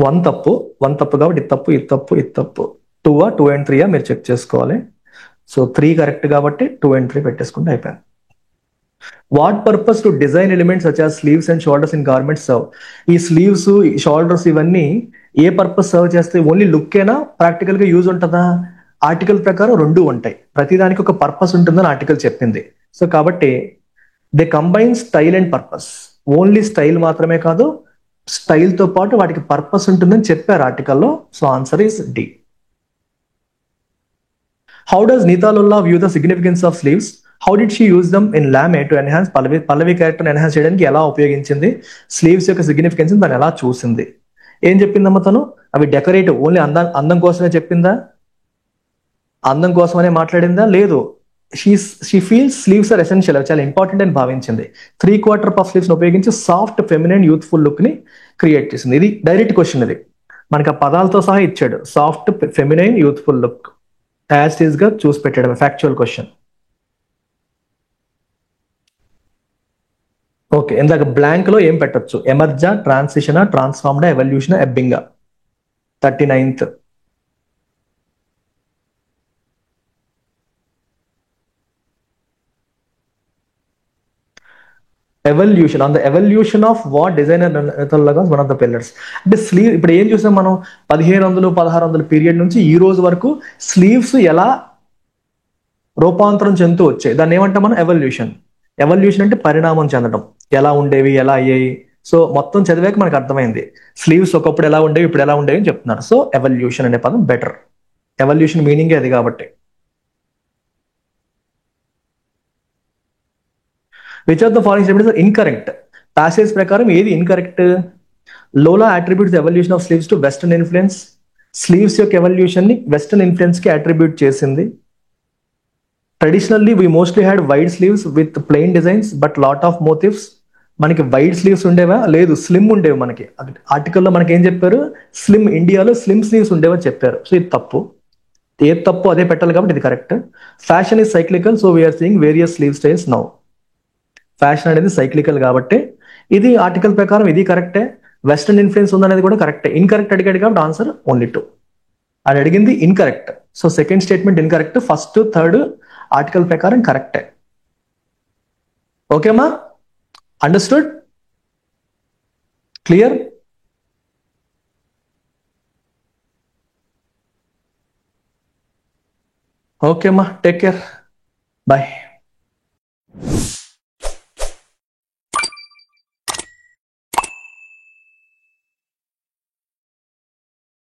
1 తప్పు, 1 తప్పు కాబట్టి ఇది తప్పు, ఇది తప్పు, ఇది తప్పు. 2 and 3 మీరు చెక్ చేసుకోవాలి. సో 3 కరెక్ట్ కాబట్టి 2 and 3 పెట్టేసుకుంటే అయిపోయింది. What purpose to design elements such as sleeves and shoulders in garments serve? ఈ స్లీవ్స్, షోల్డర్స్ ఇవన్నీ ఏ పర్పస్ సర్వ్ చేస్తే? ఓన్లీ లుక్ ఏనా, ప్రాక్టికల్ గా యూజ్ ఉంటుందా? ఆర్టికల్ ప్రకారం రెండు ఉంటాయి, ప్రతిదానికి ఒక పర్పస్ ఉంటుందని ఆర్టికల్ చెప్పింది. సో కాబట్టి they combine style and purpose. Only style మాత్రమే కాదు, స్టైల్ తో పాటు వాటికి పర్పస్ ఉంటుందని చెప్పారు ఆర్టికల్లో. So answer is D. How does Neeta Lulla view the significance of sleeves? How did she use them in Lamhe to enhance? Pallavi character enhance చేయడానికి ఎలా ఉపయోగించింది? స్లీవ్స్ యొక్క సిగ్నిఫికెన్స్ తను ఎలా చూసింది? ఏం చెప్పిందమ్మా తను? అవి డెకరేటివ్, ఓన్లీ అందం కోసమే చెప్పిందా? అందం కోసమనే మాట్లాడిందా? లేదు. She feels sleeves are essential, చాలా ఇంపార్టెంట్ అని భావించింది. 3/4 పఫ్ స్లీవ్స్ ఉపయోగించి సాఫ్ట్ ఫెమినైన్ యూత్ఫుల్ లుక్ ని క్రియేట్ చేసింది. ఇది డైరెక్ట్ క్వశ్చన్, ఇది మనకి ఆ పదాలతో సహా ఇచ్చాడు. Soft feminine youthful look as is గా చూసి పెట్టాడు. Factual question. ఓకే, ఇందాక బ్లాంక్ లో ఏం పెట్టొచ్చు? ఎమర్జా, ట్రాన్సిషనా, ట్రాన్స్ఫార్మ్డా, ఎవల్యూషన్, ఎబ్బింగా. 39th. Evolution. On the evolution of what designer one of the pillars. అంటే స్లీవ్ ఇప్పుడు ఏం చూసాం మనం? 1500 1600 పీరియడ్ నుంచి ఈ రోజు వరకు స్లీవ్స్ ఎలా రూపాంతరం చెందుతూ వచ్చాయి, దాన్ని ఏమంటాం మనం? ఎవల్యూషన్. ఎవల్యూషన్ అంటే పరిణామం చెందడం. ఎలా ఉండేవి, ఎలా అయ్యాయి. సో మొత్తం చదివాక మనకు అర్థమైంది స్లీవ్స్ ఒకప్పుడు ఎలా ఉండేవి, ఇప్పుడు ఎలా ఉండేవి అని చెప్తున్నారు. సో ఎవల్యూషన్ అనే పదం బెటర్. ఎవల్యూషన్ మీనింగే అది కాబట్టి. Which of the following statements are incorrect? Passage ప్రకారం ఏది incorrect? Lulla attributes evolution of sleeves to western influence. Sleeves యొక్క ఎవల్యూషన్ ని వెస్టర్న్ ఇన్ఫ్లుయెన్స్ కి అట్రిబ్యూట్ చేసింది. Traditionally we mostly had wide sleeves with plain designs but lot of motifs. మనకి వైడ్ స్లీవ్స్ ఉండేవా? లేదు, స్లిమ్ ఉండేవి. మనకి ఆర్టికల్లో మనకి ఏం చెప్పారు? స్లిమ్, ఇండియాలో స్లిమ్ స్లీవ్స్ ఉండేవని చెప్పారు. సో ఇది తప్పు. ఏది తప్పు అదే పెట్టాలి కాబట్టి ఇది correct. Fashion is cyclical, so we're seeing various sleeve styles now. Fashion అనేది సైక్లికల్ కాబట్టి ఇది ఆర్టికల్ ప్రకారం ఇది కరెక్టే. వెస్టర్న్ ఇన్ఫ్లుయెన్స్ ఉందనేది కూడా కరెక్టే. ఇన్కరెక్ట్ అడిగాడు కాబట్టి ఆన్సర్ ఓన్లీ 2. అది అడిగింది incorrect. So second statement incorrect, first third article ప్రకారం కరెక్టే. ఓకేమా? అండర్స్టూడ్? క్లియర్? ఓకేమ్మా, టేక్ కేర్, బాయ్.